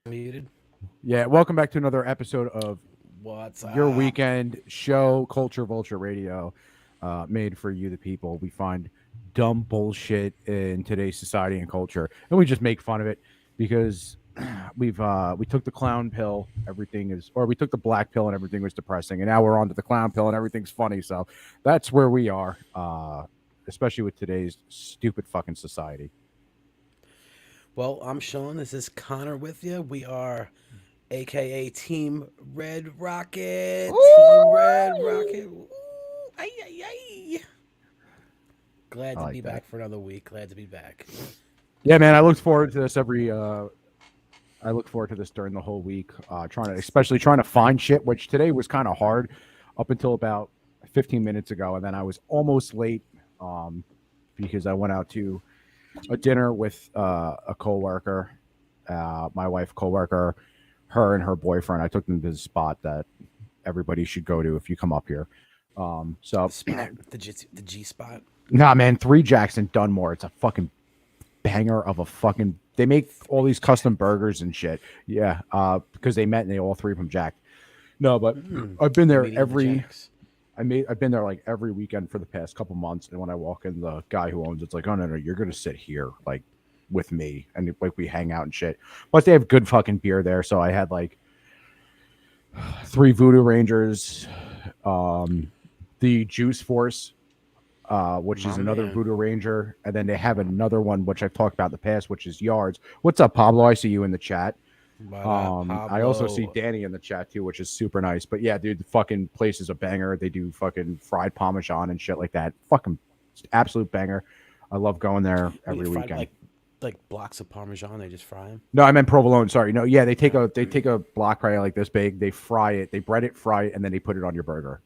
Muted. Yeah, welcome back to another episode of What's your up? weekend show, Culture Vulture Radio, made for you, the people. We find dumb bullshit in today's society and culture, and we just make fun of it because we took the clown pill, everything is, or we took the black pill and everything was depressing, and now we're on to the clown pill and everything's funny. So that's where we are, especially with today's stupid fucking society. Well, I'm Sean. This is Connor with you. We are AKA Team Red Rocket. Team Red Rocket. Ooh, ay, ay, ay. Glad I to like be that. back for another week. Glad to be back. Yeah, man, I look forward to this every I look forward to this during the whole week. Especially trying to find shit, which today was kind of hard, up until about 15 minutes ago, and then I was almost late, um, because I went out to a dinner with a coworker, my wife coworker, her and her boyfriend. I took them to the spot that everybody should go to if you come up here. The So, spot, the G spot. nah, man, Three Jackson Dunmore. It's a fucking banger of a fucking. They make all these custom burgers and shit. Yeah, because they met and they all three of them jacked. No, but I've been The there meeting of the every. Jacks. I've been there like every weekend for the past couple months, and when I walk in, the guy who owns it's like, oh no, you're gonna sit here like with me, and like we hang out and shit. Plus, they have good fucking beer there, so I had like three Voodoo Rangers, um, the Juice Force, which My is another man. Voodoo Ranger, and then they have another one which I've talked about in the past, which is Yards. What's up, Pablo? I see you in the chat. What up, I also see Pablo? Danny in the chat too, which is super nice. But yeah, dude, the fucking place is a banger. They do fucking fried parmesan and shit like that. Fucking absolute banger. I love going there Wait, every fried weekend. like blocks of Parmesan. They just fry them. No, I meant provolone. Sorry, no, yeah, Oh, they take a block fry like this big, they fry it, they bread it, fry it, and then they put it on your burger.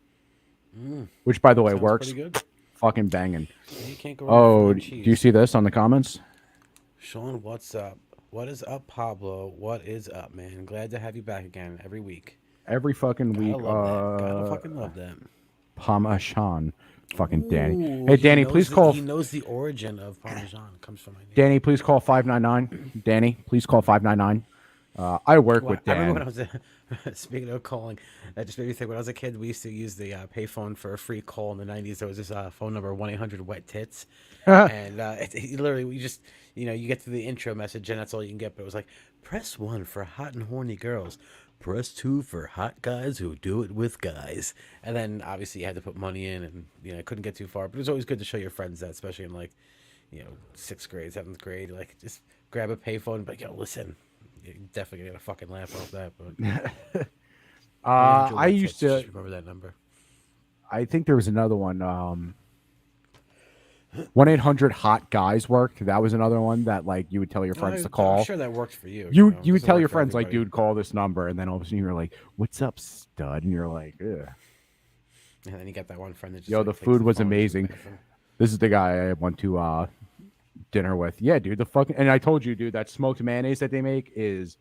Which, by the way, sounds pretty works. good. Fucking banging. Yeah, you can't go wrong with Oh, frying do you cheese. see this on the comments? Sean, what's up? What is up, Pablo? What is up, man? Glad to have you back again every week. Every fucking Gotta week. love that. Gotta fucking love that. Parmesan. Fucking Danny. Ooh, Hey, Danny, please call. he knows the origin of Parmesan. It comes from my name. Danny, please call 599. Danny, please call 599. I work Well, with I remember when Dan. I was speaking of calling, that just made me think. When I was a kid, we used to use the payphone for a free call in the '90s. There was this phone number 1-800-WET-TITS, and it literally you just you get to the intro message and that's all you can get. But it was like press 1 for hot and horny girls, press 2 for hot guys who do it with guys, and then obviously you had to put money in, and I couldn't get too far. But it was always good to show your friends that, especially in like sixth grade, seventh grade, like just grab a payphone and be like, yo, listen. You're definitely gonna get a fucking laugh off that, but 1-800 I wet used tits. Just to. remember that number. I think there was another one. 1-800 hot guys worked. That was another one that like you would tell your friends to I'm call. sure that worked for you. It You would doesn't tell work your for friends like, everybody. dude, call this number, and then all of a sudden you're like, what's up, stud? And you're like, ugh. And then you got that one friend that just Yo, like the takes food the was phone to the amazing. bathroom. This is the guy I went to dinner with. Yeah, dude, the fucking, and I told you, dude, that smoked mayonnaise that they make is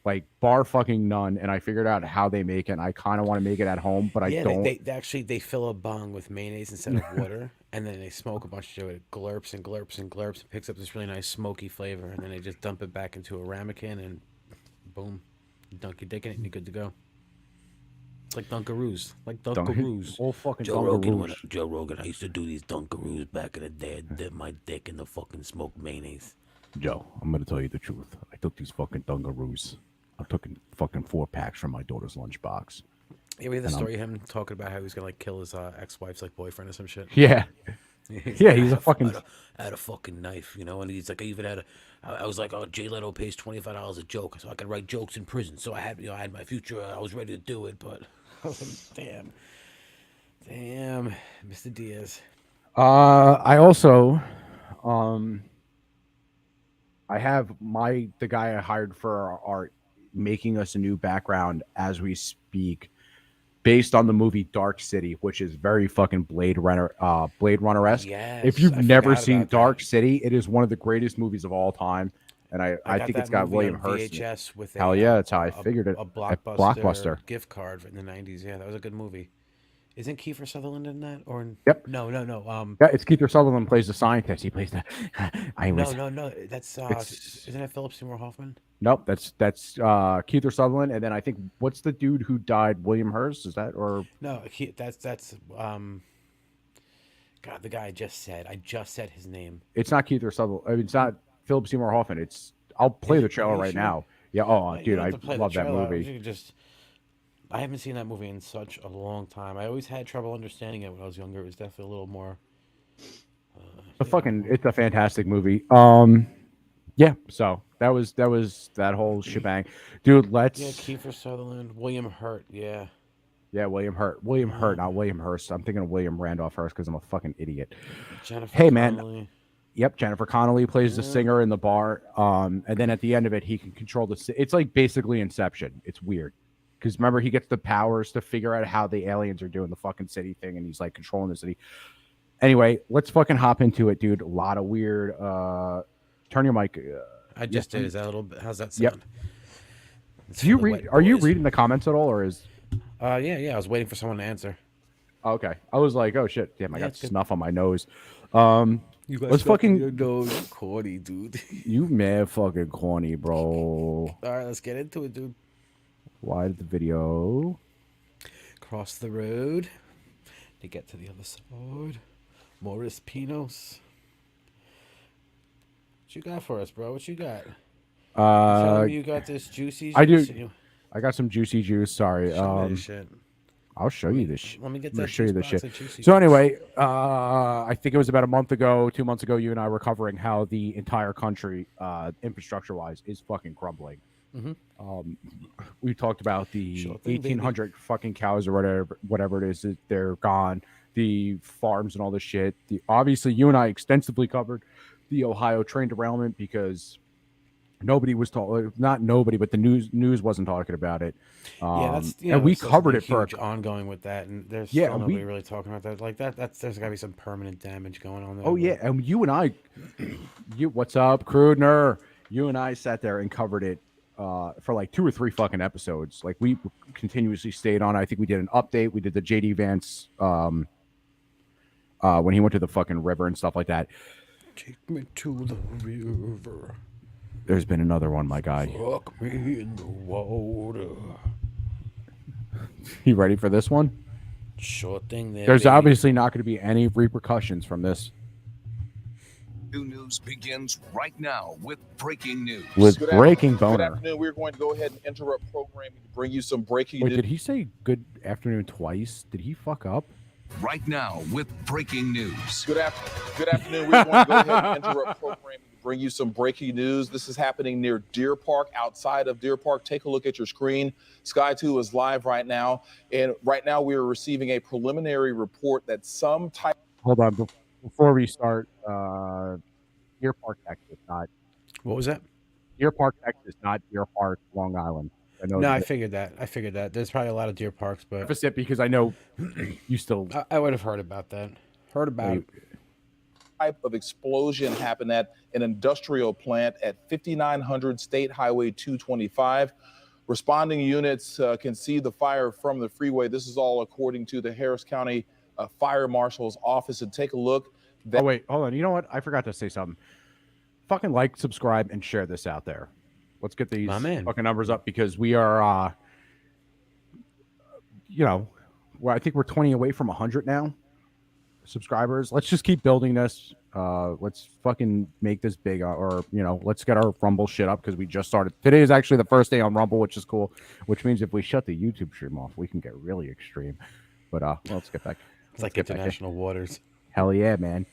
like bar fucking none. And I figured out how they make it. And I kind of want to make it at home, but I Yeah, don't. they actually they fill a bong with mayonnaise instead of water, and then they smoke a bunch of it. It glurps and glurps and glurps, and picks up this really nice smoky flavor, and then they just dump it back into a ramekin, and boom, you dunk your dick in it, and you're good to go. It's like Dunkaroos, like Dunk, Dunkaroos. all fucking Joe Rogan, when Dunkaroos. Joe Rogan, I used to do these Dunkaroos back in the day. I dip my dick in the fucking smoked mayonnaise. Joe, I'm gonna tell you the truth. I took these fucking Dunkaroos. I took fucking 4 packs from my daughter's lunchbox, Yeah, we had the and story of him talking about how he was gonna like kill his ex-wife's like boyfriend or some shit. yeah, He's yeah, like, he's a fucking. I had a fucking knife, and he's like, I even had a. I was like, oh, Jay Leno pays $25 a joke, so I could write jokes in prison. So I had, I had my future. I was ready to do it, but I was like, damn, Mr. Diaz. I also, um, I have the guy I hired for our art making us a new background as we speak, based on the movie Dark City, which is very fucking Blade Runner esque. If Yes, you've I never forgot seen about that. Dark City, it is one of the greatest movies of all time, and I I got think it's that got movie William on Hurst in it. VHS with Hell yeah, that's how I figured it a at blockbuster Blockbuster. gift card in the '90s. Yeah, that was a good movie. Isn't Kiefer Sutherland in that? Or Yep. no. Yeah, it's Keith Sutherland plays the scientist. He plays the. I was. No. That's It's isn't that Philip Seymour Hoffman? nope. That's Keith Sutherland, and then I think what's the dude who died? William Hurst, is that or No, that's God, the guy I just said. I just said his name. it's not Keith Sutherland. I mean, it's not Philip Seymour Hoffman. It's I'll play the Are trailer you right sure? now. Yeah. Oh, You dude, don't have I to play the love that trailer. movie. You could just. I haven't seen that movie in such a long time. I always had trouble understanding it when I was younger. It was definitely a little more, The you know. fucking it's a fantastic movie. Yeah. So that was that whole shebang, dude. Yeah, Let's Kiefer Sutherland, William Hurt. Yeah. yeah, William Hurt, not Um, William Hurst. I'm thinking of William Randolph Hearst because I'm a fucking idiot. Jennifer Hey, man. Connelly. Yep, Jennifer Connelly plays the Yeah. singer in the bar. And then at the end of it, he can control the. It's like basically Inception. It's weird because remember he gets the powers to figure out how the aliens are doing the fucking city thing, and he's like controlling the city. Anyway, let's fucking hop into it, dude. A lot of weird. Turn your mic. I Yeah, just did. Is that a little bit? How's that yep. sound? It's Do for you the read? wet Are you boys. reading the comments at all, or is? Yeah. I was waiting for someone to answer. Okay, I was like, oh shit, damn, I Yeah, got it's good. snuff on my nose. Um, You got let's stuff in fucking your nose, corny, dude. you mad fucking corny, bro. All right, let's get into it, dude. Why did the video? Cross the road to get to the other side. Morris Pinos. What you got for us, bro? What you got? You telling Uh, me you got this juicy I juice? do. I got some juicy juice. Sorry. Show me this shit. I'll show you this. Let me get I'm gonna that show juice you this box shit. of juicy So juice. anyway, I think it was about a month ago, 2 months ago. You and I were covering how the entire country, infrastructure-wise, is fucking crumbling. Mm-hmm. We talked about the Sure thing, baby. 1,800 fucking cows or whatever it is. That they're gone. The farms and all this shit. Obviously, you and I extensively covered the Ohio train derailment because nobody was talking. Not nobody, but the news wasn't talking about it. Yeah, that's And we there's still something covered it for huge ongoing with that, and there's yeah, still and nobody we really talking about that. Like that, there's got to be some permanent damage going on there. oh yeah, and you and I, you what's up, Crudner? You and I sat there and covered it for like 2 or 3 fucking episodes. Like we continuously stayed on. I think we did an update. We did the JD Vance when he went to the fucking river and stuff like that. Take me to the river. There's been another one, my guy. Fuck me in the water. You ready for this one? Sure thing there. There's baby. obviously not going to be any repercussions from this. New news begins right now with breaking news. With Good breaking Good boner. afternoon. We're going to go ahead and interrupt programming to bring you some breaking Wait, news. did he say good afternoon twice? Did he fuck up? Right now with breaking news. Good afternoon. We're going to go ahead and interrupt programming to bring you some breaking news. This is happening near Deer Park, outside of Deer Park. Take a look at your screen. Sky 2 is live right now. And right now we are receiving a preliminary report that some type. Hold on. Before we start, Deer Park, Texas, not What was that? Deer Park, Texas, not Deer Park, Long Island. I know No, I that figured that. There's probably a lot of deer parks, but deficit because I know you still. I would have heard about that. Heard about it. type of explosion happened at an industrial plant at 5900 State Highway 225. Responding units can see the fire from the freeway. This is all according to the Harris County Fire Marshal's office. And take a look. Oh wait, hold on. You know what? I forgot to say something. Fucking like, subscribe, and share this out there. Let's get these My man. fucking numbers up because we are, I think we're 20 away from 100 now. Subscribers. Let's just keep building this. Let's fucking make this big, or let's get our Rumble shit up because we just started. Today is actually the first day on Rumble, which is cool. Which means if we shut the YouTube stream off, we can get really extreme. But let's get back. It's like international waters. Hell yeah, man.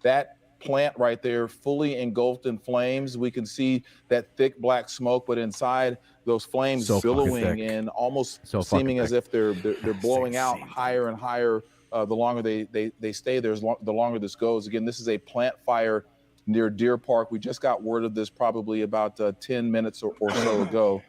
That plant right there fully engulfed in flames. We can see that thick black smoke, but inside those flames So fucking billowing thick. and almost So fucking seeming as thick. if they're blowing out higher and higher. The longer they stay there, the longer this goes. Again, this is a plant fire near Deer Park. We just got word of this probably about 10 minutes or so ago.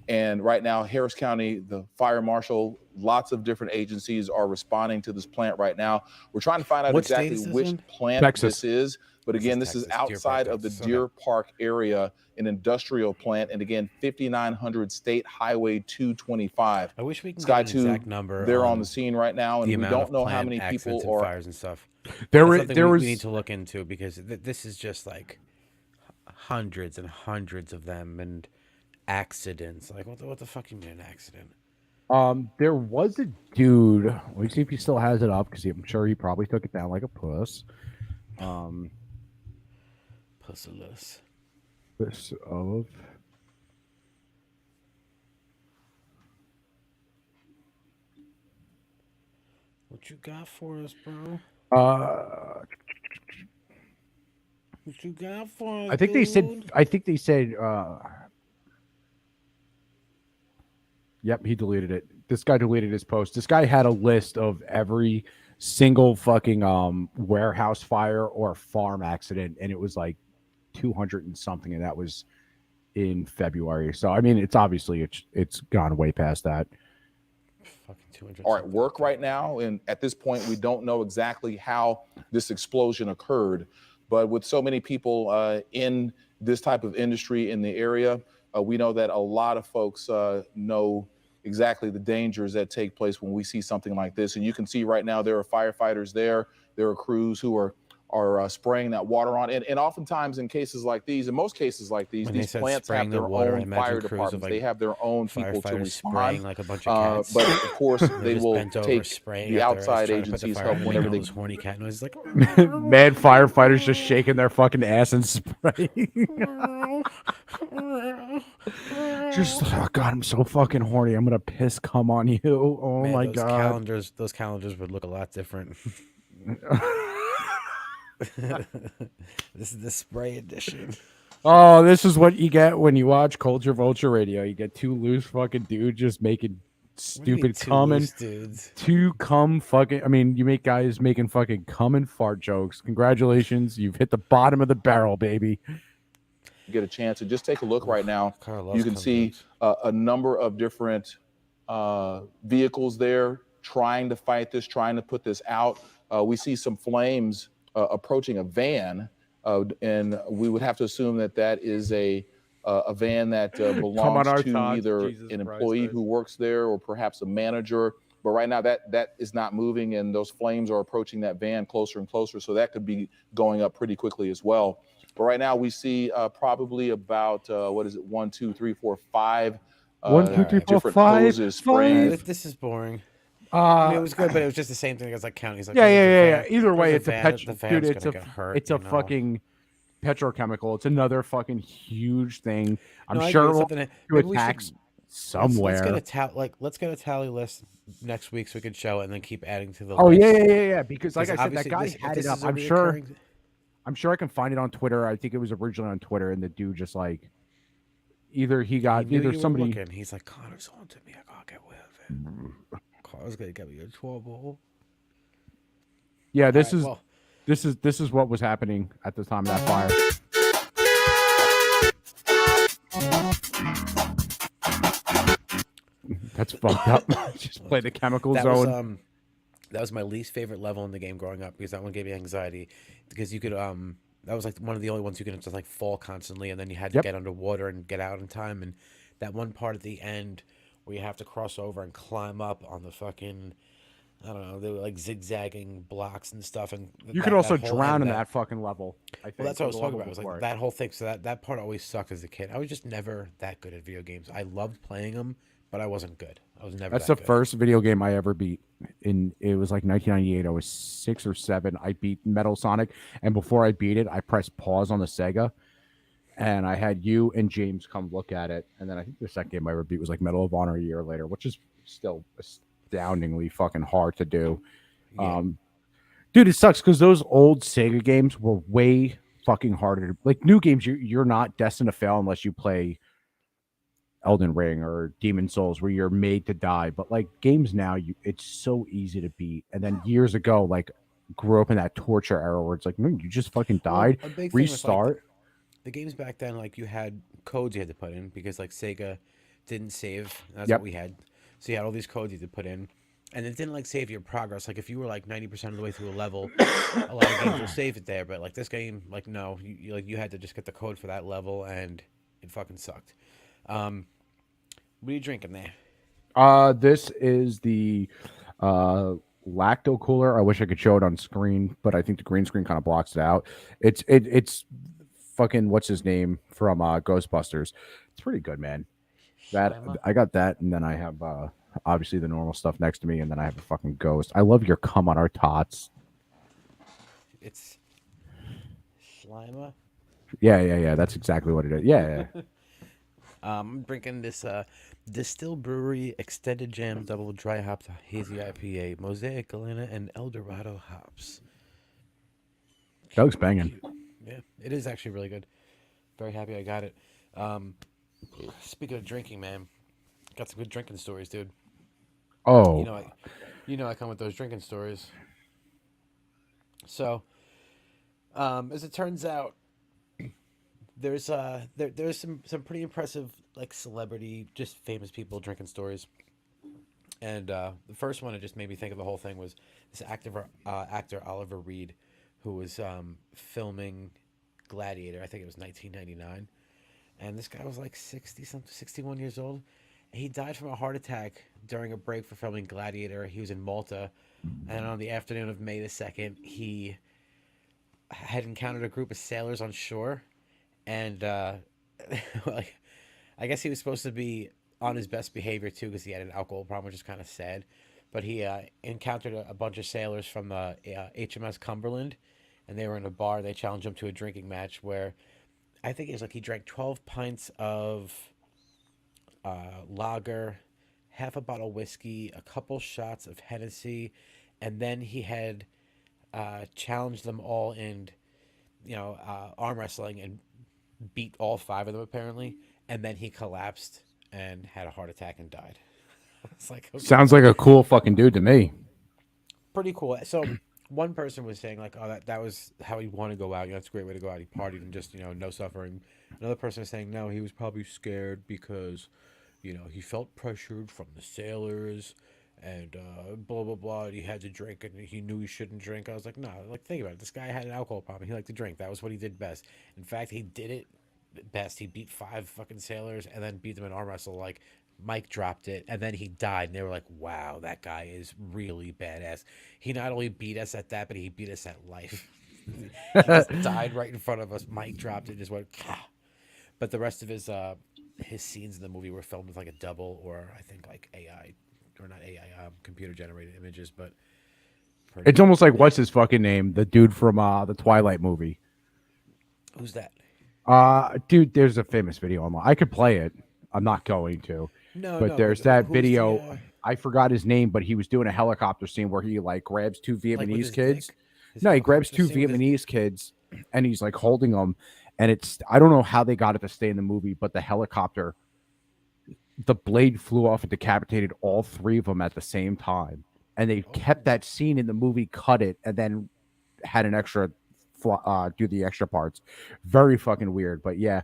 And right now, Harris County, the fire marshal, lots of different agencies are responding to this plant right now. We're trying to find out What state exactly is this which in? plant Texas. this is. But again, this is Texas, Deer Park, outside of the Texas. Deer Park area, an industrial plant, and again, 5900 State Highway 225. I wish we can Sky get an 2, exact number. they're on the scene right now, and the we amount don't of know how plant many people accidents and are. fires and stuff. There we was need to look into, because this is just like hundreds and hundreds of them and accidents. Like what the fuck you mean an accident? There was a dude. Let me see if he still has it up, because I'm sure he probably took it down like a puss. Pussiless. This of. What you got for us, bro? What you got for us? I think they said. I think they said. Yep, he deleted it. This guy deleted his post. This guy had a list of every single fucking warehouse fire or farm accident, and it was like 200 and something, and that was in February. So I mean, it's obviously it's gone way past that. Fucking 200. All right, work right now, and at this point, we don't know exactly how this explosion occurred, but with so many people in this type of industry in the area, we know that a lot of folks know exactly the dangers that take place when we see something like this. And you can see right now there are firefighters there. There are crews who are spraying that water on. And oftentimes in cases like these, in most cases like these plants have their own fire departments. They have their own people to respond. Like a bunch of cats. But of course, they will take spraying the outside agencies' help whenever they. Horny cat noise, like mad firefighters just shaking their fucking ass and spraying. Just, oh God, I'm so fucking horny. I'm gonna piss cum on you. Oh man, my those God. Those calendars would look a lot different. This is the spray edition. Oh, this is what you get when you watch Culture Vulture Radio. You get two loose fucking dudes just making stupid cum and two cum fucking. I mean, you make guys making fucking cum and fart jokes. Congratulations, you've hit the bottom of the barrel, baby. Get a chance and just take a look right now. You can see a number of different vehicles there trying to fight this, trying to put this out. We see some flames approaching a van, and we would have to assume that that is a van that belongs to either an employee who works there or perhaps a manager. But right now that is not moving, and those flames are approaching that van closer and closer. So that could be going up pretty quickly as well. But right now we see probably about, 1, 2, 3, 4, 5 different hoses spraying. This is boring. I mean, it was good, but it was just the same thing as like counties. Like, yeah. Either way, it's it's a fucking petrochemical. It's another fucking huge thing. I'm No, sure we'll attacks somewhere. Let's get a tally list next week so we can show it and then keep adding to the list. Oh yeah. Because like I said, that guy had it up. I'm sure I can find it on Twitter. I think it was originally on Twitter, and the dude just like either somebody. He's like, Connor's on to me. I gotta get with it. Connor's gonna get me in trouble. Yeah, this is what was happening at the time of that fire. That's fucked up. Just play the chemical zone. That was my least favorite level in the game growing up, because that one gave me anxiety, because you could that was like one of the only ones you could just like fall constantly, and then you had to get underwater and get out in time. And that one part at the end where you have to cross over and climb up on the fucking, I don't know, they were like zigzagging blocks and stuff. And you could also drown in that fucking level. I think. Well, that's what I was talking about. It was like that whole thing. So that part always sucked as a kid. I was just never that good at video games. I loved playing them, but I wasn't good. I was never. That's the first video game I ever beat. It was like 1998. I was 6 or 7. I beat Metal Sonic, and before I beat it, I pressed pause on the Sega, and I had you and James come look at it. And then I think the second game I ever beat was like Medal of Honor a year later, which is still astoundingly fucking hard to do. Yeah. Dude, it sucks because those old Sega games were way fucking harder. Like new games, you're not destined to fail unless you play Elden Ring or Demon Souls, where you're made to die. But like games now, it's so easy to beat. And then years ago, like grew up in that torture era where it's like, no, you just fucking died. Well, restart. Like the games back then, like you had codes you had to put in because like Sega didn't save. That's what we had. So you had all these codes you had to put in. and it didn't like save your progress. Like if you were like 90% of the way through a level, a lot of games will save it there. But like this game, like no, you had to just get the code for that level, and it fucking sucked. What are you drinking there? This is the uh lacto cooler. I wish I could show it on screen, but I think the green screen kind of blocks it out. It's fucking what's his name from Ghostbusters. It's pretty good, man. That Schleimer? I got that, and then I have obviously the normal stuff next to me, and then I have a fucking ghost. I love your cum on our tots. It's Schleimer. Yeah. That's exactly what it is. Yeah. I'm drinking this Distill Brewery Extended Jam Double Dry Hopped Hazy IPA, Mosaic Galena, and Eldorado hops. Doug's banging. Cute. Yeah, it is actually really good. Very happy I got it. Um, Speaking of drinking, man, got some good drinking stories, dude. Oh, You know, I come with those drinking stories. So, as it turns out, there's some pretty impressive like celebrity, just famous people drinking stories. And the first one that just made me think of the whole thing was this actor Oliver Reed, who was filming Gladiator. I think it was 1999, and this guy was like 60 something, 61 years old. He died from a heart attack during a break for filming Gladiator. He was in Malta, and on the afternoon of May the 2nd, he had encountered a group of sailors on shore, and like I guess he was supposed to be on his best behavior too because he had an alcohol problem, which is kind of sad. But he encountered a bunch of sailors from the HMS Cumberland, and they were in a bar. They challenged him to a drinking match where I think it was like he drank 12 pints of lager, half a bottle of whiskey, a couple shots of Hennessy, and then he had challenged them all in arm wrestling and beat all five of them apparently, and then he collapsed and had a heart attack and died. It's like okay, sounds like a cool fucking dude to me. pretty cool. So one person was saying like, oh, that was how he wanted to go out. It's a great way to go out. He partied and just no suffering. Another person was saying no, he was probably scared because he felt pressured from the sailors and blah blah blah. And he had to drink and he knew he shouldn't drink. I was like, no, like think about it. This guy had an alcohol problem. He liked to drink. That was what he did best. In fact, he did it best. He beat five fucking sailors and then beat them in arm wrestle. Like Mike dropped it and then he died. And they were like, wow, that guy is really badass. He not only beat us at that, but he beat us at life. He just died right in front of us. Mike dropped it and just went. Ah. But the rest of his scenes in the movie were filmed with like a double or I think like AI or not AI, computer generated images. But It's almost like what's his fucking name? The dude from the Twilight movie. Who's that? Dude, there's a famous video online. I could play it. I'm not going to. No, But no. there's that who's video. The, I forgot his name, but he was doing a helicopter scene where he like grabs two like with Vietnamese his kids. dick? His No, he grabs helicopter two scene with his- Vietnamese kids and he's like holding them. And it's I don't know how they got it to stay in the movie, but the helicopter, the blade flew off and decapitated all three of them at the same time. And they kept that scene in the movie, cut it, and then had an extra do the extra parts. Very fucking weird, but yeah.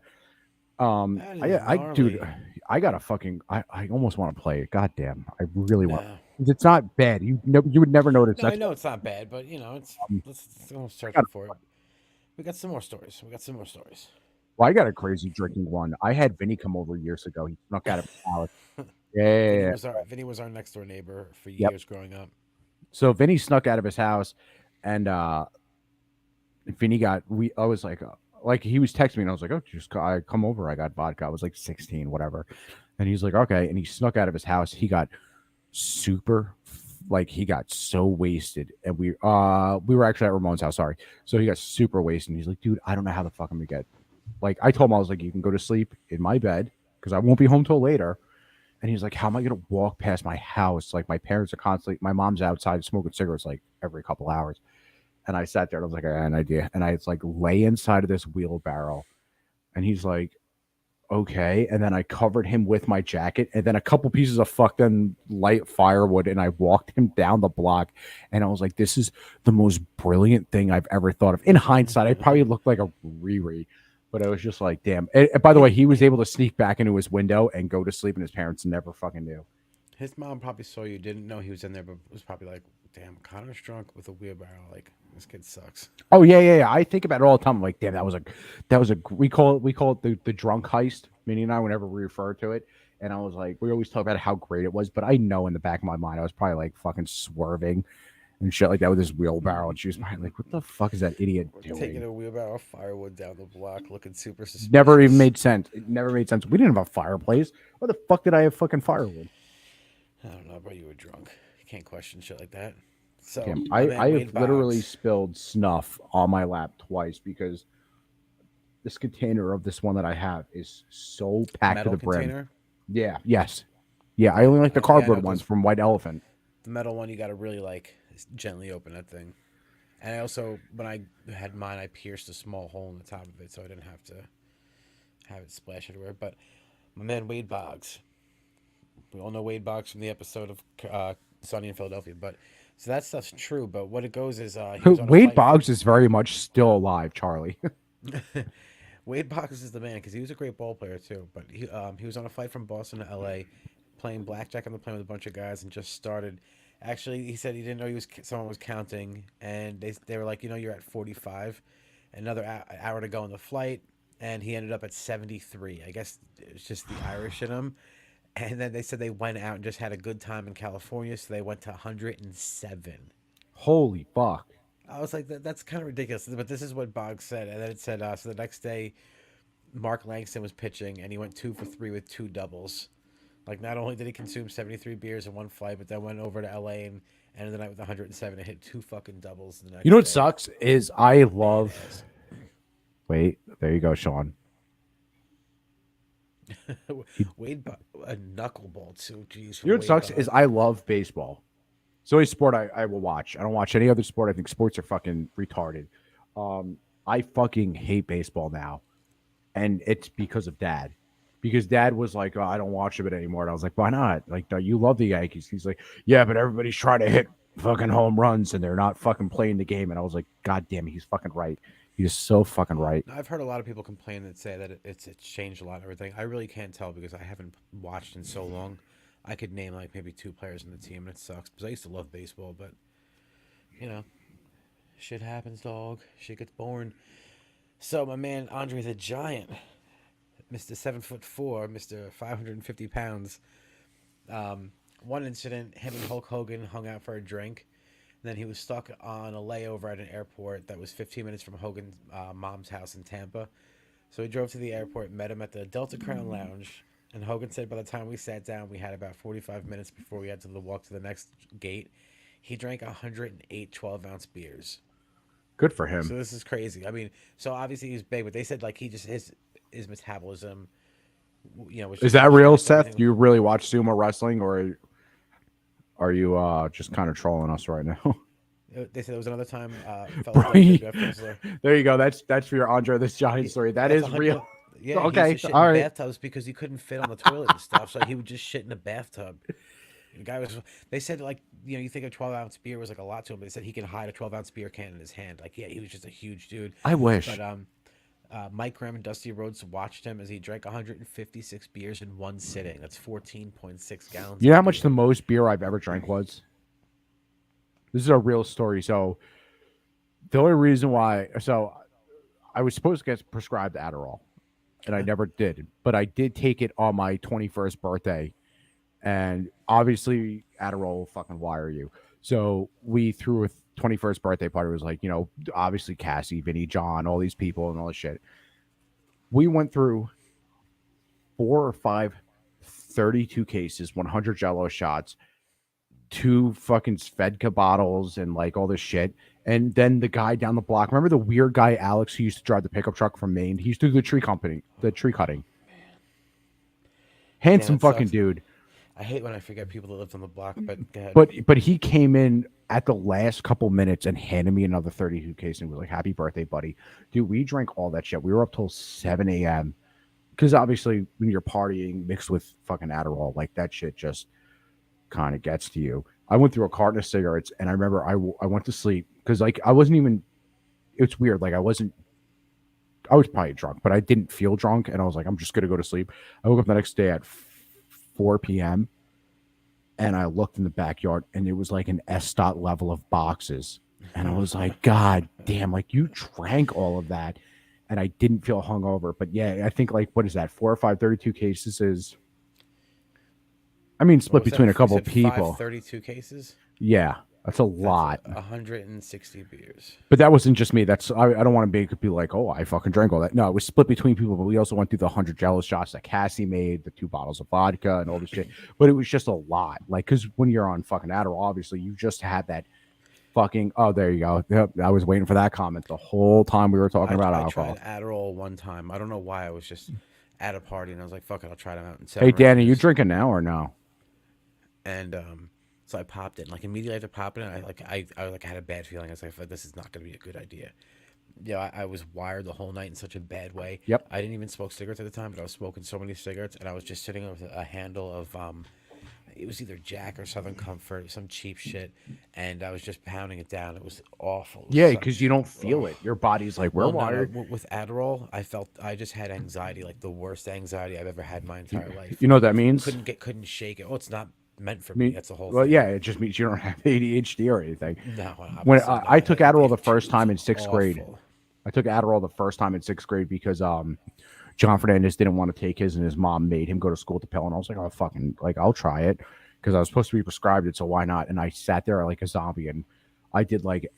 That is Dude, gnarly. I gotta fucking I almost want to play it. God damn, I really want. No. It's not bad. You would never notice. No, I That's know it's not bad, but it's let's go search gotta- for it. We got some more stories. well, I got a crazy drinking one. I had Vinny come over years ago. He snuck out of his house. Yeah. Vinny was our next door neighbor for Yep. years growing up. So Vinny snuck out of his house, and Vinny got I was like he was texting me, and I was like, oh, I come over. I got vodka. I was like 16, whatever. And he's like, okay. And he snuck out of his house. He got super, like he got so wasted, and we were actually at Ramon's house. Sorry. So he got super wasted. And he's like, dude, I don't know how the fuck I'm gonna get. Like I told him, I was like, you can go to sleep in my bed because I won't be home till later. And he's like, how am I going to walk past my house? Like, my parents are constantly, my mom's outside smoking cigarettes like every couple hours. And I sat there and I was like, I had an idea. And I like lay inside of this wheelbarrow. And he's like, okay. And then I covered him with my jacket and then a couple pieces of fucking light firewood. And I walked him down the block. And I was like, this is the most brilliant thing I've ever thought of. In hindsight, I probably looked like a Riri. But I was just like, damn. And by the way, he was able to sneak back into his window and go to sleep, and his parents never fucking knew. His mom probably saw you, didn't know he was in there, but was probably like, "Damn, Connor's drunk with a wheelbarrow. Like this kid sucks." Oh yeah. I think about it all the time. I'm like, damn, that was a we call it the drunk heist. Minnie and I, whenever we refer to it, and I was like, we always talk about how great it was, but I know in the back of my mind, I was probably like fucking swerving and shit like that with his wheelbarrow, and she was probably like, what the fuck is that idiot Taking doing? a wheelbarrow of firewood down the block, looking super suspicious. Never even made sense. It never made sense. We didn't have a fireplace. Why the fuck did I have fucking firewood? I don't know, bro. You were drunk. You can't question shit like that. So Damn, my man I Wade have literally Boggs, spilled snuff on my lap twice because this container of this one that I have is so packed to metal the brim. container. Yeah, yes. Yeah, I only like the Yeah, I know, cardboard ones 'cause from White Elephant. the metal one you got to really like gently open that thing. And I also, when I had mine, I pierced a small hole in the top of it, so I didn't have to have it splash everywhere. But my man Wade Boggs, we all know Wade Boggs from the episode of Sunny in Philadelphia. But so that stuff's true. But what it goes is he was on a Wade fight. Boggs is very much still alive, Charlie. Wade Boggs is the man because he was a great ball player too. But he was on a flight from Boston to L.A. playing blackjack on the plane with a bunch of guys and just started. Actually, he said he didn't know someone was counting, and they were like, you're at 45, another hour to go on the flight, and he ended up at 73. I guess it's just the Irish in him. And then they said they went out and just had a good time in California, so they went to 107. Holy fuck. I was like, that's kind of ridiculous. But this is what Boggs said. And then it said, so the next day, Mark Langston was pitching, and he went 2 for 3 with 2 doubles. Like, not only did he consume 73 beers in one flight, but then went over to LA and ended the night with 107 and hit 2 fucking doubles the next You know what day. sucks is I love. Wait, there you go, Sean. A knuckleball, too. Jeez. You know what sucks is I love baseball. It's the only sport I will watch. I don't watch any other sport. I think sports are fucking retarded. I fucking hate baseball now. And it's because of Dad. Because Dad was like, oh, I don't watch it anymore. And I was like, why not? Like, no, you love the Yankees. He's like, yeah, but everybody's trying to hit fucking home runs and they're not fucking playing the game. And I was like, God damn it, he's fucking right. He's so fucking right. I've heard a lot of people complain that say that it's changed a lot and everything. I really can't tell because I haven't watched in so long. I could name like maybe 2 players in the team, and it sucks because I used to love baseball, but shit happens, dog. Shit gets born. So my man Andre the Giant, Mr. 7'4", Mr. 550 pounds. One incident, him and Hulk Hogan hung out for a drink. And then he was stuck on a layover at an airport that was 15 minutes from Hogan's mom's house in Tampa. So he drove to the airport, met him at the Delta Crown Lounge. And Hogan said by the time we sat down, we had about 45 minutes before we had to walk to the next gate. He drank 108 12-ounce beers. Good for him. So this is crazy. I mean, so obviously he's big, but they said like he just his metabolism, was Is just that real, everything Seth? Do you really watch sumo wrestling, or are you just kind of trolling us right now? They said there was another time. Bro, Wrestler. there you go. That's for your Andre this Giant story. That That's is 100 real. Yeah, Okay, he used to shit all in right. bathtubs because he couldn't fit on the toilet and stuff, so he would just shit in a bathtub. The guy was. They said like you think a 12-ounce beer was like a lot to him, but they said he can hide a 12-ounce beer can in his hand. Like he was just a huge dude. I wish. But Mike Graham and Dusty Rhodes watched him as he drank 156 beers in one sitting. That's 14.6 gallons. You know how of much the beer. most beer I've ever drank was? This is a real story. So the only reason why, I was supposed to get prescribed Adderall, and I never did, but I did take it on my 21st birthday, and obviously Adderall will fucking wire you. So we threw a 21st birthday party. It was like, obviously Cassie, Vinny, John, all these people and all this shit. We went through 4 or 5 32 cases, 100 Jello shots, 2 fucking Svedka bottles, and like all this shit. And then the guy down the block, remember the weird guy Alex who used to drive the pickup truck from Maine? He used to do the tree cutting. Handsome that fucking sucks. dude. I hate when I forget people that lived on the block, but go ahead. But he came in at the last couple minutes and handed me another 32 case and was like, "Happy birthday, buddy." Dude, we drank all that shit. We were up till 7 a.m. Because obviously when you're partying mixed with fucking Adderall, like that shit just kind of gets to you. I went through a carton of cigarettes, and I remember I went to sleep because like I wasn't even. It's weird. Like I was probably drunk, but I didn't feel drunk, and I was like, I'm just gonna go to sleep. I woke up the next day at 4 p.m. and I looked in the backyard, and it was like an S-dot level of boxes. And I was like, God damn, like you drank all of that. And I didn't feel hungover. But yeah, I think like, what is that? 4 or 5 32 cases is, I mean, split What was between a that? You couple said people. 532 cases. Yeah, that's a That's lot. 160 beers. But that wasn't just me. I don't want to be like, oh, I fucking drank all that. No, it was split between people. But we also went through the 100 Jello shots that Cassie made, the 2 bottles of vodka, and all this shit. But it was just a lot. Like, because when you're on fucking Adderall, obviously you just had that fucking. Oh, there you go. Yep, I was waiting for that comment the whole time we were talking about I alcohol. tried Adderall one time. I don't know why. I was just at a party and I was like, "Fuck it, I'll try them out." In Hey, Seven Danny, you Rivers. drinking now or no? And so I popped it. Like immediately after popping it, I had a bad feeling. I was like, "This is not going to be a good idea." Yeah, I was wired the whole night in such a bad way. Yep. I didn't even smoke cigarettes at the time, but I was smoking so many cigarettes, and I was just sitting with a handle of it was either Jack or Southern Comfort, some cheap shit, and I was just pounding it down. It was awful. It was Yeah, such- because you don't feel it. Your body's like, we're Well, no, wired. with Adderall, I just had anxiety, like the worst anxiety I've ever had in my entire life. You know what that means? Couldn't shake it. Oh, it's not meant for I me. mean, That's the whole well, thing. yeah, it just means you don't have ADHD or anything. No, When obviously I not. took Like, Adderall the it first time in was 6th grade, awful. I took Adderall the first time in 6th grade because John Fernandez didn't want to take his, and his mom made him go to school to pill. And I was like, oh fucking, like I'll try it because I was supposed to be prescribed it, so why not? And I sat there like a zombie, and I did like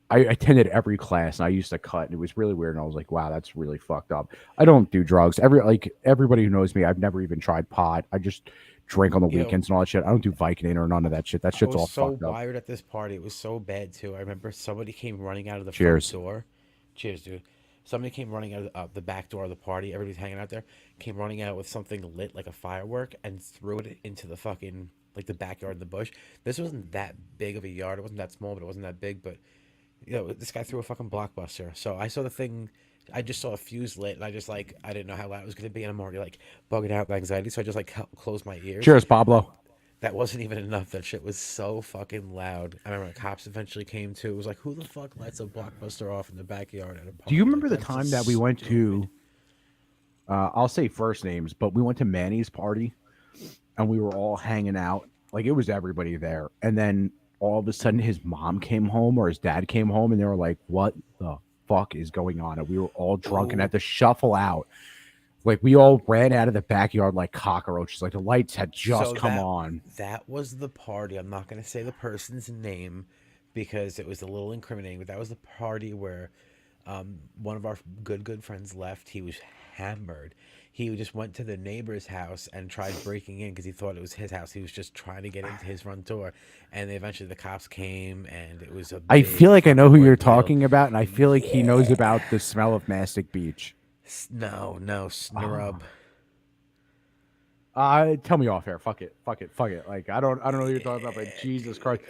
I attended every class, and I used to cut, and it was really weird. And I was like, wow, that's really fucked up. I don't do drugs. Everybody who knows me, I've never even tried pot. I just drink on the You know, weekends and all that shit. I don't do Vicodin or none of that shit. That I shit's all was so fucked up. wired at this party. It was so bad too. I remember somebody came running out of the Cheers. front door. Cheers, dude. Somebody came running out of the back door of the party. Everybody's hanging out there. Came running out with something lit like a firework and threw it into the fucking like the backyard in the bush. This wasn't that big of a yard. It wasn't that small, but it wasn't that big. But this guy threw a fucking blockbuster. So I saw the thing. I just saw a fuse lit, and I just like I didn't know how loud it was gonna be, and I'm already like bugging out with anxiety. So I just like closed my ears. Cheers, Pablo. That wasn't even enough. That shit was so fucking loud. I remember cops eventually came too. It was like, who the fuck lights a blockbuster off in the backyard at a party? Do you remember the That's time just that we went to? stupid. I'll say first names, but we went to Manny's party, and we were all hanging out. Like it was everybody there, and then all of a sudden, his mom came home or his dad came home, and they were like, "What the fuck is going on?" And we were all drunk and had to shuffle out. Like we all ran out of the backyard like cockroaches. Like the lights had just So come on. That was the party. I'm not going to say the person's name because it was a little incriminating, but that was the party where one of our good friends left. He was hammered. He just went to the neighbor's house and tried breaking in because he thought it was his house. He was just trying to get into his front door, and eventually the cops came, and it was a. I feel like I know who you're ordeal. talking about, and I feel like he knows about the smell of Mastic Beach. No, snurub. Tell me off air. Fuck it. Like I don't know who you're talking about, but Jesus Christ.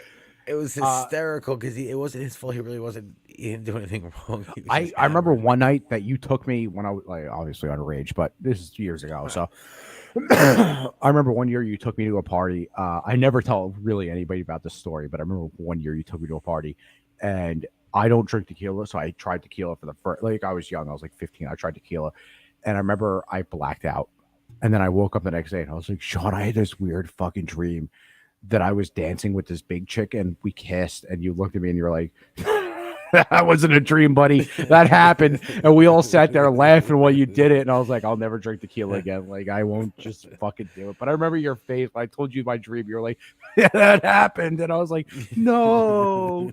It was hysterical because it wasn't his fault. He really wasn't. He didn't do anything wrong. He was just I remember hammered. one night that you took me when I was like obviously underage, but this is years ago. So I remember one year you took me to a party. I never tell really anybody about this story, but I remember one year you took me to a party, and I don't drink tequila, so I tried tequila for the first. Like I was young, I was like 15. I tried tequila, and I remember I blacked out, and then I woke up the next day and I was like, Sean, I had this weird fucking dream that I was dancing with this big chick and we kissed, and you looked at me and you're like, that wasn't a dream, buddy. That happened. And we all sat there laughing while you did it. And I was like, I'll never drink tequila again. Like, I won't just fucking do it. But I remember your face when I told you my dream. You were like, yeah, that happened. And I was like, no.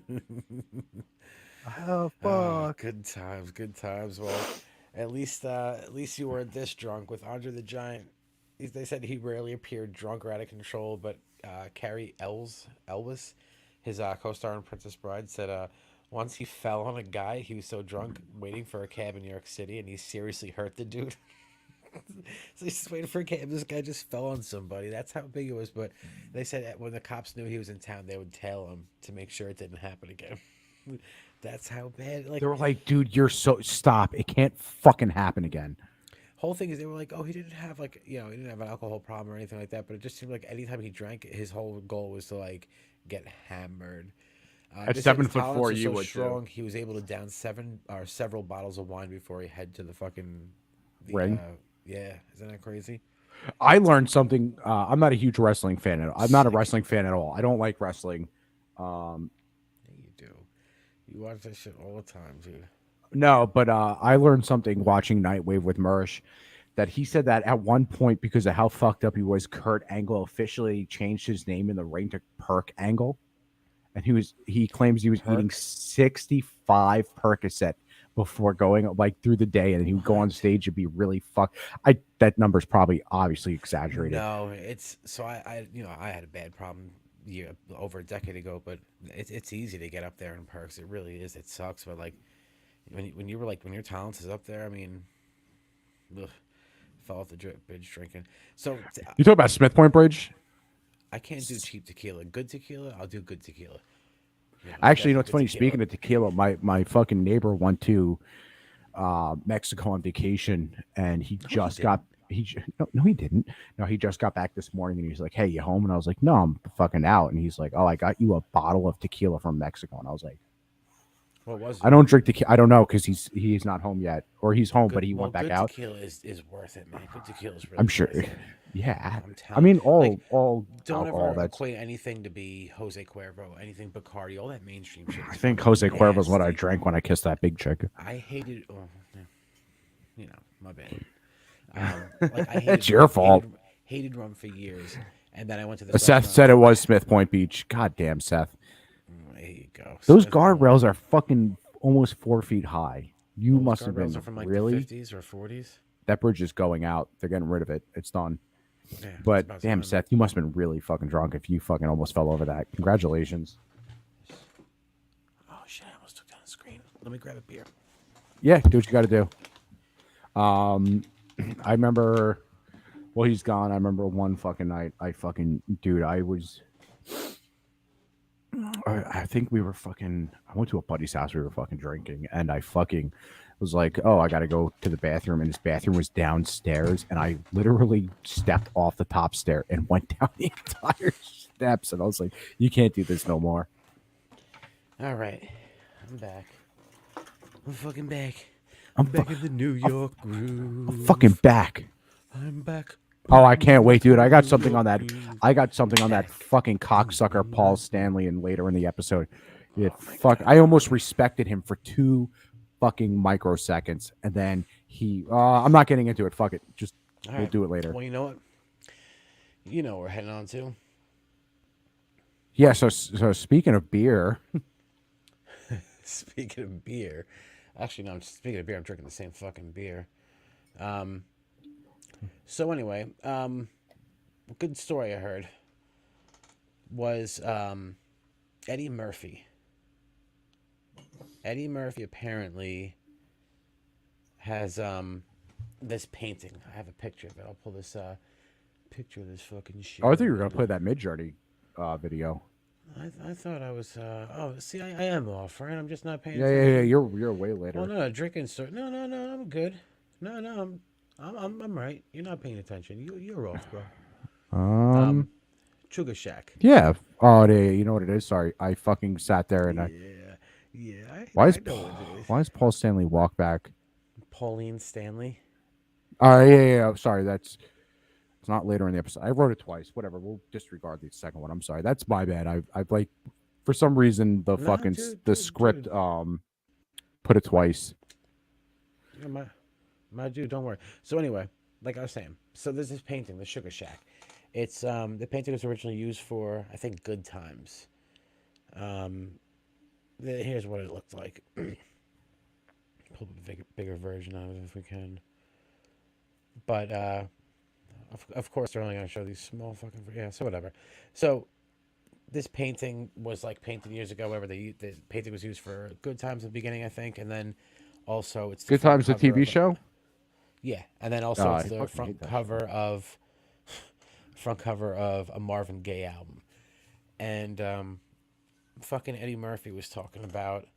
Oh, fuck. Good times. Well, at least you weren't this drunk. With Andre the Giant, they said he rarely appeared drunk or out of control. But Carrie Elvis, his co-star in Princess Bride, said once he fell on a guy. He was so drunk waiting for a cab in New York City, and he seriously hurt the dude. So he's just waiting for a cab. This guy just fell on somebody. That's how big it was. But they said that when the cops knew he was in town, they would tail him to make sure it didn't happen again. That's how bad. Like They were like, dude, you're so stop. It can't fucking happen again. whole thing is they were like, oh, he didn't have he didn't have an alcohol problem or anything like that. But it just seemed like anytime he drank, his whole goal was to like get hammered. At They said his 7'4", tolerance was you so would, too. strong. He was able to down several bottles of wine before he head to the fucking Ring? Yeah, isn't that crazy? I learned something. I'm not a huge wrestling fan. I'm not a Sick. wrestling fan at all. I don't like wrestling. Yeah, you do. You watch that shit all the time, dude. No, but I learned something watching Nightwave with Murish that he said that at one point, because of how fucked up he was, Kurt Angle officially changed his name in the ring to Perk Angle, and he claims he was eating Perk? 65 Percocet before going like through the day, and he would go on What? stage and be really fucked. I that number's probably obviously exaggerated. No, it's so I had a bad problem over a decade ago, but it's easy to get up there in perks. It really is. It sucks, but like when you were like when your talents is up there, I mean, ugh, fell off the bridge drinking. So You talk about Smith Point Bridge. I can't do cheap tequila. Good tequila, I'll do good tequila. Actually, you know Definitely what's good funny? tequila. Speaking of tequila, my fucking neighbor went to Mexico on vacation, and he No, you just got didn't. no, he didn't. No, he just got back this morning, and he's like, "Hey, you home?" And I was like, "No, I'm fucking out." And he's like, "Oh, I got you a bottle of tequila from Mexico." And I was like, What was "I it? don't drink tequila. I don't know because he's not home yet, or he's home, but Good. he Well, went back good out. tequila is worth it, man. Good tequila is I'm really sure. worth it. Yeah, I'm I telling. mean, Like, all don't alcohol. ever That's equate anything to be Jose Cuervo, anything Bacardi, all that mainstream shit I is think fucking Jose Cuervo is what I nasty. drank when I kissed that big chick. I hated. Oh, yeah, my bad. Like I It's your fault. hated rum for years, and then I went to this Seth restaurant. said it was Smith Point Beach. God damn, Seth. There you go, Those Smith Point. guardrails are fucking almost 4 feet high. You Well, those must have guardrails are been from like the really. 50s or 40s. That bridge is going out. They're getting rid of it. It's done. Yeah, it's But about damn, time. Seth, you must have been really fucking drunk if you fucking almost fell over that. Congratulations. Oh shit! I almost took down the screen. Let me grab a beer. Yeah, do what you got to do. I remember. Well, he's gone. I remember one fucking night. Dude. I think we were fucking. I went to a buddy's house. We were fucking drinking, and I fucking was like, "Oh, I gotta go to the bathroom," and his bathroom was downstairs, and I literally stepped off the top stair and went down the entire steps, and I was like, "You can't do this no more." All right, I'm back. I'm fucking back. I'm I'm back in the New York groove. fucking back. I'm back. Oh, I can't wait, dude. I got New something on York that. groove. I got something on that Back. fucking cocksucker Paul Stanley, and later in the episode, it Oh my fuck. God. I almost respected him for 2 fucking microseconds, and then he. I'm not getting into it. Fuck it. Just All we'll right. do it later. Well, you know what? You know what we're heading on to. Yeah. So speaking of beer, Speaking of beer, actually, no. Speaking of beer, I'm drinking the same fucking beer. So anyway, a good story I heard was Eddie Murphy. Eddie Murphy apparently has this painting. I have a picture of it. I'll pull this picture of this fucking shit. oh, I thought you were gonna play that Mid Journey video. I thought I was. Oh, see, I am off, right? I'm just not paying Yeah. attention. You're way later. Well, no, drinking, sir. No, no, no. I'm good. No, no, I'm right. You're not paying attention. You're off, bro. Sugar Shack. Yeah. Oh, you know what it is? Sorry, I fucking sat there and I. Yeah, yeah. Why I know what it is. Why is Paul Stanley walk back? Pauline Stanley. Yeah. Sorry, it's not later in the episode. I wrote it twice. Whatever. We'll disregard the second one. I'm sorry. That's my bad. I've like, for some reason, the Nah, fucking dude, script dude. put it twice. Yeah, my dude, don't worry. So anyway, like I was saying, so there's this painting, the Sugar Shack. It's the painting was originally used for, I think, Good Times. Here's what it looked like. Pull a bigger version of it if we can. But of course, they're only gonna show these small fucking yeah. So whatever. So this painting was like painted years ago. Whatever the painting was used for Good Times at the beginning, I think, and then also it's the Good front Times, the cover TV of show. yeah, and then also I it's the fucking hate that front cover of a Marvin Gaye album, and fucking Eddie Murphy was talking about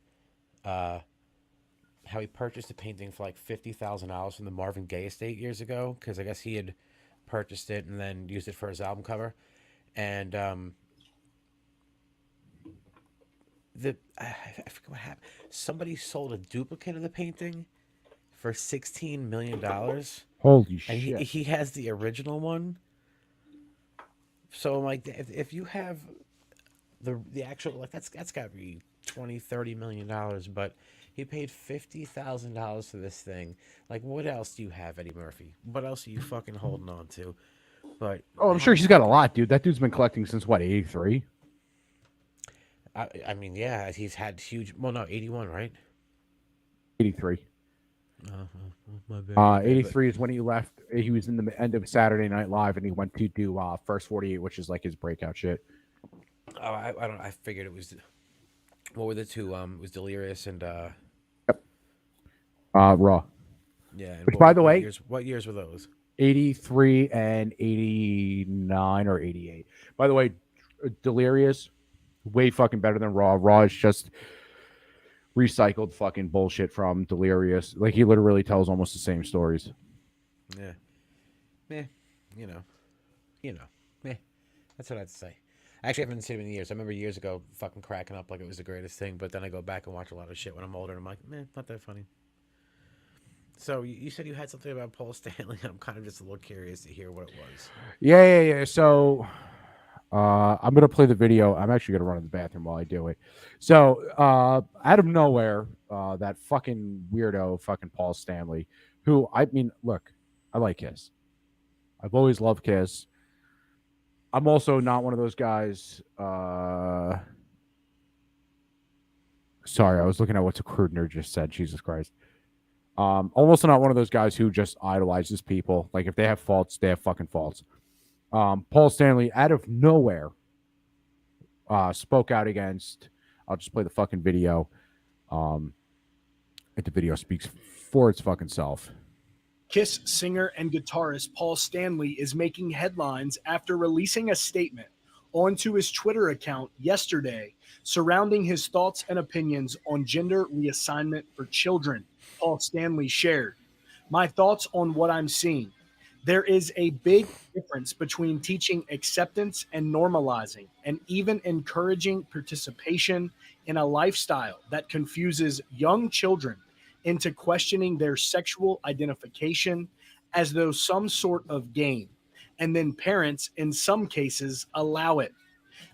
how he purchased a painting for like $50,000 from the Marvin Gaye estate years ago because I guess he had purchased it and then used it for his album cover, and I forget what happened. Somebody sold a duplicate of the painting for $16 million. Holy and shit! he has the original one. So like, if you have the actual, like, that's got to be 20-30 million dollars, but he paid $50,000 for this thing. Like, what else do you have, Eddie Murphy? What else are you fucking holding on to? But Oh, I'm how sure the she's got a fuck? lot, dude. That dude's been collecting since what, 83? I mean, yeah, he's had huge. Well, no, 81, right? 83. My bad, my bad. But 83 is when he left. He was in the end of Saturday Night Live, and he went to do First 48, which is like his breakout shit. oh, I don't. I figured it was. What were the two? It was Delirious and Raw. yeah. And Which, by the what way, years? What years were those? 83 and 89 or 88. By the way, Delirious, way fucking better than Raw. Raw is just recycled fucking bullshit from Delirious. Like, he literally tells almost the same stories. Yeah, yeah. You know, you know. Yeah, that's what I'd say. Actually, I haven't seen him in years. I remember years ago fucking cracking up like it was the greatest thing, but then I go back and watch a lot of shit when I'm older, and I'm like, man, not that funny. So you said you had something about Paul Stanley. I'm kind of just a little curious to hear what it was. Yeah. So I'm gonna play the video. I'm actually gonna run in the bathroom while I do it. So out of nowhere, that fucking weirdo, fucking Paul Stanley, who, I mean, look, I like Kiss. I've always loved Kiss. I'm also not one of those guys. Sorry, I was looking at what Crudner just said. Jesus Christ. Also not one of those guys who just idolizes people. Like, if they have faults, they have fucking faults. Paul Stanley, out of nowhere, spoke out against. I'll just play the fucking video. And the video speaks for its fucking self. Kiss singer and guitarist Paul Stanley is making headlines after releasing a statement onto his Twitter account yesterday surrounding his thoughts and opinions on gender reassignment for children. Paul Stanley shared, "My thoughts on what I'm seeing. There is a big difference between teaching acceptance and normalizing, and even encouraging participation in a lifestyle that confuses young children into questioning their sexual identification as though some sort of game, and then parents, in some cases, allow it.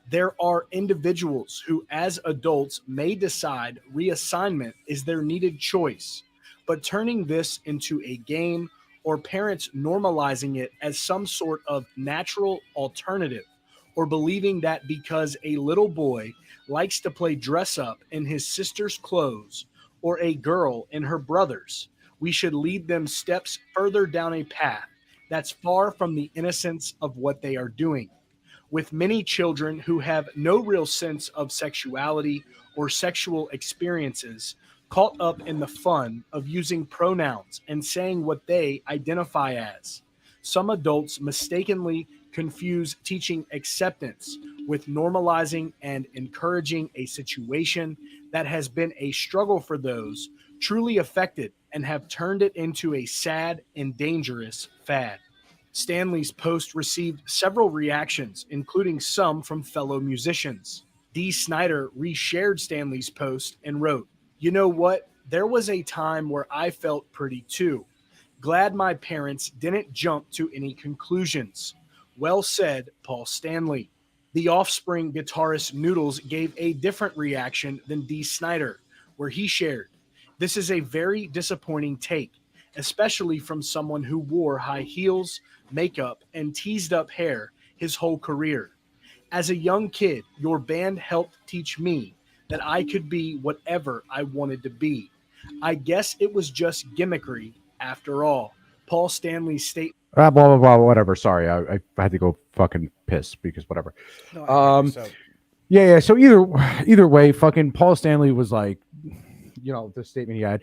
There are individuals who, as adults, may decide reassignment is their needed choice, but turning this into a game or parents normalizing it as some sort of natural alternative, or believing that because a little boy likes to play dress up in his sister's clothes or a girl in her brother's, we should lead them steps further down a path that's far from the innocence of what they are doing. With many children who have no real sense of sexuality or sexual experiences, caught up in the fun of using pronouns and saying what they identify as. Some adults mistakenly confuse teaching acceptance with normalizing and encouraging a situation that has been a struggle for those truly affected and have turned it into a sad and dangerous fad." Stanley's post received several reactions, including some from fellow musicians. Dee Snider reshared Stanley's post and wrote, "You know what? There was a time where I felt pretty too. Glad my parents didn't jump to any conclusions. Well said, Paul Stanley." The Offspring guitarist Noodles gave a different reaction than Dee Snider, where he shared, "This is a very disappointing take, especially from someone who wore high heels, makeup, and teased up hair his whole career. As a young kid, your band helped teach me that I could be whatever I wanted to be. I guess it was just gimmickry after all." Paul Stanley's statement. Blah, blah, blah, whatever. Sorry, I had to go fucking piss because whatever. No, I hear you. So Yeah. So either way, fucking Paul Stanley was like, the statement he had,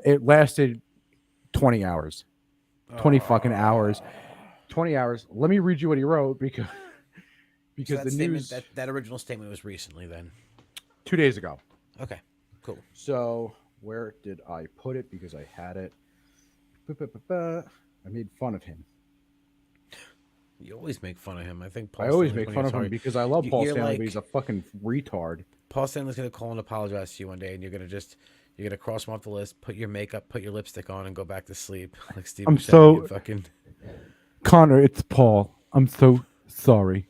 it lasted 20 hours. 20 fucking hours. 20 hours. Let me read you what he wrote because so that the statement, news that original statement was recently then. 2 days ago. Okay, cool. So where did I put it? Because I had it. I made fun of him. You always make fun of him. I think Paul I always Stanley's make one fun of him sorry. because I love Paul You're Stanley, like, but he's a fucking retard. Paul Stanley's gonna call and apologize to you one day, and you're gonna just You're gonna cross them off the list, put your makeup, put your lipstick on, and go back to sleep like Steve I'm Buscemi so and fucking. Connor. It's Paul. I'm so sorry.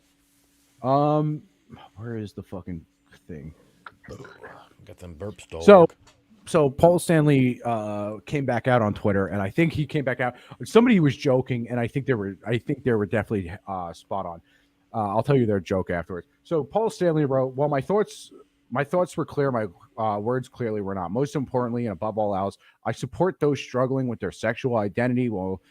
Where is the fucking thing? Got them burps, dog. So Paul Stanley came back out on Twitter, and I think he came back out. Somebody was joking, and I think they were definitely spot on. I'll tell you their joke afterwards. So Paul Stanley wrote, "Well, my thoughts were clear. My words clearly were not. Most importantly, and above all else, I support those struggling with their sexual identity while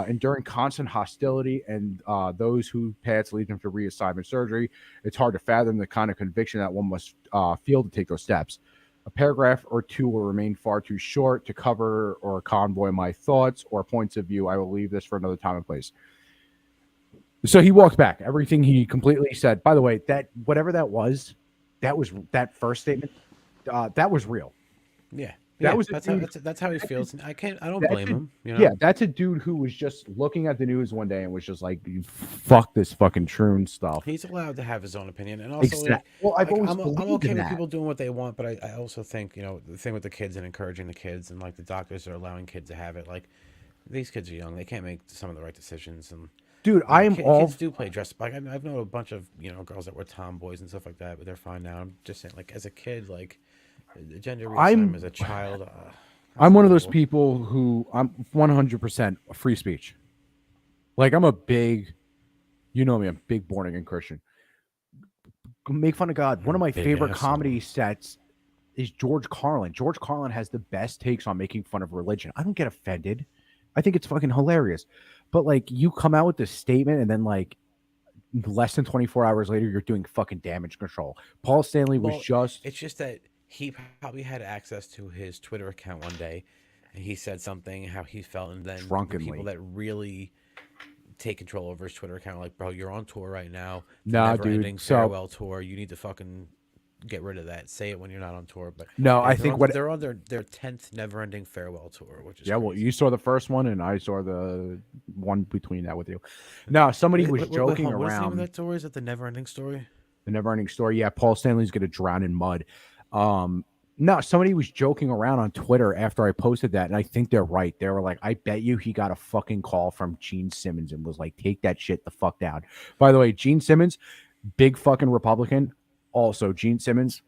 enduring constant hostility, and those who paths lead them to reassignment surgery. It's hard to fathom the kind of conviction that one must feel to take those steps. A paragraph or two will remain far too short to cover or convoy my thoughts or points of view. I will leave this for another time and place." So he walked back everything he completely said. By the way, that whatever that was that first statement. That was real. Yeah. That was that's how he feels. And I don't blame him. You know? Yeah, that's a dude who was just looking at the news one day and was just like, "Fuck this fucking Troon stuff." He's allowed to have his own opinion, and also, Exactly. Well, I've always I'm believed okay in with that. people doing what they want, but I also think the thing with the kids and encouraging the kids, and like the doctors are allowing kids to have it. Like these kids are young; they can't make some of the right decisions. And Dude, I am all kids do play dress. Like I've known a bunch of girls that were tomboys and stuff like that, but they're fine now. I'm just saying, like as a kid, like gender reassignment as a child. I'm one of those people who I'm 100% free speech. Like I'm a big, you know me, I'm a big born again Christian. Make fun of God. One of my favorite comedy sets is George Carlin. George Carlin has the best takes on making fun of religion. I don't get offended. I think it's fucking hilarious. But like you come out with this statement and then like less than 24 hours later, you're doing fucking damage control. Paul Stanley was It's just that he probably had access to his Twitter account one day, and he said something how he felt, and then drunkenly. The people that really take control over his Twitter account, like, bro, you're on tour right now. Nah, never-ending dude. farewell tour. You need to fucking get rid of that. Say it when you're not on tour. But no, I think they're on their 10th never-ending farewell tour, which is well, you saw the first one, and I saw the one between that with you. Now, somebody was joking around. What's the name of that tour? Is it the Never-Ending Story? The Never-Ending Story. Yeah, Paul Stanley's gonna drown in mud. No, somebody was joking around on Twitter after I posted that, and I think they're right. They were like, "I bet you he got a fucking call from Gene Simmons and was like, take that shit the fuck down." By the way, Gene Simmons, big fucking Republican. Also, Gene Simmons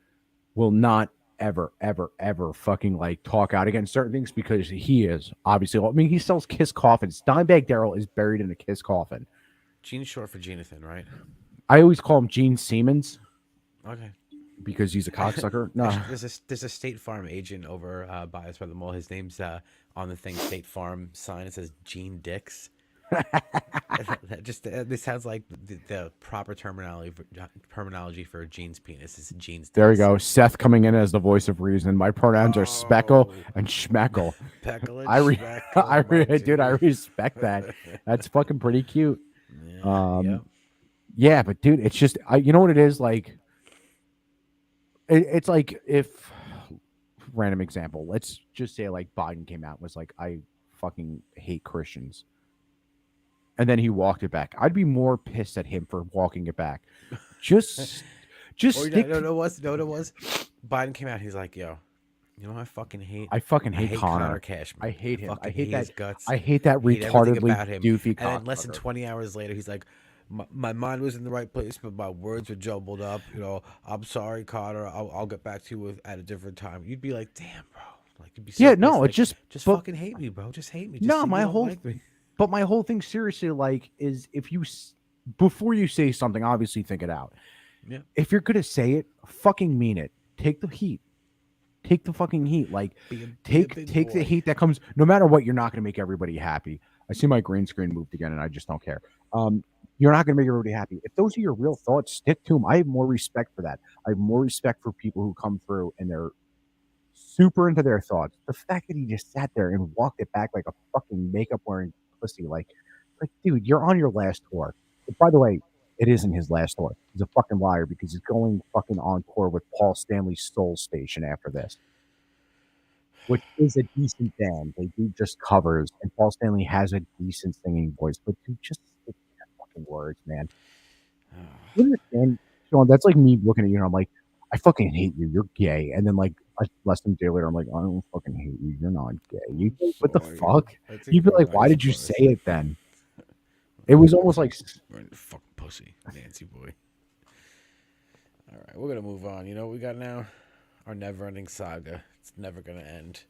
will not ever fucking like talk out against certain things because he is obviously. I mean, he sells Kiss coffins. Dimebag Darrell is buried in a Kiss coffin. Gene's short for Jonathan, right? I always call him Gene Siemens. Okay. Because he's a cocksucker. No, there's a State Farm agent over by us by the mall. His name's on the thing State Farm sign. It says Gene Dix. This sounds like the proper terminology for Gene's penis is Gene's. There we go. Seth coming in as the voice of reason. My pronouns are Speckle and Schmeckle. Dude, I respect that. That's fucking pretty cute. Yeah, but dude, it's just you know what it is like. It's like if random example, let's just say like Biden came out and was like, "I fucking hate Christians," and then he walked it back. I'd be more pissed at him for walking it back. Just stick. No, it was. Biden came out. He's like, "Yo, you know, I fucking hate Connor Cashman. I hate him. I hate his guts. I hate that retardedly doofy. And then less than 20 hours later, he's like, my mind was in the right place, but my words were jumbled up. You know, I'm sorry, Connor. I'll get back to you at a different time. You'd be like, damn, bro. Like, you'd be so pissed. No, like, it's just fucking hate me, bro. Just hate me. Just no, my whole but my whole thing seriously, like, is if you before you say something, obviously think it out. Yeah. If you're gonna say it, fucking mean it. Take the heat. Take the fucking heat. Like, take the heat that comes. No matter what, you're not gonna make everybody happy. I see my green screen moved again, and I just don't care. You're not going to make everybody happy. If those are your real thoughts, stick to them. I have more respect for that. I have more respect for people who come through and they're super into their thoughts. The fact that he just sat there and walked it back like a fucking makeup wearing pussy, like, dude, you're on your last tour. But by the way, it isn't his last tour. He's a fucking liar because he's going fucking on tour with Paul Stanley's Soul Station after this, which is a decent band. They do just covers, and Paul Stanley has a decent singing voice, but dude, just words, man. You understand, Sean? That's like me looking at you and I'm like, I fucking hate you. You're gay. And then like less than a day later, I'm like, I don't fucking hate you. You're not gay. You what the Sorry. fuck? I think You'd be you're like, a why nice did you say person. it then? It was almost like Right, fucking pussy, Nancy boy. All right, we're gonna move on. You know what we got now? Our never-ending saga. It's never gonna end.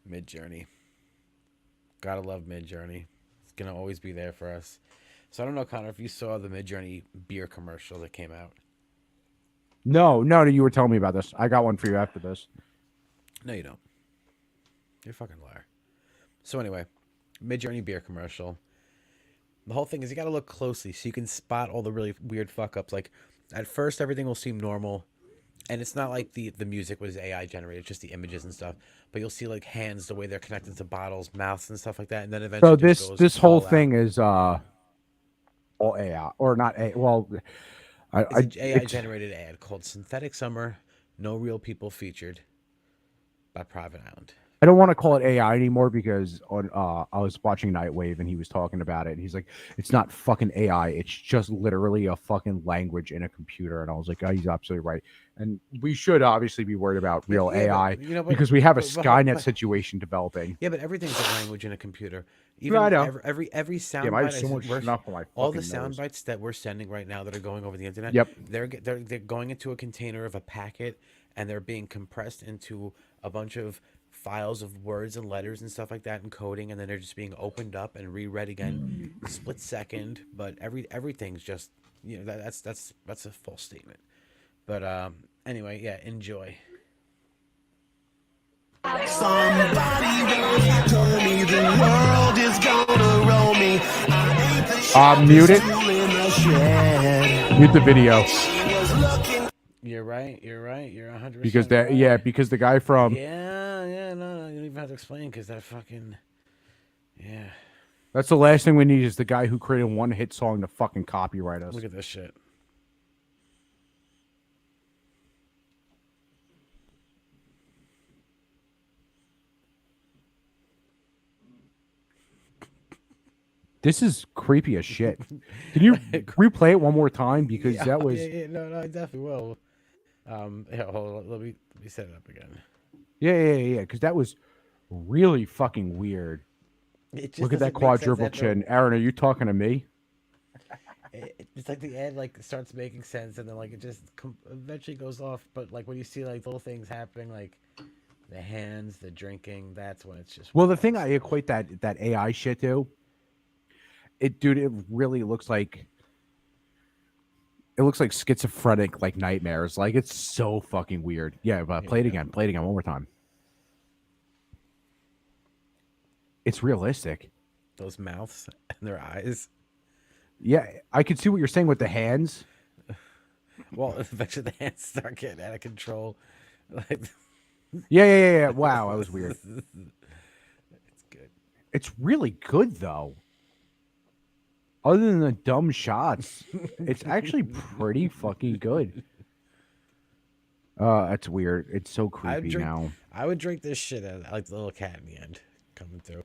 Mid-Journey. Gotta love Mid-Journey. It's gonna always be there for us. So I don't know, Connor, if you saw the Mid-Journey beer commercial that came out. no. You were telling me about this. I got one for you after this. No, you don't. You're a fucking liar. So anyway, Mid-Journey beer commercial. The whole thing is you got to look closely so you can spot all the really weird fuck ups. Like at first everything will seem normal, and it's not like the music was AI generated, just the images and stuff. But you'll see like hands, the way they're connected to bottles, mouths, and stuff like that, and then eventually So it just this goes this whole all out. thing is all AI or not a well. It's an AI It's generated ad called "Synthetic Summer." No real people featured by Private Island. I don't want to call it AI anymore because on I was watching Nightwave and he was talking about it and he's like, it's not fucking AI, it's just literally a fucking language in a computer. And I was like, oh, he's absolutely right. And we should obviously be worried about real AI because we have a Skynet situation developing. Yeah, but everything's a language in a computer. Yeah, Even I know. every sound Damn, I have bite, so much snuff on my all the fucking sound nose. bites that we're sending right now that are going over the internet. Yep. they're going into a container of a packet, and they're being compressed into a bunch of files of words and letters and stuff like that and coding, and then they're just being opened up and reread again, split second. But everything's just that's a false statement. But anyway, yeah, enjoy. Somebody once told me the world is gonna roll me. I ain't the Mute it. tool in the shed. Mute the video Was looking You're right. You're 100%. because that right. because the guy from No, you don't even have to explain because that fucking yeah. that's the last thing we need is the guy who created one hit song to fucking copyright us. Look at this shit. This is creepy as shit. Can you replay it one more time because that was no, I definitely will. Yeah, hold on, let me set it up again. yeah because that was really fucking weird. It just Look at that doesn't make sense quadruple after- chin. Aaron, are you talking to me? It's like the ad like starts making sense and then like it just eventually goes off. But like when you see like little things happening, like the hands, the drinking, that's when it's just Well, the thing I equate that AI shit to, it really looks like schizophrenic like nightmares. Like it's so fucking weird. Yeah, but play it again one more time. It's realistic. those mouths and their eyes. Yeah, I can see what you're saying with the hands. Well, eventually the hands start getting out of control. Like Yeah. Wow, that was weird. it's good. It's really good though. Other than the dumb shots, it's actually pretty fucking good. That's weird. It's so creepy now. I would drink this shit out. I like the little cat in the end coming through.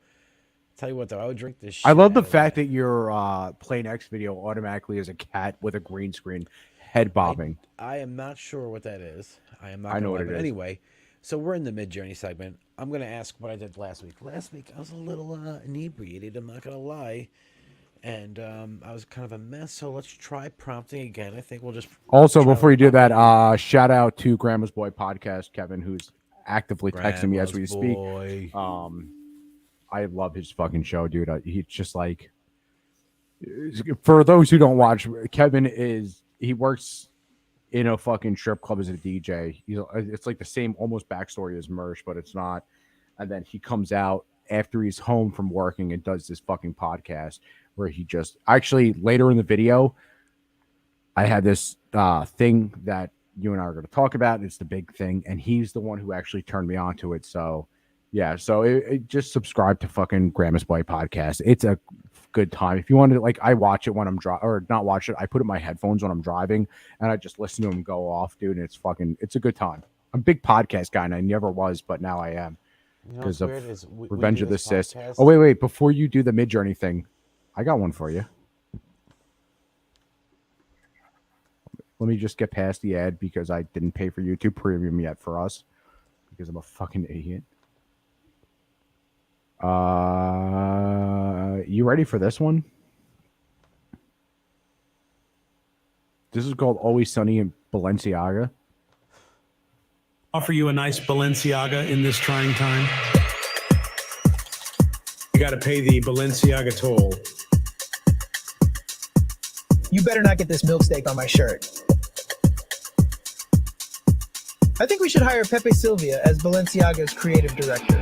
Tell you what though, I would drink this shit I love the out of fact that your Play Next video automatically is a cat with a green screen head bobbing. I am not sure what that is. I am not. I know gonna what lie, it but is. Anyway, so we're in the mid-journey segment. I'm gonna ask what I did last week. Last week I was a little inebriated. I'm not gonna lie, and I was kind of a mess. So let's try prompting again. I think we'll just Also, try before you with do that, prompting. shout out to Grandma's Boy Podcast, Kevin, who's actively texting me as we Grandma's speak. boy. I love his fucking show, dude. He's just like, for those who don't watch, Kevin he works in a fucking strip club as a DJ. It's like the same almost backstory as Mersh, but it's not. And then he comes out after he's home from working and does this fucking podcast where he just actually later in the video, I had this thing that you and I are going to talk about. It's the big thing, and he's the one who actually turned me on to it. So yeah, so it just subscribe to fucking Grandma's Boy Podcast. It's a good time. If you want to, like, I watch it when I'm or not watch it. I put in my headphones when I'm driving, and I just listen to them go off, dude. And it's a good time. I'm a big podcast guy, and I never was, but now I am because of Revenge of the Sith. Oh wait, before you do the Mid-Journey thing, I got one for you. Let me just get past the ad because I didn't pay for YouTube Premium yet for us because I'm a fucking idiot. You ready for this one? This is called Always Sunny in Balenciaga. Offer you a nice Balenciaga in this trying time. You got to pay the Balenciaga toll. You better not get this milk steak on my shirt. I think we should hire Pepe Silvia as Balenciaga's creative director.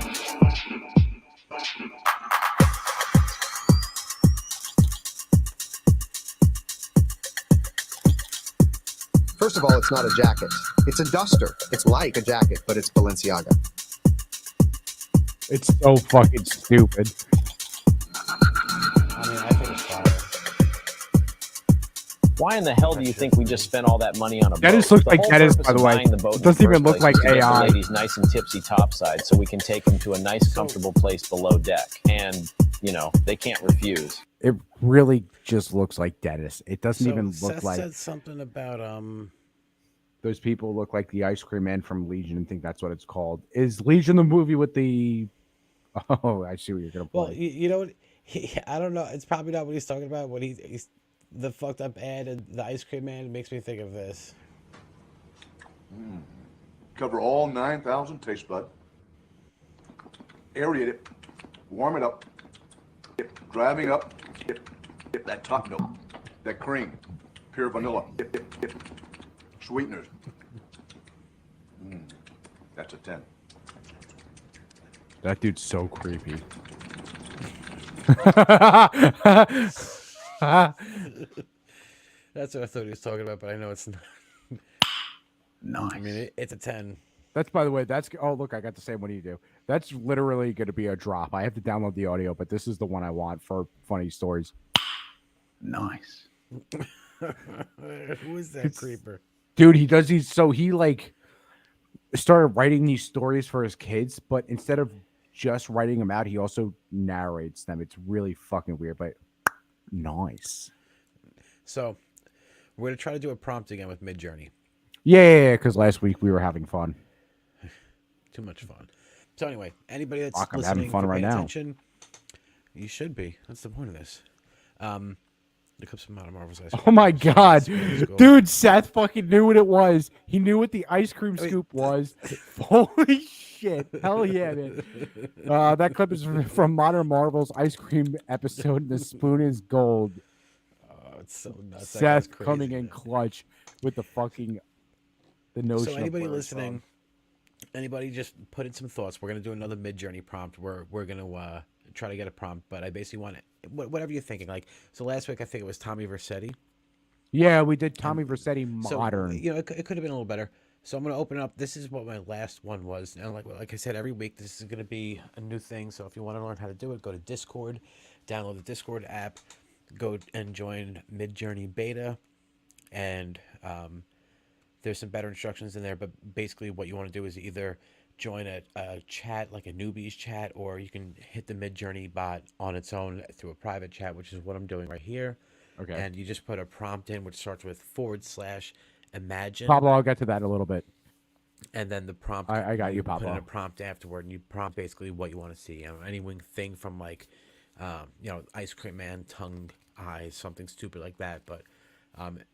First of all, it's not a jacket. It's a duster. It's like a jacket, but it's Balenciaga. It's so fucking stupid. I mean, I think it's fire. Why in the hell do you think we just spent all that money on a boat? Dennis looks The like whole Dennis, purpose by the of way. buying the boat It in the doesn't even first look place like is to get the AI. ladies nice and tipsy topside so we can take them to a nice, comfortable place below deck. And, you know, they can't refuse. It really just looks like Dennis. It doesn't So even look Seth like said something about those people look like the ice cream man from Legion and think that's what it's called. Is Legion the movie with the? Oh, I see what you're gonna play. Well, you know what? I don't know. It's probably not what he's talking about. What he's the fucked up ad and the ice cream man makes me think of this. Cover all 9,000 taste bud. Aerate it. Warm it up. Driving up. Get that top note. That cream. Pure vanilla. Sweeteners. That's a 10. That dude's so creepy. That's what I thought he was talking about, but I know it's not. Nice. I mean, it's a 10. That's, by the way, that's, oh, look, I got the same one you do. That's literally going to be a drop. I have to download the audio, but this is the one I want for funny stories. Nice. Who is that creeper? Dude, he does these, so he, like, started writing these stories for his kids, but instead of just writing them out, he also narrates them. It's really fucking weird, but nice. So, we're going to try to do a prompt again with Midjourney. Yeah, because last week we were having fun. Too much fun. So anyway, anybody that's Fuck, I'm listening, having fun for right paying now. attention, you should be. That's the point of this. The clips from Modern Marvel's ice cream. Oh my god. Cool. Dude, Seth fucking knew what it was. He knew what the ice cream scoop was. Holy shit. Hell yeah, man. That clip is from Modern Marvel's ice cream episode, and the spoon is gold. Oh, it's so nuts. That guy's Seth crazy, coming in man. clutch with the fucking the notion. So anybody of where it's listening, anybody just put in some thoughts. We're gonna do another Midjourney prompt. We're gonna try to get a prompt, but I basically want it whatever you're thinking. Like, so last week I think it was Tommy Vercetti. Yeah, we did Tommy Vercetti modern. So, you know, it could have been a little better. So I'm gonna open it up. This is what my last one was, and like I said, every week this is gonna be a new thing. So if you want to learn how to do it, go to Discord, download the Discord app, go and join Midjourney beta, and there's some better instructions in there. But basically, what you want to do is either join a chat, like a newbies chat, or you can hit the Midjourney bot on its own through a private chat, which is what I'm doing right here. Okay. And you just put a prompt in, which starts with /imagine. Pablo, I'll get to that in a little bit. And then the prompt. I got you, Put in Pablo. a prompt afterward, and you prompt basically what you want to see. You know, anything from like, you know, ice cream man, tongue, eyes, something stupid like that. But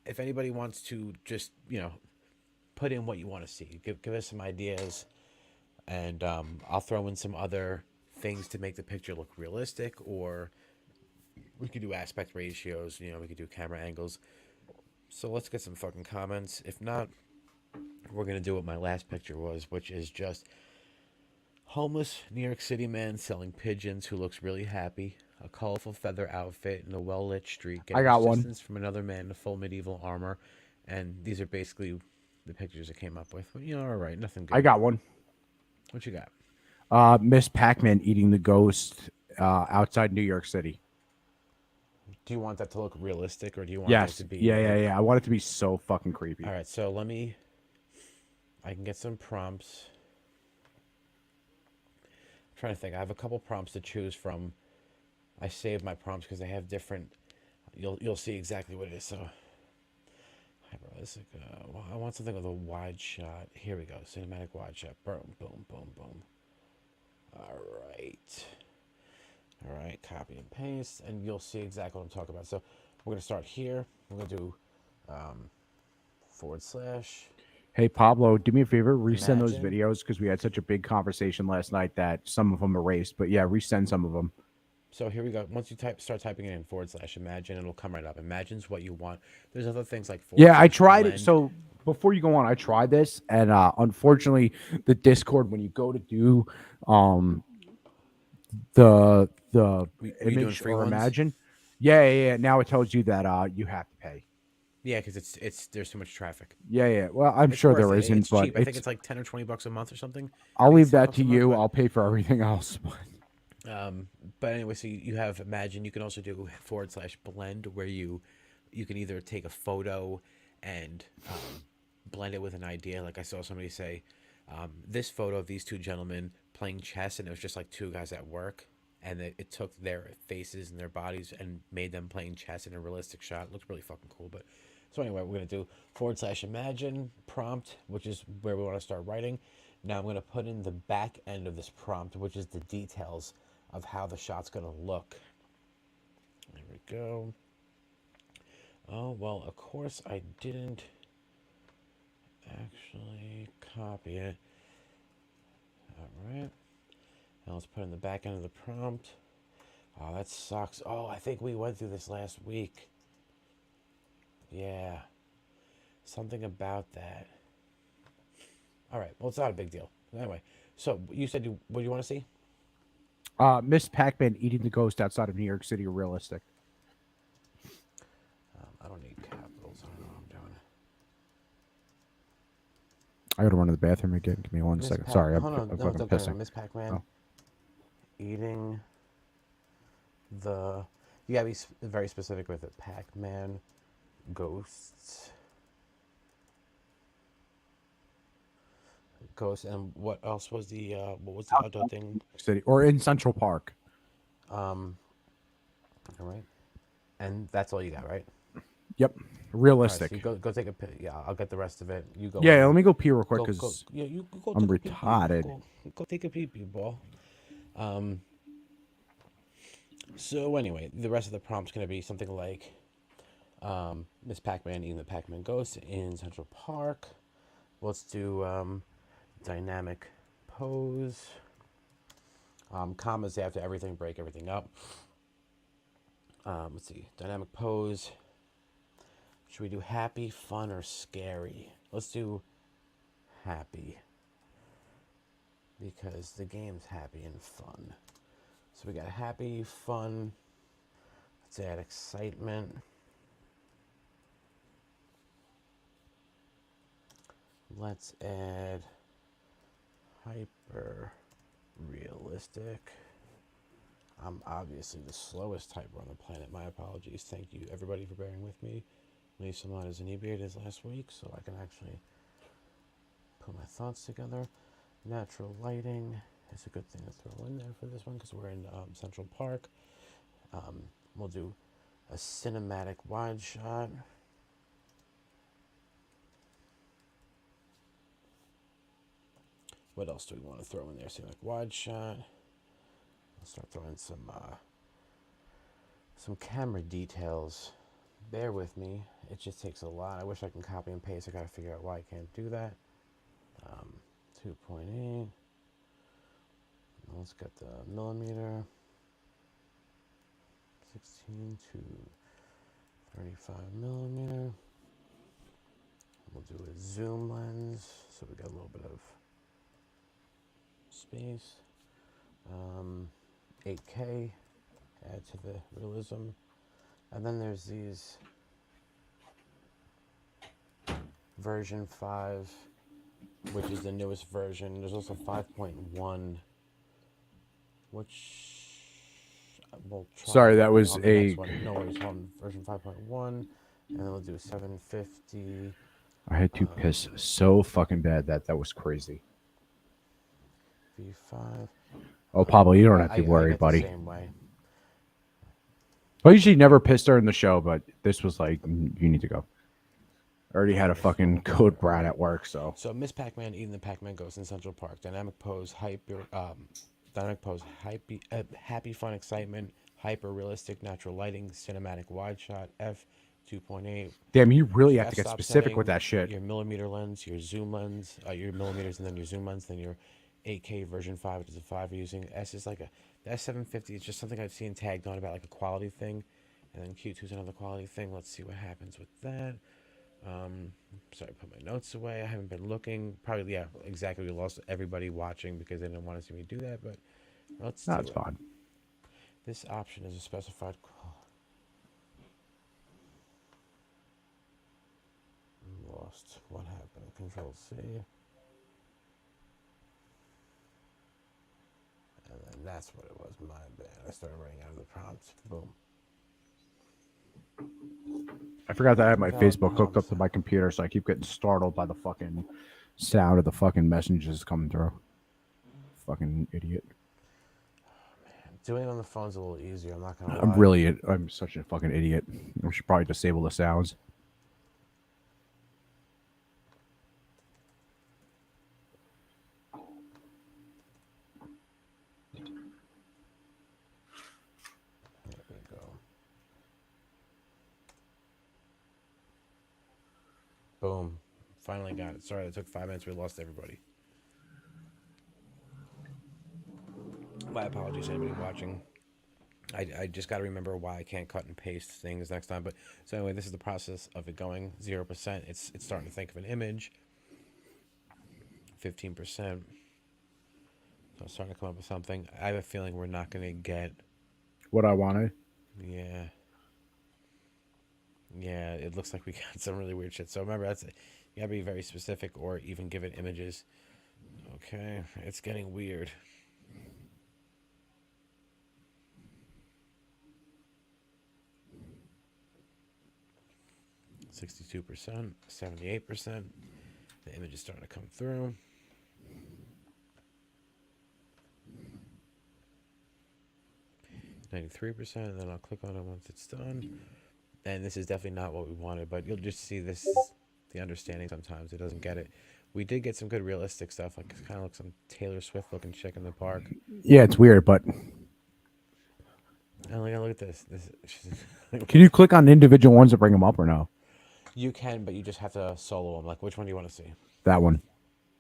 if anybody wants to just, you know, put in what you want to see, give us some ideas, and I'll throw in some other things to make the picture look realistic, or we could do aspect ratios. You know, we could do camera angles. So let's get some fucking comments. If not, we're going to do what my last picture was, which is just homeless New York City man selling pigeons who looks really happy, a colorful feather outfit in a well-lit street, getting I got one. assistance from another man in full medieval armor. And these are basically the pictures I came up with. You know, all right, nothing good. I got one. What you got? Miss Pac-Man eating the ghost outside New York City. Do you want that to look realistic, or do you want Yes. it to be... Yeah. I want it to be so fucking creepy. All right, so I can get some prompts. I'm trying to think. I have a couple prompts to choose from. I saved my prompts because they have different... You'll see exactly what it is. So Hyperrealistic. Well, I want something with a wide shot. Here we go. Cinematic wide shot. Boom, boom, boom, boom. All right. All right. Copy and paste, and you'll see exactly what I'm talking about. So we're gonna start here. We're gonna do /. Hey Pablo, do me a favor, resend those Imagine. videos because we had such a big conversation last night that some of them erased. But yeah, resend some of them. So here we go. Once you start typing it in / imagine, it'll come right up. Imagine's what you want. There's other things like Yeah, I / tried it. blend. So before you go on, I tried this, and unfortunately, the Discord when you go to do the Were you doing image free or ones? Imagine, yeah. Now it tells you that you have to pay. Yeah, because it's there's too much traffic. Yeah. Well, I'm It's sure worth there it. isn't, It's but cheap. I think it's like $10 or $20 a month or something. I'll I think leave it's that $10 to a month, you. but- I'll pay for everything else. But anyway, so you have Imagine. You can also do / blend, where you can either take a photo and blend it with an idea. Like I saw somebody say, this photo of these two gentlemen playing chess, and it was just like two guys at work, and it took their faces and their bodies and made them playing chess in a realistic shot. It looked really fucking cool. But so anyway, we're gonna do / imagine prompt, which is where we want to start writing. Now I'm gonna put in the back end of this prompt, which is the details of how the shot's gonna look. There we go. Oh, well, of course I didn't actually copy it. All right. Now let's put in the back end of the prompt. Oh, that sucks. Oh, I think we went through this last week. Yeah. Something about that. All right. Well, it's not a big deal. Anyway, so you said what do you want to see? Miss Pac-Man eating the ghost outside of New York City realistic. I don't need capitals. I don't know what I'm doing. I gotta run to the bathroom again. Give me 1 second. Sorry, I'm fucking pissing. Miss Pac-Man Oh. eating the. You gotta be very specific with it. Pac-Man ghosts. Ghosts, and what else was the outdoor thing? City or in Central Park. All right, and that's all you got, right? Yep, All right, realistic. so you go take a pic. Yeah, I'll get the rest of it. You go. Yeah, let me go pee real quick Go- because yeah, you go I'm take a pee-pee. retarded. Go take a pee-pee, ball. So anyway, the rest of the prompt's gonna be something like Miss Pac-Man eating the Pac-Man ghost in Central Park. Let's do dynamic pose. Commas after everything, break everything up. Let's see, dynamic pose. Should we do happy, fun, or scary? Let's do happy, because the game's happy and fun. So we got happy, fun. Let's add excitement. Let's add hyper realistic. I'm obviously the slowest typer on the planet. My apologies. Thank you, everybody, for bearing with me. Leave some out as an e-beard as last week, so I can actually put my thoughts together. Natural lighting is a good thing to throw in there for this one because we're in Central Park. We'll do a cinematic wide shot. What else do we want to throw in there? Cinematic wide shot. I'll start throwing some camera details. Bear with me. It just takes a lot. I wish I can copy and paste. I gotta figure out why I can't do that. 2.8. Let's get the millimeter. 16 to 35 millimeter. We'll do a zoom lens, so we got a little bit of space. 8K, add to the realism. And then there's these version 5, which is the newest version. There's also 5.1, which we'll try. Sorry, that was on the next a- one. No worries, on version 5.1, and then we'll do 750. I had to piss so fucking bad that was crazy. V5. Oh, Pablo, you don't have to be I worried, get the buddy. same way. I usually never piss during the show, but this was like, you need to go. already had a fucking code Brad at work, so. So Miss Pac-Man eating the Pac-Man ghost in Central Park. Dynamic pose, happy fun excitement, hyper realistic natural lighting, cinematic wide shot, f 2.8. Damn, you really have to get F-stop specific setting, with that shit. Your millimeter lens, your zoom lens, your millimeters, and then your zoom lens, then your 8K version 5, which is a 5 you're using. S is like the S750 is just something I've seen tagged on about like a quality thing, and then Q2 is another quality thing. Let's see what happens with that. Sorry, put my notes away. I haven't been looking. Probably, yeah, exactly. We lost everybody watching because they didn't want to see me do that, but let's do it. That's fine. This option is a specified. Lost. What happened? Control C. And then that's what it was. My bad. I started running out of the prompts. Boom. I forgot that I had my Valid Facebook hooked up to my computer, so I keep getting startled by the fucking sound of the fucking messages coming through. Fucking idiot. Doing it on the phone's a little easier. I'm not gonna lie. I'm such a fucking idiot. I should probably disable the sounds. There we go. Boom. Finally got it. Sorry, it took 5 minutes. We lost everybody. My apologies to anybody watching. I just got to remember why I can't cut and paste things next time. But so anyway, this is the process of it going 0%. It's starting to think of an image. 15%. So I'm starting to come up with something. I have a feeling we're not going to get what I wanted. Yeah. Yeah, it looks like we got some really weird shit. So remember, that's it. You gotta be very specific or even give it images. Okay, it's getting weird. %, 78%. The image is starting to come through. %, and then I'll click on it once it's done. And this is definitely not what we wanted, but you'll just see this is the understanding sometimes. It doesn't get it. We did get some good realistic stuff, like kind of like some Taylor Swift looking chick in the park. Yeah, it's weird, but Oh, look at this. Can you click on individual ones to bring them up or no? You can, but you just have to solo them. Like, which one do you want to see? That one.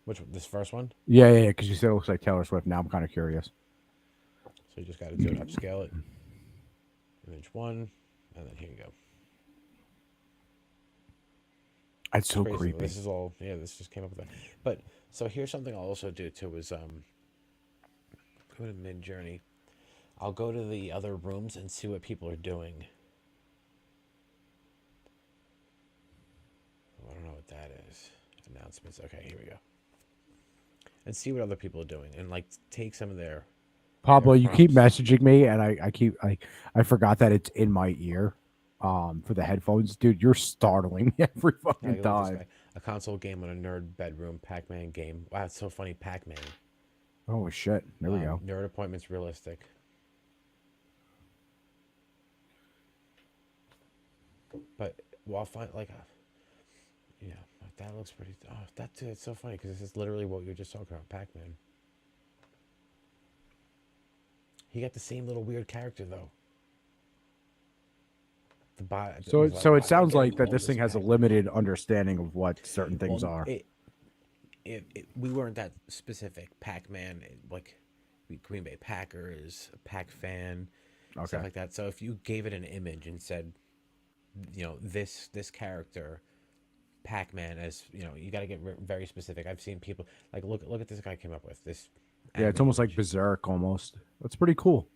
Which one? This first one? Yeah, because you said it looks like Taylor Swift. Now I'm kind of curious. So you just got to do it, upscale it. Image 1, and then here you go. That's so creepy. This is all, yeah, this just came up with that. But, so here's something I'll also do too is, go to Mid-Journey. I'll go to the other rooms and see what people are doing. I don't know what that is. Announcements. Okay, here we go. And see what other people are doing, and like take some of their. Pablo, you keep messaging me, and I forgot that it's in my ear, for the headphones, dude. You're startling me every fucking time. A console game on a nerd bedroom, Pac-Man game. Wow, it's so funny, Pac-Man. Oh shit! There we go. Nerd appointments realistic. But well, I'll find like, yeah, that looks pretty. Oh, it's so funny because this is literally what we were just talking about, Pac-Man. He got the same little weird character though. So it sounds like that this thing has a limited understanding of what certain things are. We weren't that specific. Pac-Man, like Green Bay Packers, Pac-Fan, stuff like that. So if you gave it an image and said, you know, this character, Pac-Man, as you know, you got to get very specific. I've seen people like look at this guy came up with this. Yeah, it's almost like Berserk. Almost. That's pretty cool.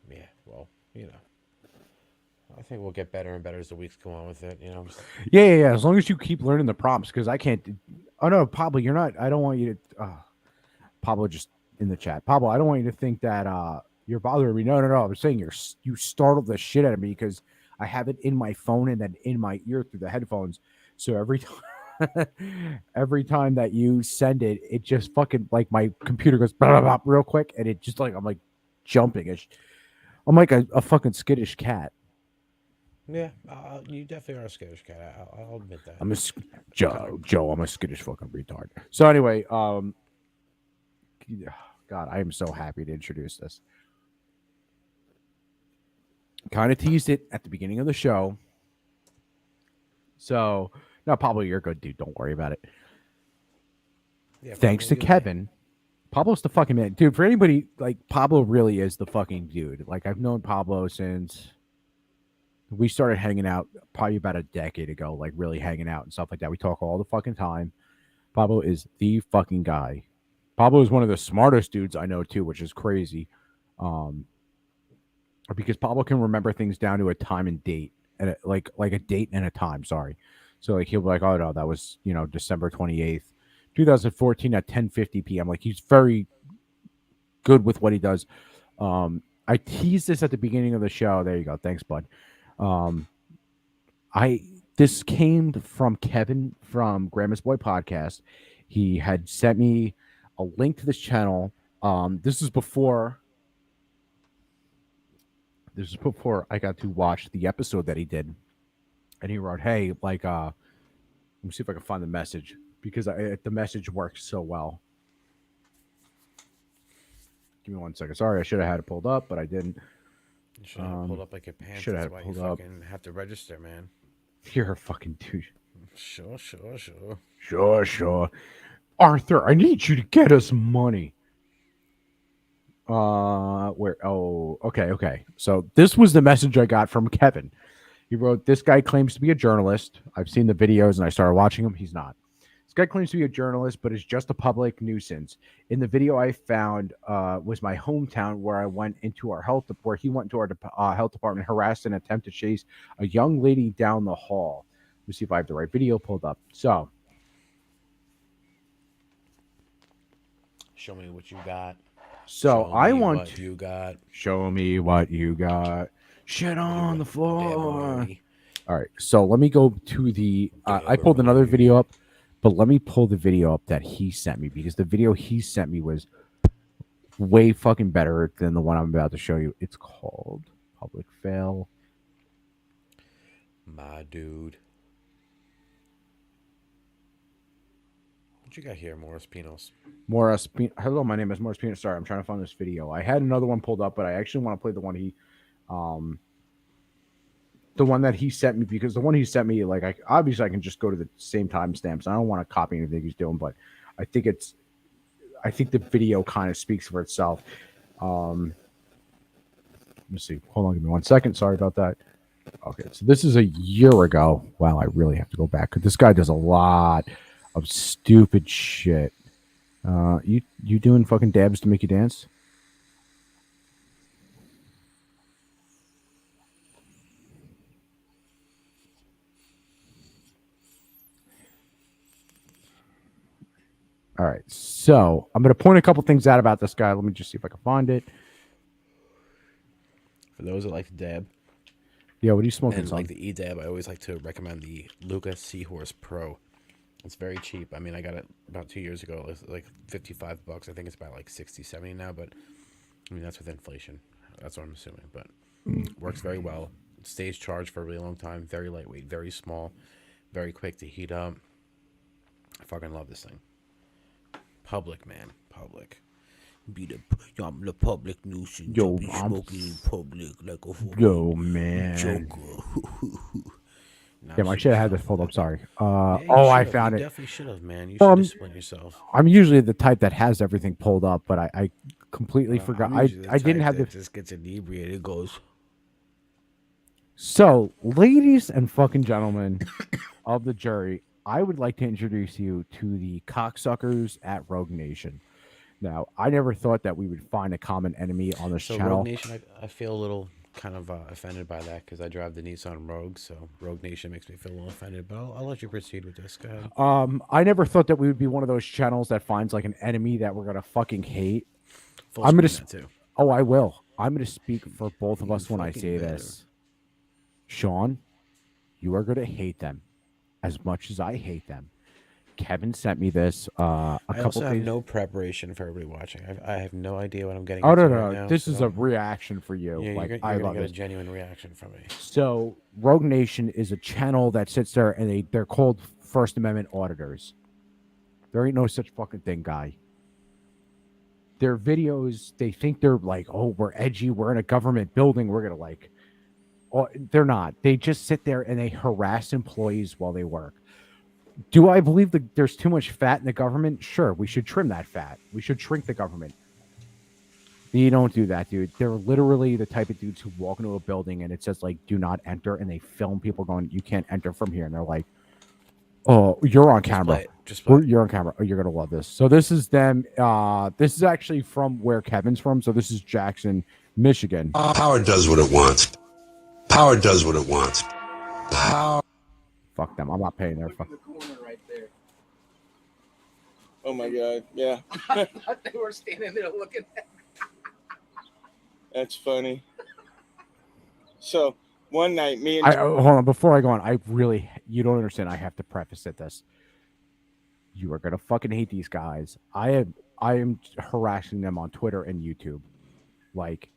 Yeah, well, you know, I think we'll get better and better as the weeks go on with it. You know. Yeah. As long as you keep learning the prompts, because I can't. Oh no, Pablo, you're not. I don't want you to. Pablo just in the chat. Pablo, I don't want you to think that you're bothering me. No. I'm saying you startled the shit out of me because I have it in my phone and then in my ear through the headphones. So every time every time that you send it, it just fucking like my computer goes blah, blah, blah, real quick, and it just like I'm like jumping. I'm like a fucking skittish cat. Yeah, you definitely are a skittish cat. I'll admit that. I'm a Joe. I'm a skittish fucking retard. So anyway, God, I am so happy to introduce this. Kind of teased it at the beginning of the show. So, no, Pablo, you're good, dude. Don't worry about it. Yeah, Thanks to Pablo, Kevin. Pablo's the fucking man. Dude, for anybody, like, Pablo really is the fucking dude. Like, I've known Pablo since we started hanging out probably about a decade ago, like, really hanging out and stuff like that. We talk all the fucking time. Pablo is the fucking guy. Pablo is one of the smartest dudes I know, too, which is crazy. Because Pablo can remember things down to a time and date, and like a date and a time. Sorry, so like he'll be like, "Oh no, that was December 28th, 2014 at 10:50 p.m." Like he's very good with what he does. I teased this at the beginning of the show. There you go. Thanks, bud. This came from Kevin from Grandma's Boy Podcast. He had sent me a link to this channel. This is before I got to watch the episode that he did. And he wrote, "Hey, like, let me see if I can find the message because the message works so well." Give me 1 second. Sorry, I should have had it pulled up, but I didn't. You should have pulled up like your pants. Should have That's had why it you pulled up. fucking have to register, man. You're a fucking douche. Sure. Arthur, I need you to get us money. Where? Oh, okay. So this was the message I got from Kevin. He wrote, "This guy claims to be a journalist. I've seen the videos and I started watching him. He's not. This guy claims to be a journalist, but is just a public nuisance. In the video I found was my hometown where I went into our where he went into our health department, harassed and attempted to chase a young lady down the hall." Let me see if I have the right video pulled up. So, show me what you got. So I want what you got. Show me what you got. Shit on the floor. All right. So let me go to the. I pulled another video up, but let me pull the video up that he sent me because the video he sent me was way fucking better than the one I'm about to show you. It's called Public Fail. My dude. What you got here, Morris Pinos? Hello, my name is Morris Pinos. Sorry, I'm trying to find this video. I had another one pulled up, but I actually want to play the one the one that he sent me because the one he sent me, like, obviously I can just go to the same timestamps. I don't want to copy anything he's doing, but I think the video kind of speaks for itself. Let me see. Hold on, give me 1 second. Sorry about that. Okay, so this is a year ago. Wow, I really have to go back because this guy does a lot of stupid shit. You doing fucking dabs to make you dance? All right, so I'm going to point a couple things out about this guy. Let me just see if I can find it. For those that like to dab. Yeah, what are you smoking? And like the E-dab, I always like to recommend the Lucas Seahorse Pro. It's very cheap. I mean, I got it about 2 years ago. It's like $55. I think it's about like 60, 70 now, but I mean, that's with inflation. That's what I'm assuming, but works very well. It stays charged for a really long time. Very lightweight, very small, very quick to heat up. I fucking love this thing. Public, man. Public. I'm the public nuisance. Yo, be smoking in public like a yo, man. Joker. Damn, I should have had this pulled up. Sorry. Yeah, I found you it. Definitely should have, man. You should discipline yourself. I'm usually the type that has everything pulled up, but I completely forgot. I didn't have the. Just gets inebriated. Goes. So, ladies and fucking gentlemen of the jury, I would like to introduce you to the cocksuckers at Rogue Nation. Now, I never thought that we would find a common enemy on this channel. Rogue Nation, I feel a little kind of offended by that because I drive the Nissan Rogue, so Rogue Nation makes me feel a little offended. But I'll let you proceed with this, guy. I never thought that we would be one of those channels that finds like an enemy that we're gonna fucking hate. I'm gonna. Too. Oh, I will. I'm gonna speak for both of us when I say this. Sean, you are gonna hate them as much as I hate them. Kevin sent me this a I couple also have days. no preparation for everybody watching. I have no idea what I'm getting Oh into no, right no, now. this so is a reaction for you. Yeah, Like you're I gonna love get a this. genuine reaction from me. So Rogue Nation is a channel that sits there and they're called First Amendment auditors. There ain't no such fucking thing, guy. Their videos, they think they're like, oh, we're edgy, we're in a government building, we're gonna like. Oh, they're not. They just sit there and they harass employees while they work. Do I believe that there's too much fat in the government? Sure, we should trim that fat. We should shrink the government. You don't do that, dude. They're literally the type of dudes who walk into a building and it says like "do not enter," and they film people going, "You can't enter from here," and they're like, "Oh, you're on camera. You're on camera. Oh, you're gonna love this." So this is them. This is actually from where Kevin's from. So this is Jackson, Michigan. Power does what it wants. Power does what it wants. Power. Fuck them. I'm not paying their fuck. Oh my God! Yeah. I thought they were standing there looking at me. That's funny. So one night, me and Hold on, before I go on, you don't understand. I have to preface it this. You are gonna fucking hate these guys. I am harassing them on Twitter and YouTube. Like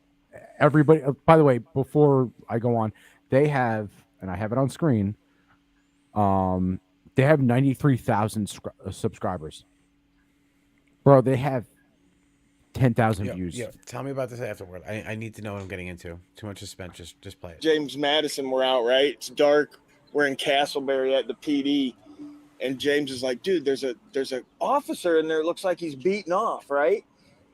everybody. By the way, before I go on, they have, and I have it on screen. They have 93,000 subscribers. Bro, they have 10,000 views. Yeah, tell me about this afterward. I need to know what I'm getting into. Too much suspense. Just play it. James Madison were out, right? It's dark. We're in Castleberry at the PD, and James is like, "Dude, there's a officer in there. It looks like he's beating off, right?"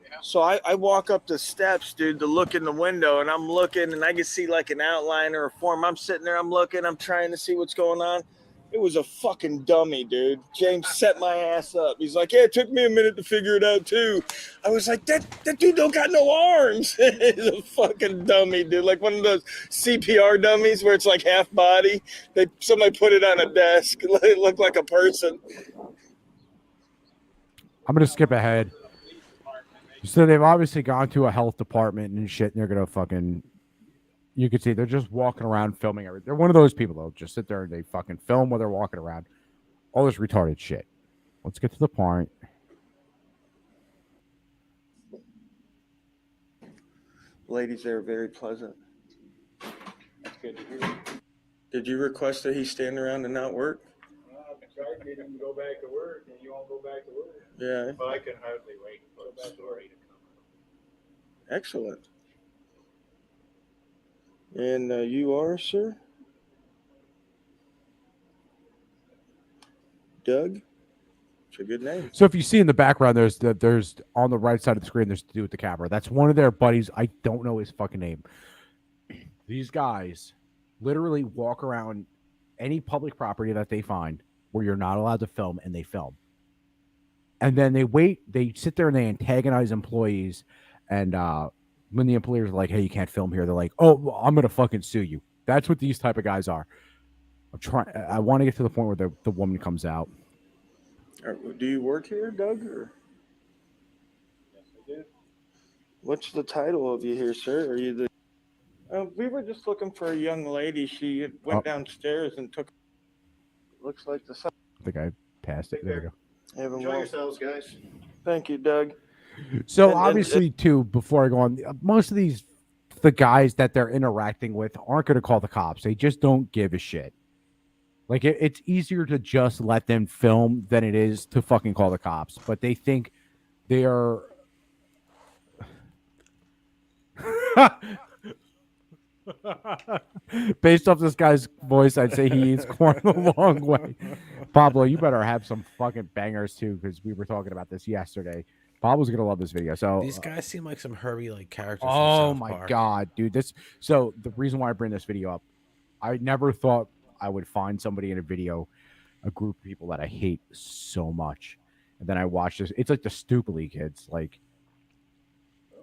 Yeah. So I walk up the steps, dude, to look in the window, and I'm looking, and I can see like an outline or a form. I'm sitting there, I'm looking, I'm trying to see what's going on. It was a fucking dummy, dude. James set my ass up. He's like, "Yeah, it took me a minute to figure it out too." I was like, that dude don't got no arms. He's a fucking dummy, dude. Like one of those CPR dummies where it's like half body. Somebody put it on a desk. It looked like a person. I'm gonna skip ahead. So they've obviously gone to a health department and shit, and they're gonna fucking. You can see they're just walking around filming everything. They're one of those people that'll just sit there and they fucking film while they're walking around. All this retarded shit. Let's get to the point. Ladies there are very pleasant. That's good to hear. Did you request that he stand around and not work? I've been trying to get him to go back to work, and you won't go back to work. Yeah. Well, I can hardly wait for the story to come out. Excellent. And you are, sir? Doug? It's a good name. So if you see in the background, there's on the right side of the screen, there's to do with the camera. That's one of their buddies. I don't know his fucking name. These guys literally walk around any public property that they find where you're not allowed to film, and they film. And then they sit there and they antagonize employees. And when the employers are like, "Hey, you can't film here," they're like, "Oh, well, I'm gonna fucking sue you." That's what these type of guys are. I want to get to the point where the woman comes out. Do you work here, Doug? Or? Yes, I do. What's the title of you here, sir? Are you the? We were just looking for a young lady. She went downstairs and took. Looks like the. I think I passed it. There we go. Enjoy yourselves, guys. Thank you, Doug. So obviously, too, before I go on, most of the guys that they're interacting with aren't going to call the cops. They just don't give a shit. Like it's easier to just let them film than it is to fucking call the cops. But they think they are. Based off this guy's voice, I'd say he eats corn the long way. Pablo, you better have some fucking bangers too, because we were talking about this yesterday. Pablo's gonna love this video. So these guys seem like some Herbie like characters. Oh from South my Park. god, dude! So the reason why I bring this video up, I never thought I would find somebody in a video, a group of people that I hate so much, and then I watched this. It's like the Stupidly kids, like,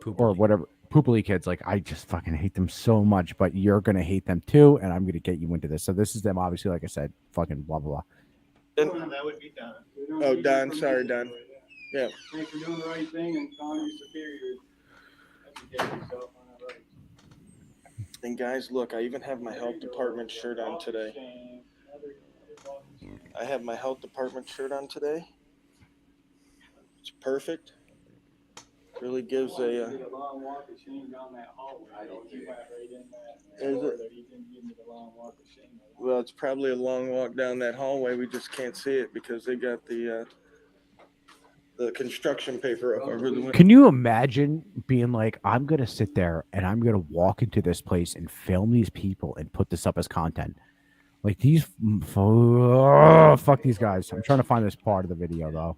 or whatever. Poopily kids, like I just fucking hate them so much, but you're gonna hate them too, and I'm gonna get you into this. So this is them, obviously, like I said, fucking blah blah blah. That would be Don. Oh, Don. Sorry, Don. Yeah. Thanks for doing the right thing and calling your superiors. Educate yourself on the right. And guys, look, I even have my health department shirt on today. I have my health department shirt on today. It's perfect. Really gives a. Did a long walk of shame down that hallway. You went right in that Is door it? that he didn't give me the long walk of shame. Well, it's probably a long walk down that hallway. We just can't see it because they got the construction paper up over the window. Can you imagine being like, I'm gonna sit there and I'm gonna walk into this place and film these people and put this up as content? Like these, fuck these guys. I'm trying to find this part of the video though.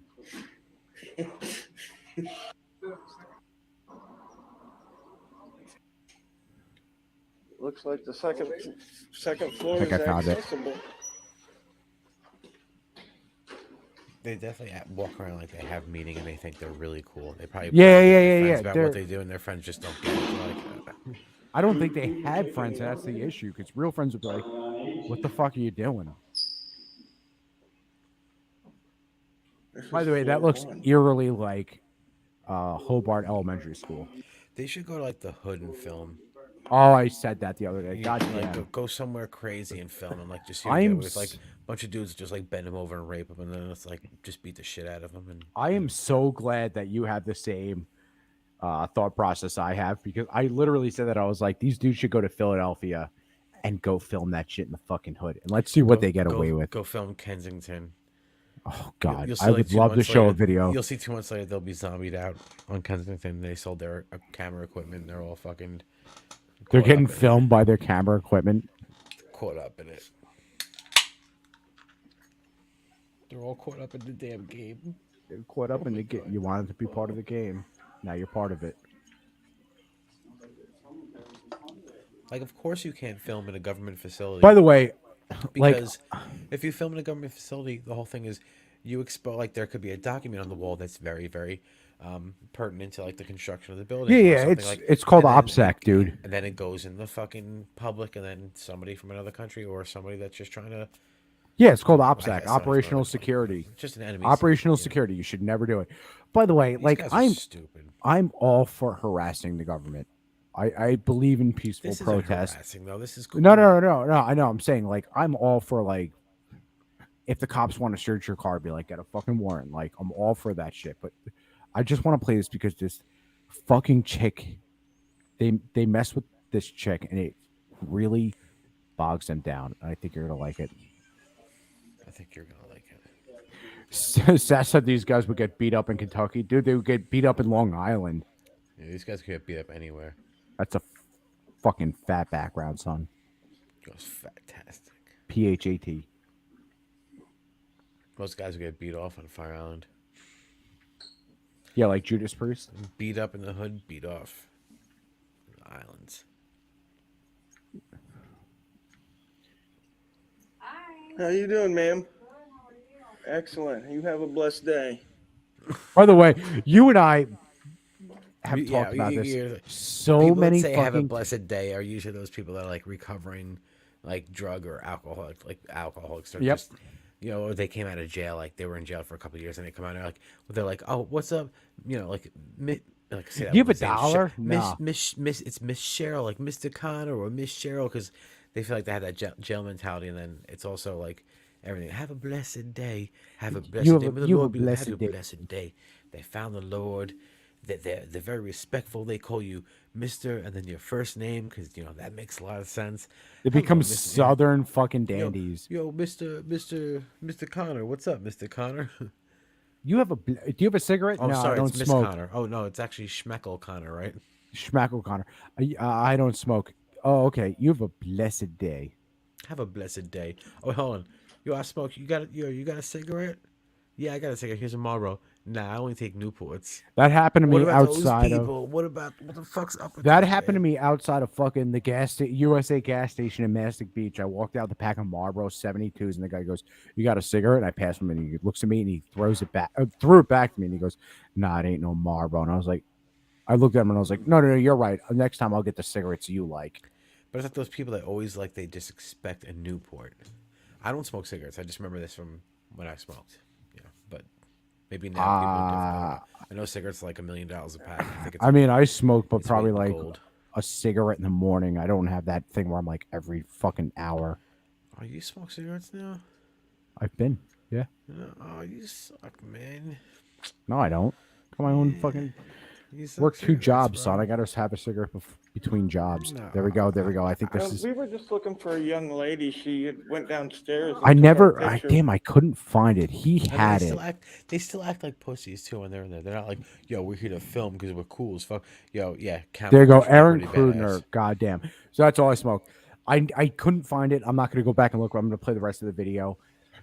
Looks like the second floor I think is I found it. accessible. They definitely walk around like they have meaning and they think they're really cool. They probably Yeah. about what they do, and their friends just don't get it. Like, I don't think they had friends. That's the issue. Because real friends would be like, "What the fuck are you doing?" By the way, that looks eerily like Hobart Elementary School. they should go to like the hood and film. Oh, I said that the other day. God Like damn. go somewhere crazy and film and like just see I what you am get with like a bunch of dudes just like bend him over and rape him, and then it's like just beat the shit out of him. And I am so glad that you have the same thought process I have, because I literally said that. I was like, these dudes should go to Philadelphia and go film that shit in the fucking hood, and let's see what they get away with. Go film Kensington. Oh God, You'll see, I like, would 2 love to months show a later- video. You'll see 2 months later they'll be zombied out on Kensington. They sold their camera equipment. And they're all fucking. They're caught getting up in it. filmed by their camera equipment. Caught up in it. They're all caught up in the damn game. They're caught up in the game. You wanted to be part of the game. Now you're part of it. Like, of course you can't film in a government facility. By the way, like, because if you film in a government facility, the whole thing is you expose, like, there could be a document on the wall that's very, very pertinent to like the construction of the building. Yeah, or something it's like, it's called and then OPSEC, dude. And then it goes in the fucking public, and then somebody from another country or somebody that's just trying to. Yeah, it's called I OPSEC, guess Operational Security. Just an enemy. Operational security. You should never do it. By the way, like guys are stupid. I'm all for harassing the government. I believe in peaceful This isn't protest. harassing, though. This is cool. No. I know. I'm saying, like, I'm all for, like, if the cops want to search your car, be like, get a fucking warrant. Like, I'm all for that shit. But I just want to play this because this fucking chick, they mess with this chick and it really bogs them down. I think you're gonna like it. I think you're gonna like it. Sass said these guys would get beat up in Kentucky. Dude, they would get beat up in Long Island. Yeah, these guys could get beat up anywhere. That's a fucking fat background, son. Goes fantastic. PHAT. Most guys would get beat off on Fire Island. Yeah, like Judas Priest. Beat up in the hood, beat off in the islands. How you doing, ma'am? Excellent. You have a blessed day. By the way, you and I have Yeah, talked about this. you're- So people many that say have a fucking blessed day are usually those people that are like recovering, like drug or alcoholic, like alcoholics. Or Yep. just, or they came out of jail, like they were in jail for a couple of years, and they come out and they're like, oh, what's up? Like say that Do you have woman's a name, dollar? Miss, it's Miss Cheryl, like Mr. Connor or Miss Cheryl, because they feel like they have that jail mentality, and then it's also like everything. Have a blessed day. Have a blessed day. May the you have Lord a be blessed have a day. blessed day. They found the Lord. They're very respectful. They call you Mr. and then your first name, because that makes a lot of sense. It Hello, becomes Mr. southern fucking dandies. Yo, Mr. Connor, what's up, Mr. Connor? You have do you have a cigarette? Oh, No, sorry, I don't it's Miss smoke. Connor. Oh no, it's actually Schmeckle Connor, right? Schmackle Connor. I don't smoke. Oh, okay. You have a blessed day. Have a blessed day. Oh, hold on. Yo, I smoke. You got a cigarette? Yeah, I got a cigarette. Here's a Marlboro. Nah, I only take Newports. That happened to What me about outside those of. people? What the fuck's up with That those, happened to man? me outside of fucking the USA gas station in Mastic Beach. I walked out with a pack of Marlboro 72s, and the guy goes, "You got a cigarette?" And I passed him, and he looks at me, and he threw it back to me, and he goes, "Nah, it ain't no Marlboro." And I was like, I looked at him, and I was like, "No, you're right. Next time I'll get the cigarettes you like." But it's like those people that always like they just expect a Newport. I don't smoke cigarettes. I just remember this from when I smoked. But maybe now people are different. I know cigarettes are like $1 million a pack. I mean, I smoke, but it's probably weight in like gold. a cigarette in the morning. I don't have that thing where I'm like every fucking hour. Oh, you smoke cigarettes now? I've been. Yeah. Oh, you suck, man. No, I don't. Come on, fucking You suck work 2 cigarettes, jobs, son. bro. I gotta have a cigarette between jobs. There we go. There we go. I think this is. We were just looking for a young lady. She went downstairs. And I took never. our I picture. damn. I couldn't find it. He And had they it. still act. They still act like pussies too when they're in there. They're not like, yo, we're here to film because we're cool as fuck. Yo, yeah, There you go, camouflage would be Aaron pretty Krudner. badass. Goddamn. So that's all I smoked. I couldn't find it. I'm not going to go back and look. I'm going to play the rest of the video.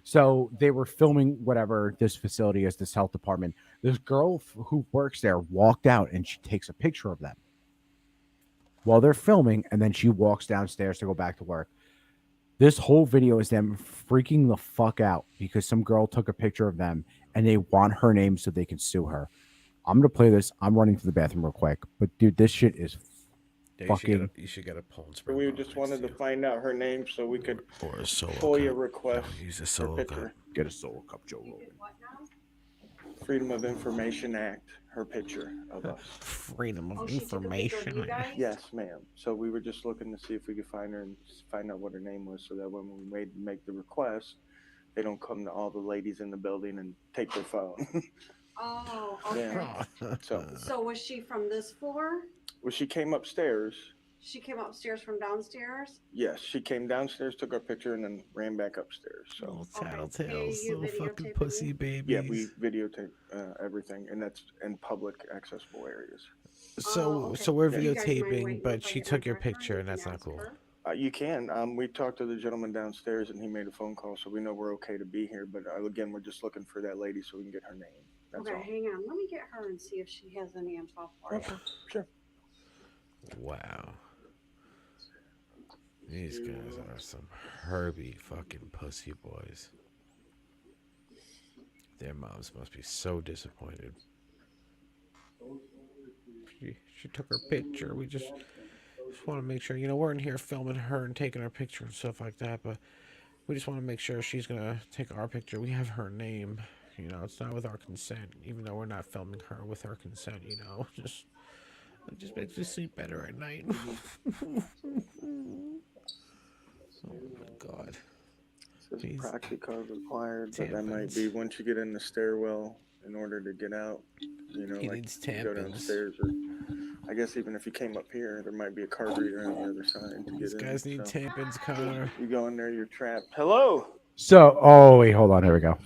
So they were filming whatever this facility is, this health department. This girl who works there walked out and she takes a picture of them while they're filming, and then she walks downstairs to go back to work. This whole video is them freaking the fuck out because some girl took a picture of them and they want her name so they can sue her. I'm gonna play this. I'm running to the bathroom real quick, but dude, this shit is fucking. You should get a Poland So we just wanted to find out her name so we could or a solo FOIA cup. request Use a her solo picture. cup. Get a solo cup, Joe Rogan. Freedom of Information Act. Her picture of us. Freedom of information. Yes, ma'am. So we were just looking to see if we could find her and find out what her name was, so that when we make the request, they don't come to all the ladies in the building and take their phone. Oh, okay. Yeah. So was she from this floor? Well, she came upstairs. She came upstairs from downstairs? Yes, she came downstairs, took our picture, and then ran back upstairs. So Little tattletales, you little fucking videotaping pussy me? babies. yeah, we videotape everything, and that's in public accessible areas. So we're Yeah. You guys mind videotaping, waiting but if I she get took my your director picture, and and that's not ask cool. her? You can. We talked to the gentleman downstairs, and he made a phone call, so we know we're okay to be here. But again, we're just looking for that lady so we can get her name. That's Okay, all. hang on. Let me get her and see if she has any info for you. Sure. Wow. These guys are some Herbie fucking pussy boys. Their moms must be so disappointed. She took her picture. We just want to make sure, we're in here filming her and taking her picture and stuff like that, but we just want to make sure she's going to take our picture. We have her name. It's not with our consent, even though we're not filming her with her consent, It just makes me sleep better at night. Oh my god. Says proxy card required, but that might be once you get in the stairwell in order to get out. He like needs you go tampons. downstairs, or I guess even if you came up here, there might be a card reader on the other side to get These in. guys need tampons, Connor. You go in there, you're trapped. Hello. So, oh wait, hold on. Here we go.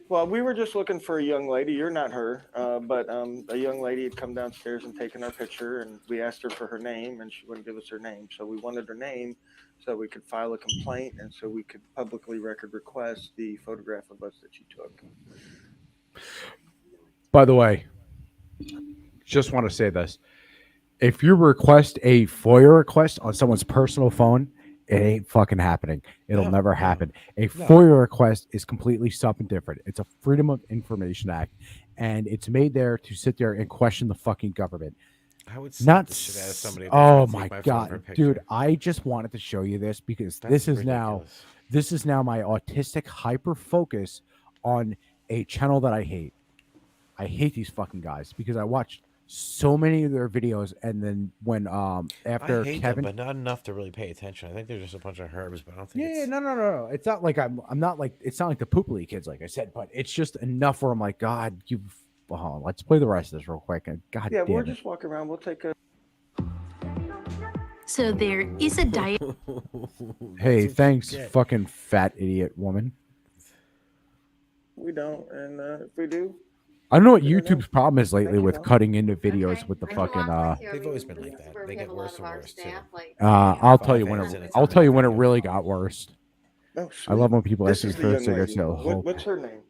Well, we were just looking for a young lady. You're not her, but a young lady had come downstairs and taken our picture, and we asked her for her name, and she wouldn't give us her name. So we wanted her name so we could file a complaint, and so we could publicly record request the photograph of us that she took. By the way, just want to say this. If you request a FOIA request on someone's personal phone, it ain't fucking happening. It'll never happen. A FOIA request is completely something different. It's a Freedom of Information Act, and it's made there to sit there and question the fucking government. I would Not the shit out of somebody if oh they my take my phone for a god, picture. dude! I just wanted to show you this because That's this is ridiculous. now my autistic hyper focus on a channel that I hate. I hate these fucking guys because I watched so many of their videos, and then when after I hate Kevin, them, but not enough to really pay attention. I think they're just a bunch of herbs, but I don't think yeah, it's... no. It's not like I'm not like it's not like the Pooply kids, like I said, but it's just enough where I'm like, God, you. Oh, let's play the rest of this real quick. And God Yeah, damn we're it. just walking around. We'll take a. So there is a diet. Hey, what you thanks, get. fucking fat idiot woman. We don't, and if we do, I don't know what I don't know. YouTube's problem is lately Thank you, with though. cutting into videos with the fucking They've always been like that. They get worse and worse, too. I'll tell you when Five minutes I'll in tell you a when it video. really got worse. Oh, I sweet. love when people This ask me is the for young cigarettes. lady. They'll hold- What's her name?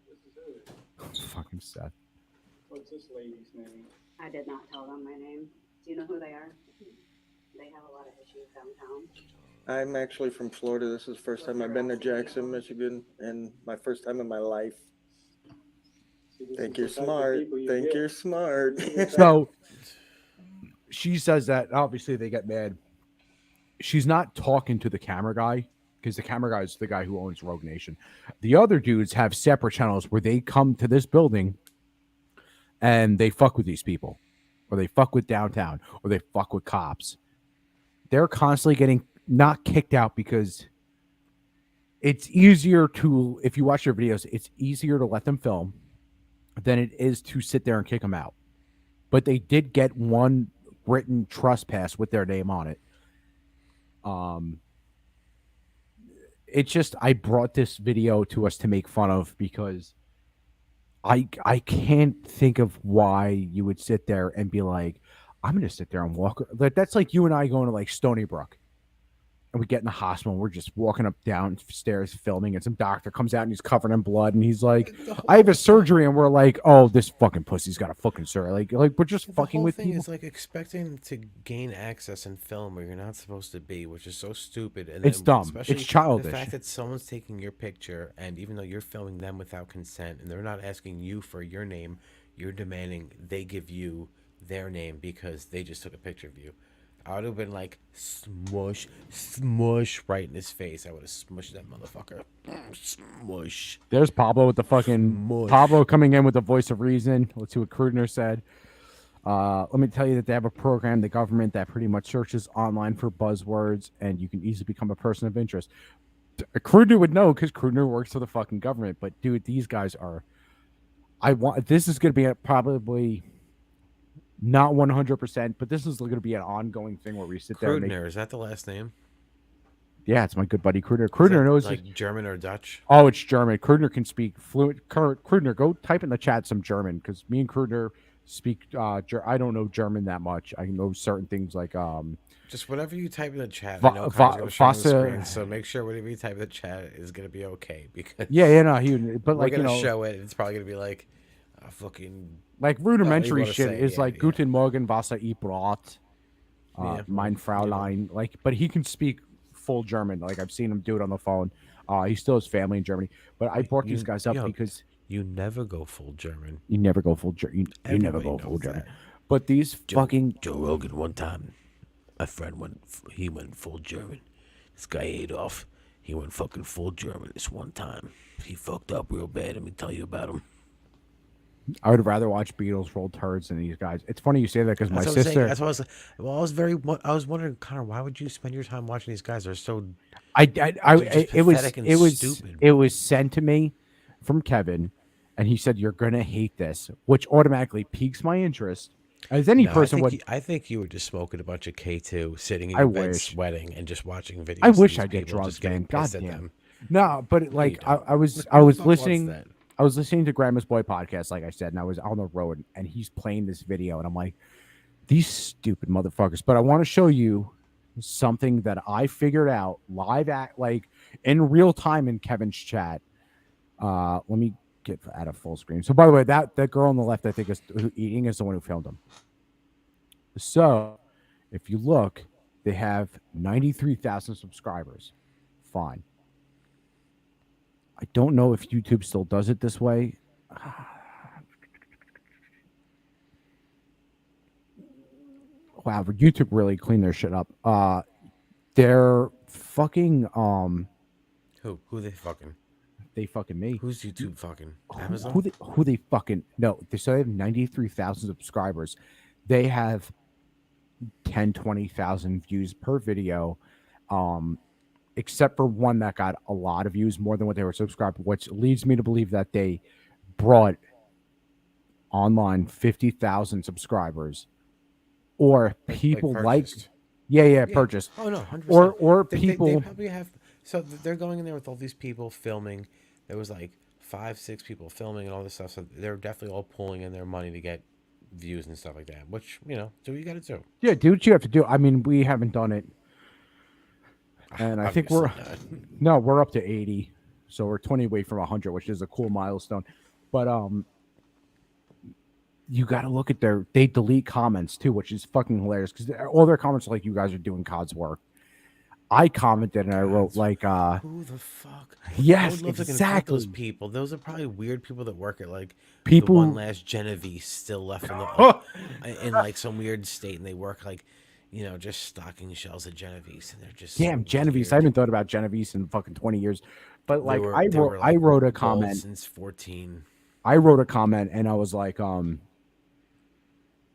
Fucking Seth. What's this lady's name? I did not tell them my name. Do you know who they are? They have a lot of issues downtown. I'm actually from Florida. This is the first time I've been to Jackson, Michigan, and my first time in my life. Think you're smart. Think you're smart. So she says that obviously they get mad. She's not talking to the camera guy because the camera guy is the guy who owns Rogue Nation. The other dudes have separate channels where they come to this building and they fuck with these people, or they fuck with downtown, or they fuck with cops. They're constantly getting not kicked out because it's easier to, if you watch their videos, it's easier to let them film than it is to sit there and kick them out. But they did get one written trespass with their name on it. It's just, I brought this video to us to make fun of because I can't think of why you would sit there and be like, I'm going to sit there and walk. That's like you and I going to like Stony Brook. And we get in the hospital and we're just walking up downstairs filming, and some doctor comes out and he's covered in blood and he's like, I have a surgery, and we're like, oh, this fucking pussy's got a fucking surgery. Like we're just fucking with people. The whole thing is like expecting to gain access and film where you're not supposed to be, which is so stupid. And It's then dumb. especially It's childish. The fact that someone's taking your picture, and even though you're filming them without consent, and they're not asking you for your name, you're demanding they give you their name because they just took a picture of you. I would have been like, smush, smush, right in his face. I would have smushed that motherfucker. Smush. There's Pablo with the fucking Smush. Pablo coming in with the voice of reason. Let's see what Krudner said. Let me tell you that they have a program, the government, that pretty much searches online for buzzwords, and you can easily become a person of interest. Krudner would know because Krudner works for the fucking government. But dude, these guys are. This is going to be probably. Not 100%, but this is going to be an ongoing thing where we sit there. Krudner, is that the last name? Yeah, it's my good buddy Krudner. Krudner knows like German or Dutch. Oh, it's German. Krudner can speak fluent. Krudner, go type in the chat some German because me and Krudner speak. I don't know German that much. I know certain things like Just whatever you type in the chat. I know Connor's gonna show on the screen, so make sure whatever you type in the chat is going to be okay because but like we're going to show it. It's probably going to be like a fucking. Like rudimentary shit say, is like Guten Morgen, Wasser ich Brot, Mein Fräulein. Like, but he can speak full German. Like I've seen him do it on the phone. He still has family in Germany. But I brought these guys up because you never go full German. You never go full German. You never go full German. But these fucking Joe Rogan one time, my friend went full German. This guy Adolf, he went fucking full German this one time. He fucked up real bad. Let me tell you about him. I would rather watch Beatles roll turds than these guys. It's funny you say that because my sister. That's what I was. I was wondering, Connor, why would you spend your time watching these guys? They're so. It was sent to me from Kevin, and he said you're gonna hate this, which automatically piques my interest. As any person would. I think you were just smoking a bunch of K2, sitting in I your bed wish. sweating, and just watching videos. I wish of I these did people drugs, just getting man. pissed at Goddamn. them. No, but like I was listening. I was listening to Grandma's Boy podcast, like I said, and I was on the road, and he's playing this video, and I'm like, these stupid motherfuckers. But I want to show you something that I figured out live at, like in real time in Kevin's chat. Let me get at a full screen. So, by the way, that girl on the left, I think, is eating is the one who filmed him. So, if you look, they have 93,000 subscribers. Fine. I don't know if YouTube still does it this way. Wow, but YouTube really cleaned their shit up. They're fucking Who they fucking? They fucking me. Who's YouTube fucking? Amazon? Who they fucking no. So they have 93,000 subscribers. They have 10, 20,000 views per video. Except for one that got a lot of views, more than what they were subscribed, which leads me to believe that they brought online 50,000 subscribers, or people purchased. Purchased. Oh no, 100%. Or they people. probably have. So they're going in there with all these people filming. There was like 5-6 people filming and all this stuff. So they're definitely all pulling in their money to get views and stuff like that. Which do what you got to do. Yeah, do what you have to do. I mean, we haven't done it. And I think we're up to 80, so we're 20 away from 100, which is a cool milestone. But you got to look at they delete comments too, which is fucking hilarious because all their comments are like, "You guys are doing COD's work." I commented and I wrote like, "Who the fuck?" Yes, I would love to confront exactly. those people. Those are probably weird people that work at like people. The one last Genovese still left in like some weird state, and they work like. Just stocking shelves at Genovese, and they're just damn Genovese. I haven't thought about Genovese in fucking 20 years, but like I wrote a comment since 14. I wrote a comment and I was like, I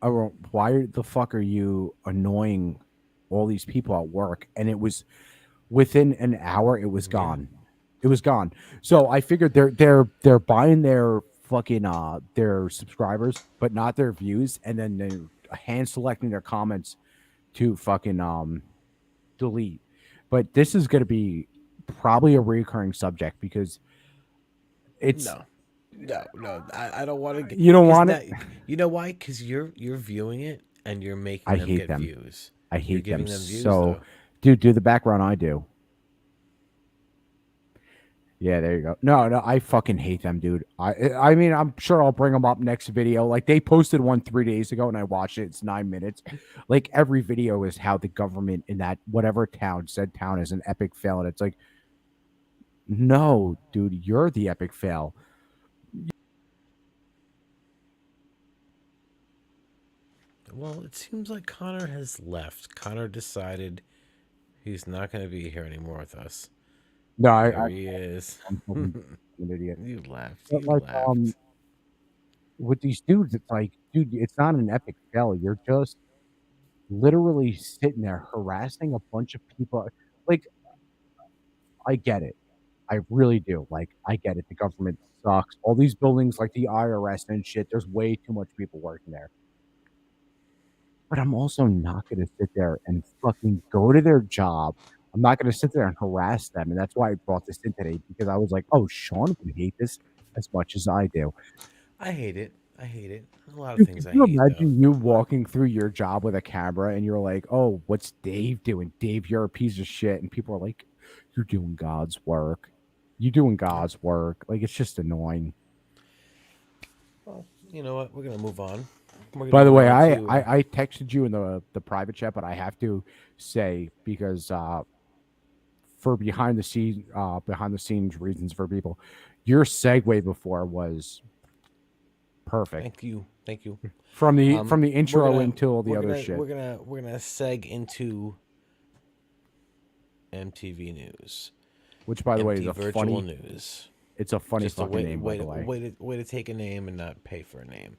wrote, why the fuck are you annoying all these people at work? And it was within an hour, it was gone. It was gone. So I figured they're buying their fucking their subscribers, but not their views, and then they're hand selecting their comments to fucking delete. But this is gonna be probably a recurring subject because it's no. I don't want to. You don't want it? You know why? Because you're viewing it and you're making I them hate get them. views. I You're hate giving them views, so. though. Dude, do the background I do. Yeah, there you go. No, I fucking hate them, dude. I mean, I'm sure I'll bring them up next video. Like they posted one 3 days ago, and I watched it. It's 9 minutes. Like every video is how the government in that whatever town said town is an epic fail, and it's like, no, dude, you're the epic fail. Well, it seems like Connor has left. Connor decided he's not going to be here anymore with us. No, There he is. I'm fucking an idiot. You left. But You like, left. with these dudes, it's like, dude, it's not an epic fail. You're just literally sitting there harassing a bunch of people. Like, I get it. I really do. Like, I get it. The government sucks. All these buildings, like the IRS and shit, there's way too much people working there. But I'm also not going to sit there and fucking go to their job. I'm not going to sit there and harass them. And that's why I brought this in today, because I was like, oh, Sean would hate this as much as I do. I hate it. I hate it. A lot of Dude, things I can you hate. imagine you walking through your job with a camera and you're like, oh, what's Dave doing? Dave, you're a piece of shit. And people are like, you're doing God's work. You're doing God's work. Like, it's just annoying. Well, you know what? We're going to move on. By the way, I texted you in the private chat, but I have to say, because for behind the scenes reasons for people, your segue before was perfect. Thank you. From the intro until the we're other gonna, shit. We're gonna seg into MTV News, which, by the way, is a virtual funny news. It's a funny Just fucking name, by the way. Way to take a name and not pay for a name.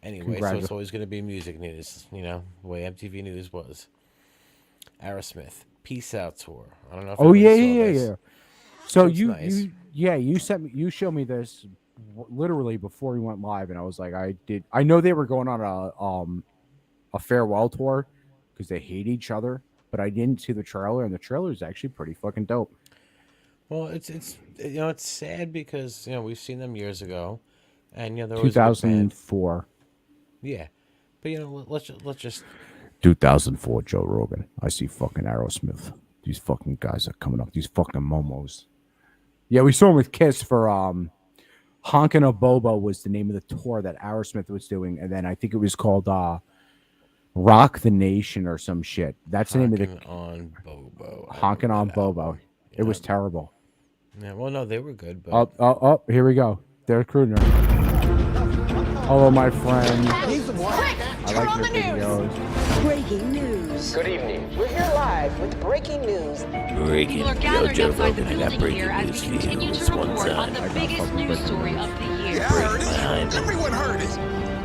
Anyway, so it's always going to be music news, you know, the way MTV News was. Aerosmith, Peace Out Tour. I don't know if yeah. So nice. you showed me this literally before we went live, and I was like, I know they were going on a farewell tour because they hate each other, but I didn't see the trailer, and the trailer is actually pretty fucking dope. Well, it's it's sad because we've seen them years ago, and there was 2004. Yeah, but let's just 2004 Joe Rogan. I see fucking Aerosmith. These fucking guys are coming up. These fucking momos. Yeah, we saw him with Kiss for Honkin' a Bobo was the name of the tour that Aerosmith was doing, and then I think it was called Rock the Nation or some shit. That's the name of the Honkin' on Bobo. It was terrible. Yeah, well, no, they were good. But... Oh, here we go. Derek Krudner. Hello, my friend. I like your videos. Breaking news. Good evening. We're here live with breaking news. Breaking People are gathering outside the building here as we continue to report on the biggest news story of the year. Yeah, I heard it. Everyone heard it.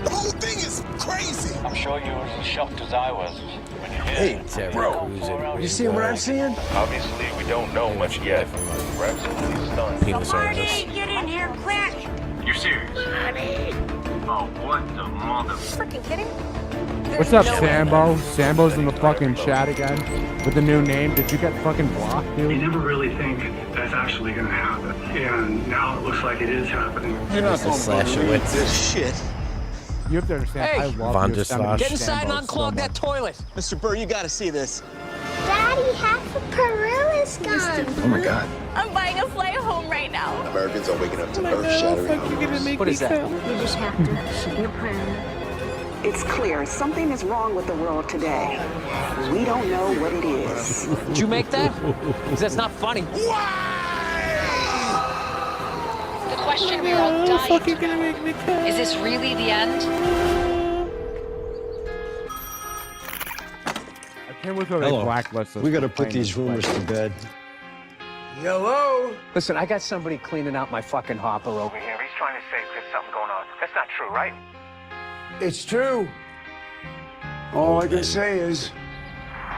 The whole thing is crazy. I'm sure you were as shocked as I was when you heard Hey, bro, you see what I'm seeing? Obviously, we don't know much yet. We're absolutely stunned. Get in here quick. You serious? Honey. Oh, what the mother... Freaking kidding? What's up, Sambo? Sambo's in the fucking chat again with the new name. Did you get fucking blocked, dude? You never really think that's actually going to happen, and now it looks like it is happening. You're not going to believe this shit. You have to understand. I love your stomach. Get inside and unclog that toilet. Mr. Burr, you got to see this. Daddy, half of Peru is gone. Oh my God. I'm buying a flight home right now. Americans are waking up to earth-shattering. What is that? You just have to keep your plan. It's clear something is wrong with the world today. We don't know what it is. Did you make that? Because that's not funny. The question we're all dying. Is this really the end? I can't wait till they blacklist us. We got to put these rumors to bed. Hello? Listen, I got somebody cleaning out my fucking hopper over here. He's trying to say there's something going on. That's not true, right? It's true. All I can say is...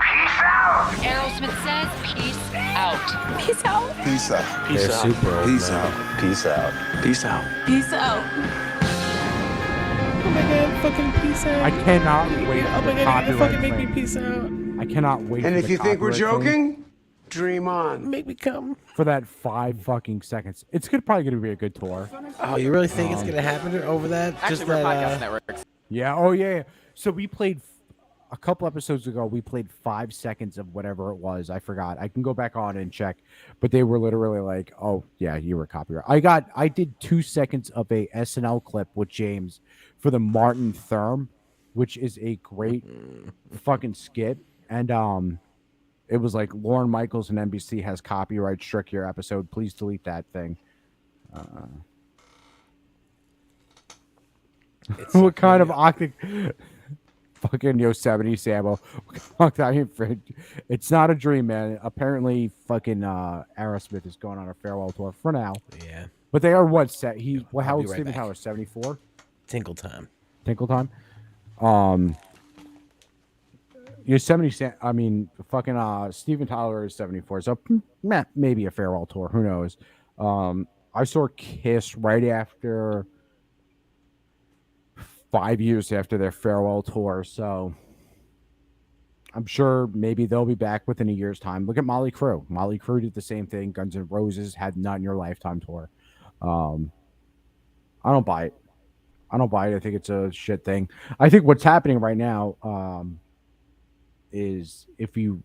Peace Aerosmith says peace out. Peace out. Peace out. They're super old Peace now. out. Peace out. Peace out. Peace out. Oh my god, fucking peace out. I cannot wait Oh for my the god, you're gonna copyright fucking make me claim. peace out. I cannot wait. And for if the you think we're copyright claim joking, dream on. Make me come. for that 5 fucking seconds. It's probably gonna be a good tour. Oh, you really think it's gonna happen over that? Actually, Just we're that, podcast networks. Yeah. Oh yeah. So we played a couple episodes ago. We played 5 seconds of whatever it was. I forgot. I can go back on and check. But they were literally like, "Oh yeah, you were copyright." I did 2 seconds of a SNL clip with James for the Martin Thurm, which is a great fucking skit. And it was like Lorne Michaels and NBC has copyright struck your episode. Please delete that thing. What kind of fucking Yosemite Sammo? It's not a dream, man. Apparently, fucking Aerosmith is going on a farewell tour for now. Yeah, but they are what set? I'll How be old right Steven back. Tyler? 74. Tinkle time. Tinkle time. Yosemite Sam. I mean, fucking Steven Tyler is 74. So maybe a farewell tour. Who knows? I saw Kiss right after 5 years after their farewell tour. So I'm sure maybe they'll be back within a year's time. Look at Motley Crue. Motley Crue did the same thing. Guns N' Roses had Not in Your Lifetime tour. I don't buy it. I think it's a shit thing. I think what's happening right now is if you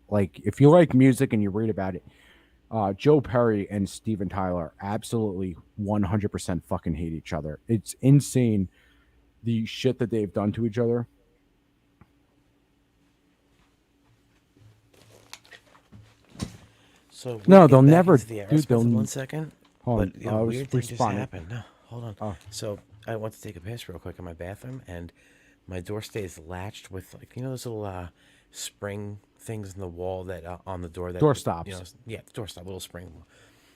like music and you read about it, Joe Perry and Steven Tyler absolutely 100% fucking hate each other. It's insane the shit that they've done to each other. So No, get they'll back never. into the Dude, Aerosmith they'll. in 1 second. Hold on. But you know, was weird thing just responding. happened. No, hold on. Oh. So I went to take a piss real quick in my bathroom, and my door stays latched with those little spring things in the wall that on the door that Door stops. Yeah, the door stop, little spring.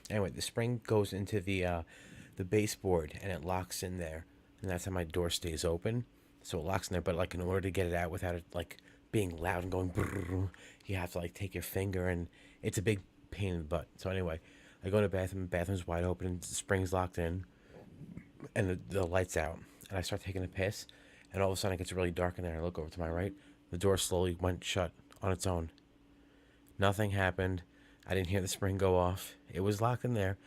Anyway, the spring goes into the baseboard and it locks in there, and that's how my door stays open. So it locks in there, but like in order to get it out without it like being loud and going, brrr, you have to like take your finger, and it's a big pain in the butt. So anyway, I go to the bathroom. Bathroom's wide open, and the spring's locked in, and the light's out. And I start taking a piss, and all of a sudden it gets really dark in there. I look over to my right. The door slowly went shut on its own. Nothing happened. I didn't hear the spring go off. It was locked in there.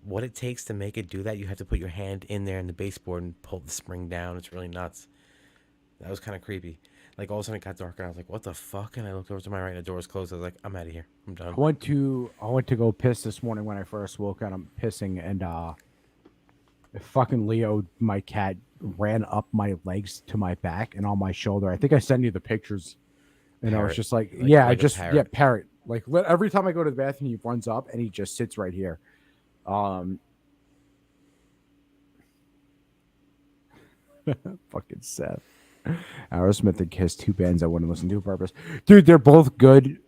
What it takes to make it do that, you have to put your hand in there in the baseboard and pull the spring down. It's really nuts. That was kind of creepy. Like all of a sudden it got darker. I was like, "What the fuck?" And I looked over to my right, and the door was closed. I was like, "I'm out of here. I'm done." I went to go piss this morning when I first woke up. I'm pissing, and fucking Leo, my cat, ran up my legs to my back and on my shoulder. I think I sent you the pictures, and I was Parrot. just like Like a parrot. parrot. Parrot. Like every time I go to the bathroom, he runs up and he just sits right here. Fucking Seth. Aerosmith and Kiss, 2 bands I wouldn't listen to on purpose. Dude, they're both good.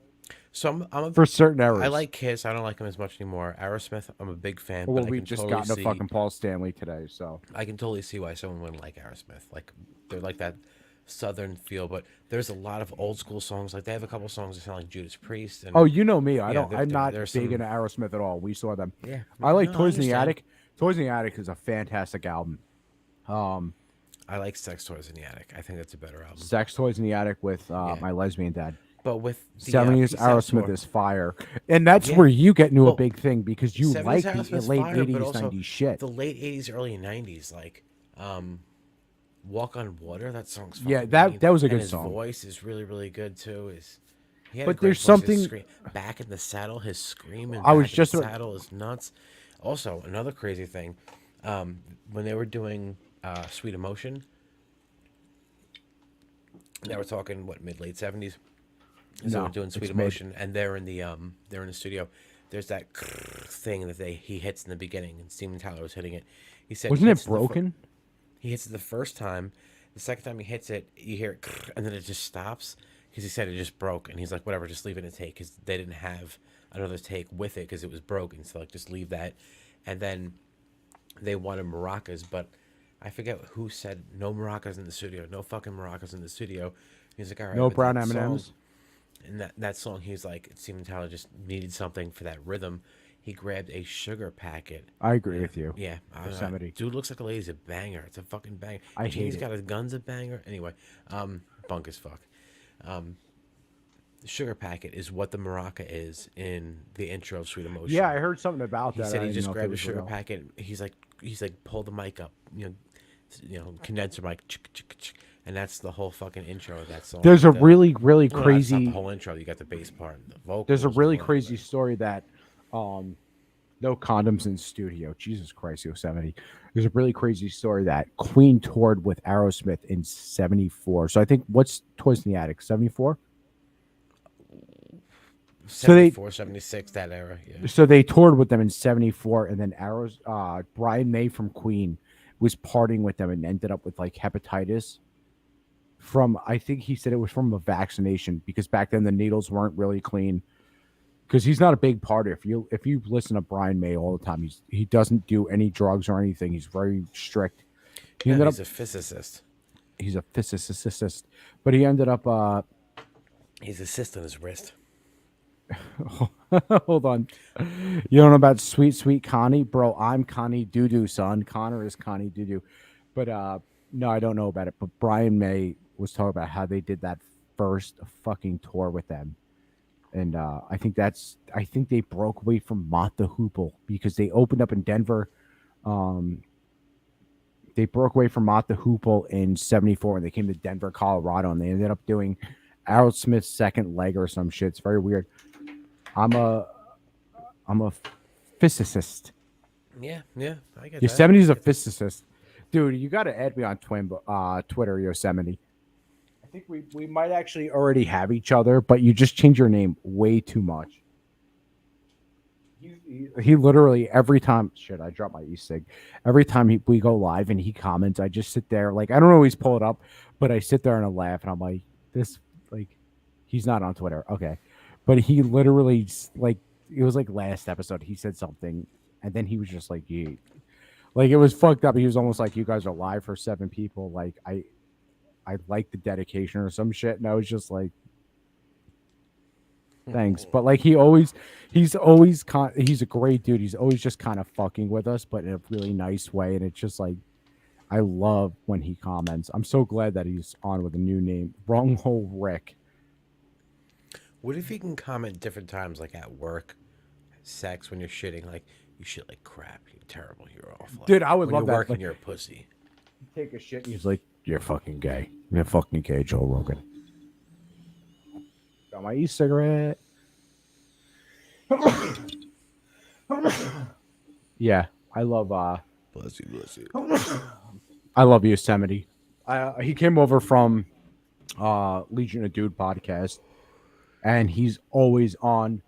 So I'm for certain errors. I like Kiss. I don't like them as much anymore. Aerosmith, I'm a big fan. Well, but I we can just totally got into see, fucking Paul Stanley today, so I can totally see why someone wouldn't like Aerosmith. Like they're like that southern feel, but there's a lot of old school songs. Like they have a couple songs that sound like Judas Priest. And, oh, you know me. yeah, I'm not there's big some- into Aerosmith at all. We saw them. Yeah. I like No, I Toys in the understand. Attic. Toys in the Attic is a fantastic album. I like Sex Toys in the Attic. I think that's a better album. Sex Toys in the Attic with my lesbian dad. But with the 70s Peace Out Aerosmith tour- is fire. And that's Yeah. where you get into Well, a big thing because you 70s like the Aerosmith's late fire, 80s, but also 90s shit. The late 80s, early 90s, like Walk on Water, that song's Yeah, fucking that- mean. that was a And good his song. voice is really, really good too. He had a But great there's voice. His something- scream- Back in the Saddle, his screaming I was Back in just the about- Saddle is nuts. Also, another crazy thing, when they were doing Sweet Emotion, they were talking mid-late 70s. So No, we're doing Sweet it's mid. Emotion, and they're in the studio. There's that thing that he hits in the beginning, and Steven Tyler was hitting it. He said, Wasn't he it hits the fir- broken? he hits it the first time. The second time he hits it, you hear it, and then it just stops because he said it just broke, and he's like, whatever, just leave it in a take because they didn't have another take with it because it was broken. So like, just leave that. And then they wanted maracas, but I forget who said no maracas in the studio, no fucking maracas in the studio. He's like, all right, No but brown that song- M&Ms? And that song, he was like, it seemed Tyler just needed something for that rhythm. He grabbed a sugar packet. I agree with you. Yeah, Yosemite. dude looks like a lady's a banger. It's a fucking banger. I hate James it. got his guns a banger. Anyway, bunk as fuck. The sugar packet is what the maraca is in the intro of Sweet Emotion. Yeah, I heard something about He that. said I he didn't just know if it grabbed a was sugar real. packet. He's like pull the mic up, condenser mic, and that's the whole fucking intro of that song. There's a The- really well, no, it's not crazy. the whole intro. You got the bass part, and the vocals. There's a and really all that, crazy story that, no condoms in studio. Jesus Christ, Yosemite. There's a really crazy story that Queen toured with Aerosmith in '74. So I think what's Toys in the Attic? '74. So they 74, 76, that era. Yeah. So they toured with them in '74, and then Brian May from Queen was partying with them and ended up with like hepatitis. I think he said it was from a vaccination because back then the needles weren't really clean. Because he's not a big partier. If you listen to Brian May all the time, he doesn't do any drugs or anything. He's very strict. He ended He's up a physicist. He's a physicist, but he ended up. He's a cyst on his wrist. Hold on. You don't know about sweet Connie, bro? I'm Connie Doo-Doo, son. Connor is Connie Doo-Doo. But no, I don't know about it. But Brian May was talking about how they did that first fucking tour with them. And I think they broke away from Mott the Hoople because they opened up in Denver. They broke away from Mott the Hoople in '74 and they came to Denver, Colorado, and they ended up doing Aerosmith's second leg or some shit. It's very weird. I'm a physicist. Yeah, I get Yosemite's a physicist. Dude, you got to add me on Twitter, Yosemite. I think we might actually already have each other, but you just change your name way too much. He literally every time I dropped my e-cig. Every time we go live and he comments, I just sit there like I don't always pull it up, but I sit there and I laugh and I'm like, this like he's not on Twitter, okay, but he literally like it was like last episode he said something and then he was just like like it was fucked up. He was almost like you guys are live for 7 people. Like I like the dedication or some shit, and I was just like. Thanks, but like he's a great dude. He's always just kind of fucking with us, but in a really nice way. And it's just like I love when he comments. I'm so glad that he's on with a new name, Wrong Hole Rick. What if you can comment different times, like at work, sex, when you're shitting, like you shit like crap, you're terrible, you're awful. Dude, I would when love you're that. Working, Like, you're a pussy. Take a shit, and he's like, "You're fucking gay. You're fucking gay, Joe Rogan." Got my e-cigarette. Yeah, I love. Bless you. I love Yosemite. He came over from Legion of Dude podcast, and he's always on.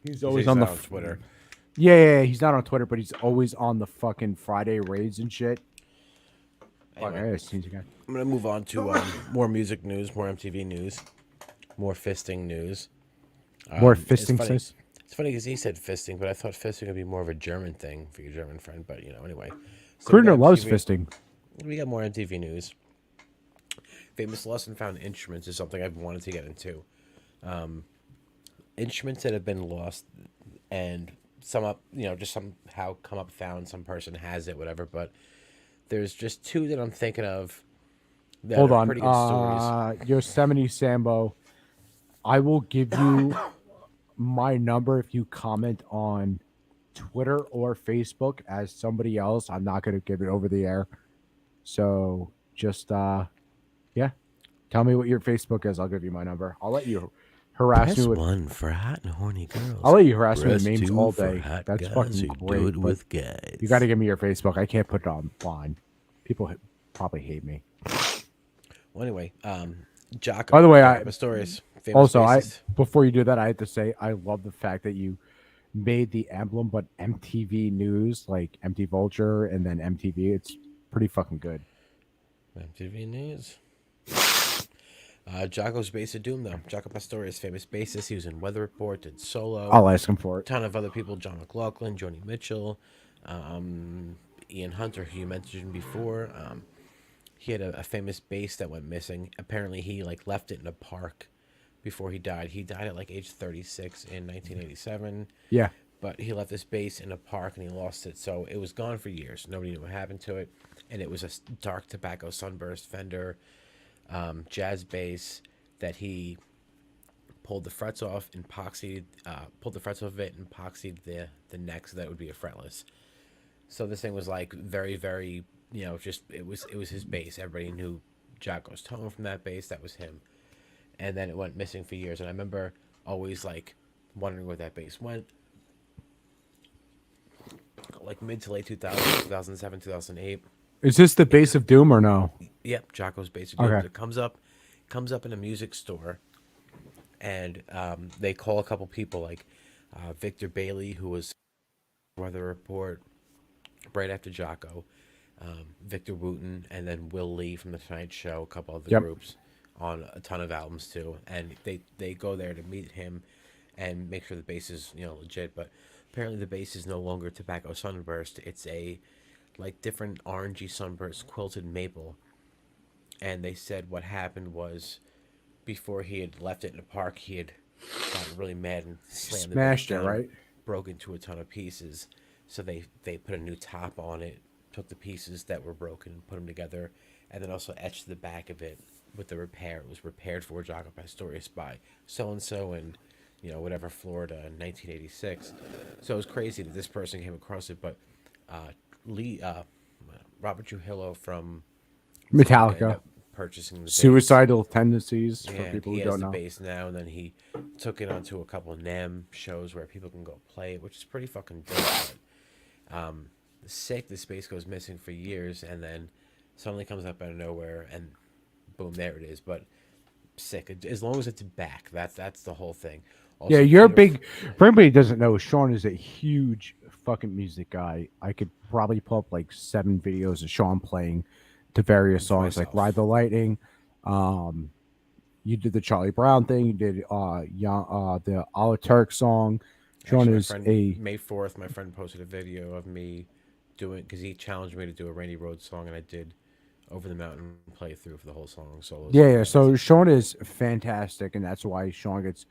He's always on the Twitter. Yeah, he's not on Twitter, but he's always on the fucking Friday raids and shit. Anyway, I'm gonna move on to more music news, more MTV news, more fisting news. More fisting news. It's funny because he said fisting, but I thought fisting would be more of a German thing for your German friend. But anyway. So Kruger loves fisting. We got more MTV news. Famous lost and found instruments is something I've wanted to get into. Instruments that have been lost and just somehow come up found. Some person has it, whatever. But there's just 2 that I'm thinking of. That Hold are on, pretty good stories. Yosemite Sambo. I will give you my number if you comment on Twitter or Facebook as somebody else. I'm not going to give it over the air. So just, tell me what your Facebook is. I'll give you my number. I'll let you harass me with 1 for hot and horny girls. I'll let you harass me with Press memes 2 all for day. hot That's guys fucking who great. do it but with guys. You got to give me your Facebook. I can't put it online. People probably hate me. Well, anyway, Jocko. By the way, Pistorius, before you do that, I have to say I love the fact that you made the emblem, but MTV News, like MT Vulture, and then MTV. It's pretty fucking good. MTV News. Jocko's Bass of Doom, though. Jocko Pastorius, famous bassist. He was in Weather Report, did solo. I'll ask him for it. A ton of other people: John McLaughlin, Joni Mitchell, Ian Hunter, who you mentioned before. he had a famous bass that went missing. Apparently, he like left it in a park before he died. He died at like age 36 in 1987. Yeah. But he left this bass in a park and he lost it, so it was gone for years. Nobody knew what happened to it, and it was a dark tobacco sunburst Fender jazz bass that he pulled the frets off, pulled the frets off of it, and epoxied the neck so that it would be a fretless. So this thing was like very, very, just it was his bass. Everybody knew Jocko's tone from that bass. That was him. And then it went missing for years. And I remember always like wondering where that bass went. Like mid to late 2000s, 2007, 2008. Is this the Bass of Doom or no? Yep, Jocko's Bass of Doom. Okay. It comes up in a music store, and they call a couple people like Victor Bailey, who was Weather Report right after Jocko, Victor Wooten, and then Will Lee from the Tonight Show, a couple other Yep. groups on a ton of albums too, and they go there to meet him and make sure the bass is legit. But apparently the bass is no longer tobacco sunburst. It's a like different orangey sunburst quilted maple. And they said what happened was before he had left it in the park, he had gotten really mad and slammed Smashed the it, bass down, right? broke into a ton of pieces. So they put a new top on it, took the pieces that were broken, put them together, and then also etched the back of it with the repair. It was repaired for Jaco Pastorius by so-and-so in, whatever, Florida in 1986. So it was crazy that this person came across it. But Robert Trujillo from Metallica. ended up purchasing the bass. Suicidal tendencies for Yeah, people he who has don't the know. bass now, and then he took it onto a couple of NAMM shows where people can go play it, which is pretty fucking dope. But, sick, this bass goes missing for years, and then suddenly comes up out of nowhere, and boom, there it is. But sick, as long as it's back, that's the whole thing. Also, Yeah, you're Peter- big. For anybody who doesn't know, Sean is a huge fucking music guy. I could probably pull up like 7 videos of Sean playing to various songs like "Ride the Lightning." You did the Charlie Brown thing. You did the Ala Turk song. Sean Actually, my is friend, a May 4th, my friend posted a video of me doing, because he challenged me to do a Randy Rhoads song, and I did Over the Mountain playthrough for the whole song. Solo. yeah. So Sean is fantastic, and that's why Sean gets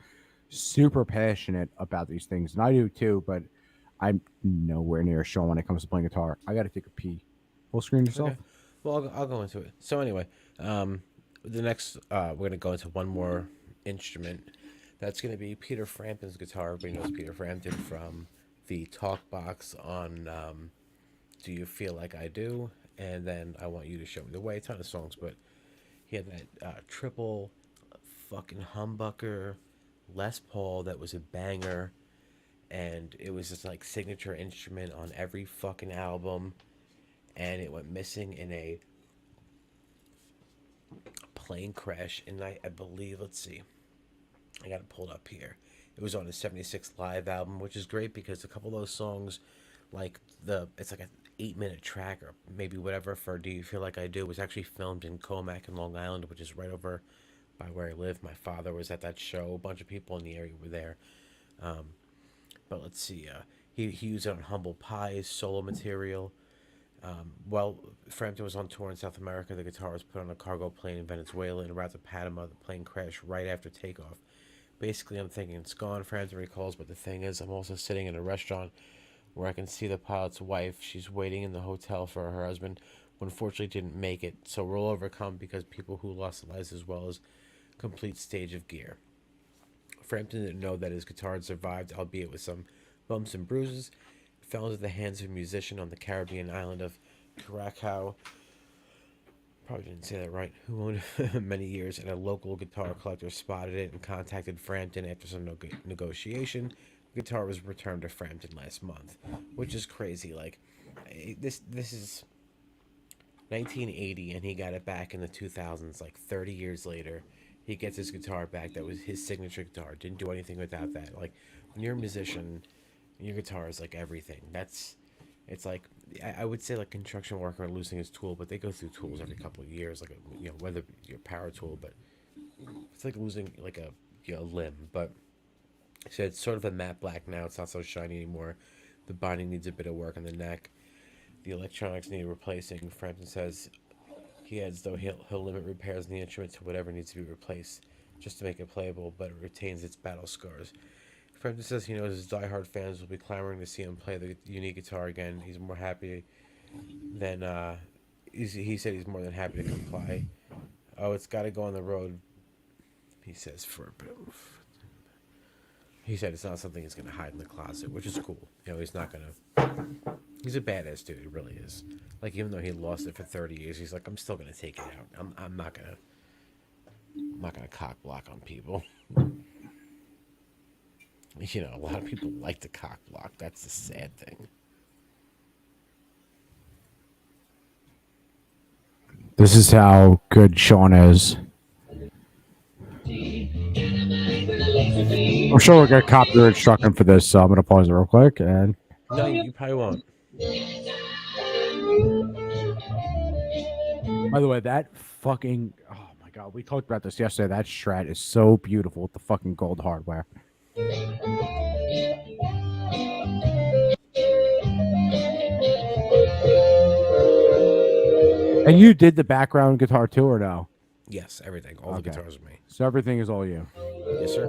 super passionate about these things, and I do too. But I'm nowhere near Sean when it comes to playing guitar. I got to take a pee. Full screen yourself. Okay. Well, I'll go into it. So anyway, the next we're gonna go into one more instrument. That's gonna be Peter Frampton's guitar. Everybody knows Peter Frampton from the talk box on "Do You Feel Like I Do," and then "I Want You to Show Me the Way." A ton of songs, but he had that triple fucking humbucker Les Paul that was a banger, and it was just like signature instrument on every fucking album. And it went missing in a plane crash, and I believe, let's see, I got it pulled up here. It was on his 76 live album, which is great because a couple of those songs, like it's like an 8-minute track or maybe whatever for "Do You Feel Like I Do," was actually filmed in Comac in Long Island, which is right over by where I live. My father was at that show. A bunch of people in the area were there. But let's see, he used it on Humble Pie's solo material. While Frampton was on tour in South America, the guitar was put on a cargo plane in Venezuela and route to Panama. The plane crashed right after takeoff. Basically, I'm thinking it's gone, Frampton recalls, but the thing is, I'm also sitting in a restaurant where I can see the pilot's wife. She's waiting in the hotel for her husband, who unfortunately didn't make it. So we're all overcome because people who lost their lives as well as complete stage of gear. Frampton didn't know that his guitar had survived, albeit with some bumps and bruises. It fell into the hands of a musician on the Caribbean island of Curacao. Probably didn't say that right. Who owned it many years, and a local guitar collector spotted it and contacted Frampton after some negotiation. The guitar was returned to Frampton last month, which is crazy. Like, this is 1980, and he got it back in the 2000s. Like 30 years later, he gets his guitar back. That was his signature guitar. Didn't do anything without that. Like, when you're a musician, your guitar is like everything. It's like, I would say like construction worker losing his tool, but they go through tools every couple of years, like whether your power tool, but it's like losing like a limb. But so it's sort of a matte black now. It's not so shiny anymore. The binding needs a bit of work on the neck. The electronics need replacing. Frampton says He adds, though, he'll limit repairs in the instrument to whatever needs to be replaced, just to make it playable, but it retains its battle scars. Frampton says he knows his diehard fans will be clamoring to see him play the unique guitar again. He's more happy than he said he's more than happy to comply. Oh, it's got to go on the road. He says for a bit. He said it's not something he's gonna hide in the closet, which is cool. You know, he's not gonna. He's a badass dude. He really is. Like, even though he lost it for 30 years, he's like, I'm still gonna take it out. I'm not gonna cock block on people. You know, a lot of people like to cock block. That's the sad thing. This is how good Sean is. I'm sure we'll get copyright stricken for this, so I'm gonna pause it real quick. And No, you probably won't. by the way, that fucking my god, we talked about this yesterday. That Strat is so beautiful with the fucking gold hardware. And you did the background guitar too, or no? Yes, everything. All the guitars are me. So everything is all you. Yes, sir.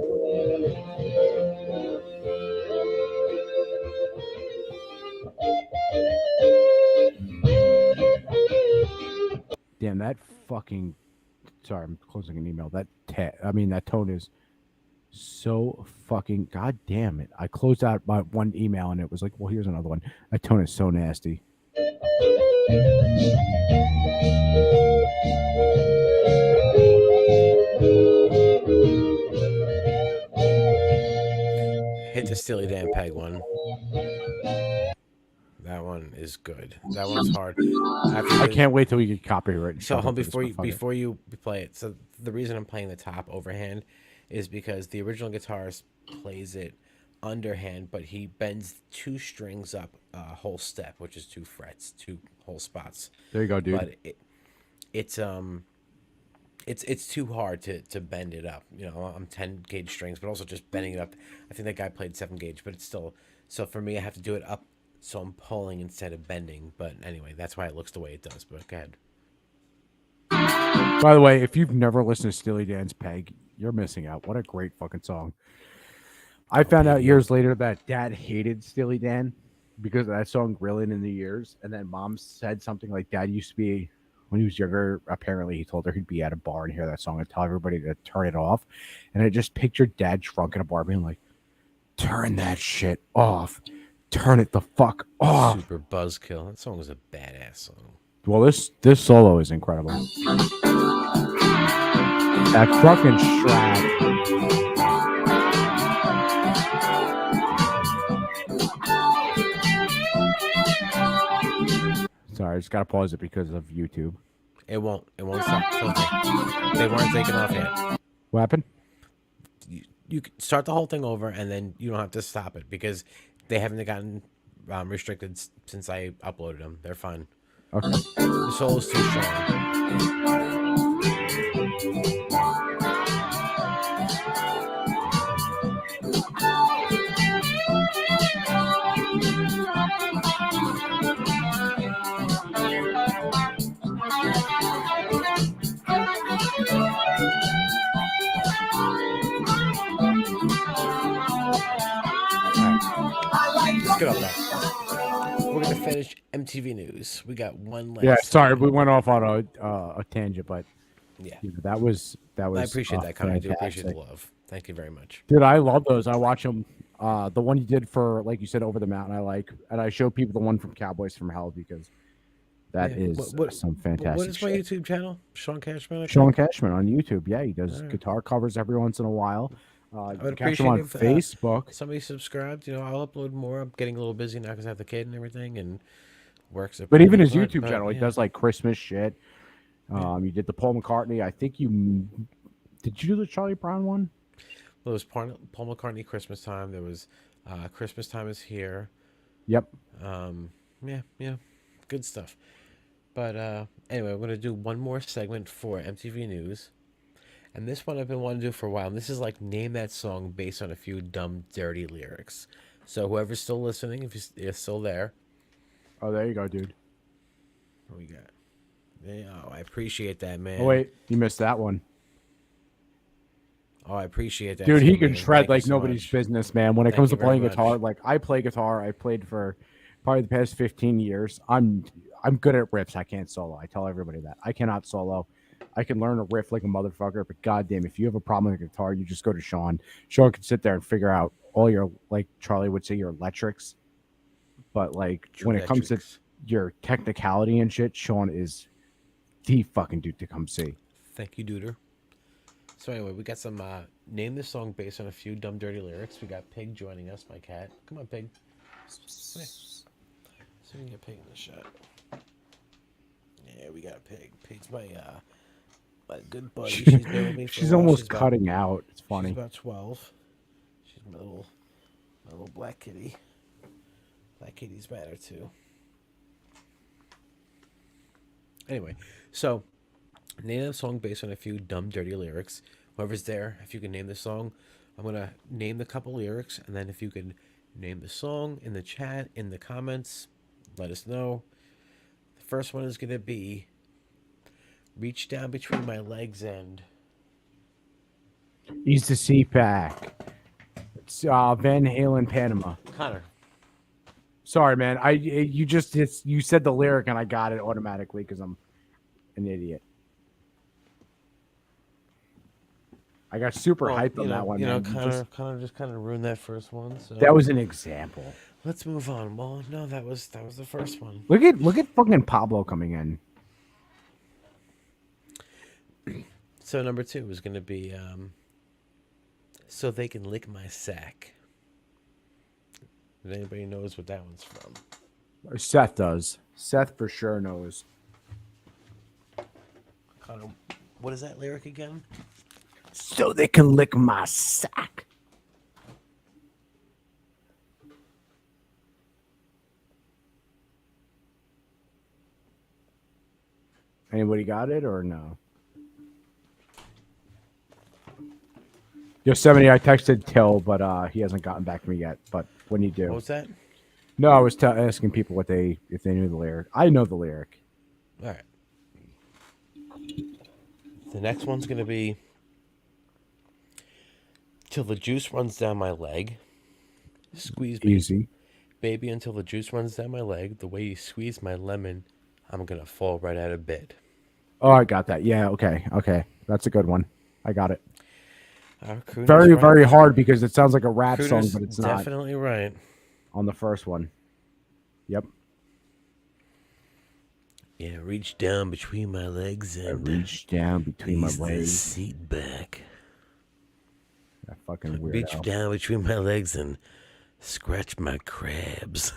Damn, that fucking. Sorry, I'm closing an email. That tone is so fucking. God damn it! I closed out my one email and it was like, well, here's another one. That tone is so nasty. Hit the Steely Dan Peg one. That one is good. That one's hard. I can't wait till we get copyright. So before you play it, so the reason I'm playing the top overhand is because the original guitarist plays it underhand, but he bends 2 strings up a whole step, which is 2 frets, 2 whole spots. There you go, dude. But it's too hard to bend it up. You know, I'm 10 gauge strings, but also just bending it up. I think that guy played 7 gauge, but it's still, so for me, I have to do it up, so I'm pulling instead of bending. But anyway, that's why it looks the way it does. But go ahead. By the way, if you've never listened to Steely Dan's Peg, you're missing out. What a great fucking song. I found out years later that Dad hated Steely Dan because of that song Grillin' in the Years. And then Mom said something like, Dad used to be, when he was younger, apparently he told her he'd be at a bar and hear that song and tell everybody to turn it off. And I just pictured Dad drunk at a bar being like, turn that shit off. Turn it the fuck off. Super buzzkill. That song is a badass song. Well, this solo is incredible. That fucking Strat. Sorry, I just gotta pause it because of YouTube. It won't stop. They weren't taken off yet. What happened? You can start the whole thing over, and then you don't have to stop it because they haven't gotten restricted since I uploaded them. They're fine. Okay. The solo's too strong. Let's get off that. We're gonna finish MTV News. We got one left. Yeah, sorry, we went off on a tangent, but yeah, that was. I appreciate that, Connor. I do appreciate the fantastic. love. Thank you very much. Dude, I love those. I watch them. The one you did for, like you said, Over the Mountain, I like, and I show people the one from Cowboys from Hell because that is some fantastic. What is my shit. YouTube channel? Sean Cashman. Sean Cashman on YouTube. Yeah, he does All right. guitar covers every once in a while. I You would can catch appreciate him on if Facebook. somebody subscribed. You know, I'll upload more. I'm getting a little busy now because I have the kid and everything, and works. But even his hard, YouTube but, channel, he yeah. does like Christmas shit. You did the Paul McCartney. I think did you do the Charlie Brown one? Well, it was Paul McCartney Christmas Time. There was Christmas Time is Here. Yep. Yeah, good stuff. But anyway, I'm going to do one more segment for MTV News. And this one I've been wanting to do for a while. And this is like name that song based on a few dumb, dirty lyrics. So whoever's still listening, if you're still there. Oh, there you go, dude. What we got? Yeah, I appreciate that, man. Oh wait, you missed that one. Oh, I appreciate that, Dude, too, he can man. shred Thank you like so nobody's much. business, man. When it Thank comes you to very playing much. guitar, like I play guitar. I played for probably the past 15 years. I'm good at riffs. I can't solo. I tell everybody that. I cannot solo. I can learn a riff like a motherfucker, but goddamn, if you have a problem with a guitar, you just go to Sean. Sean can sit there and figure out all your, like Charlie would say, your electrics. But like when it comes to your technicality and shit, Sean is the fucking dude to come see. Thank you, Duder. So anyway, we got some name this song based on a few dumb dirty lyrics. We got Pig joining us, my cat. Come on, Pig. Come here. So we can get Pig in the shot. Yeah, we got Pig. Pig's my good buddy. She's been with me for She's a while. almost cutting out. It's funny. She's about 12. She's my little black kitty. Black kitties matter too. Anyway, so name a song based on a few dumb, dirty lyrics. Whoever's there, if you can name the song, I'm going to name the couple lyrics, and then if you can name the song in the chat, in the comments, let us know. The first one is going to be Reach Down Between My Legs and... He's the CPAC. It's Van Halen, Panama. Connor. Sorry, man. You said the lyric and I got it automatically because I'm an idiot. I got super hyped on that one. You know, man. Connor just kind of ruined that first one. So That was an example. Let's move on. Well, no, that was the first one. Look at fucking Pablo coming in. So number 2 is going to be So They Can Lick My Sack. If anybody knows what that one's from. Seth does. Seth for sure knows. Connor, what is that lyric again? So they can lick my sack. Anybody got it or no? Yosemite, I texted Till, but he hasn't gotten back to me yet. But when you do, What was that? No, I was asking people if they knew the lyric. I know the lyric. All right. The next one's going to be Till the Juice Runs Down My Leg. Squeeze me. Easy. Baby, until the juice runs down my leg. The way you squeeze my lemon, I'm going to fall right out of bed. Oh, I got that. Yeah, okay. That's a good one. I got it. Crooner's Very right. hard because it sounds like a rap song, Crooner's but it's not. Definitely right. On the first one. Yep. Yeah, reach down between my legs and I reach down between my ease the legs. seat back. That fucking weirdo. Reach down between my legs and scratch my crabs.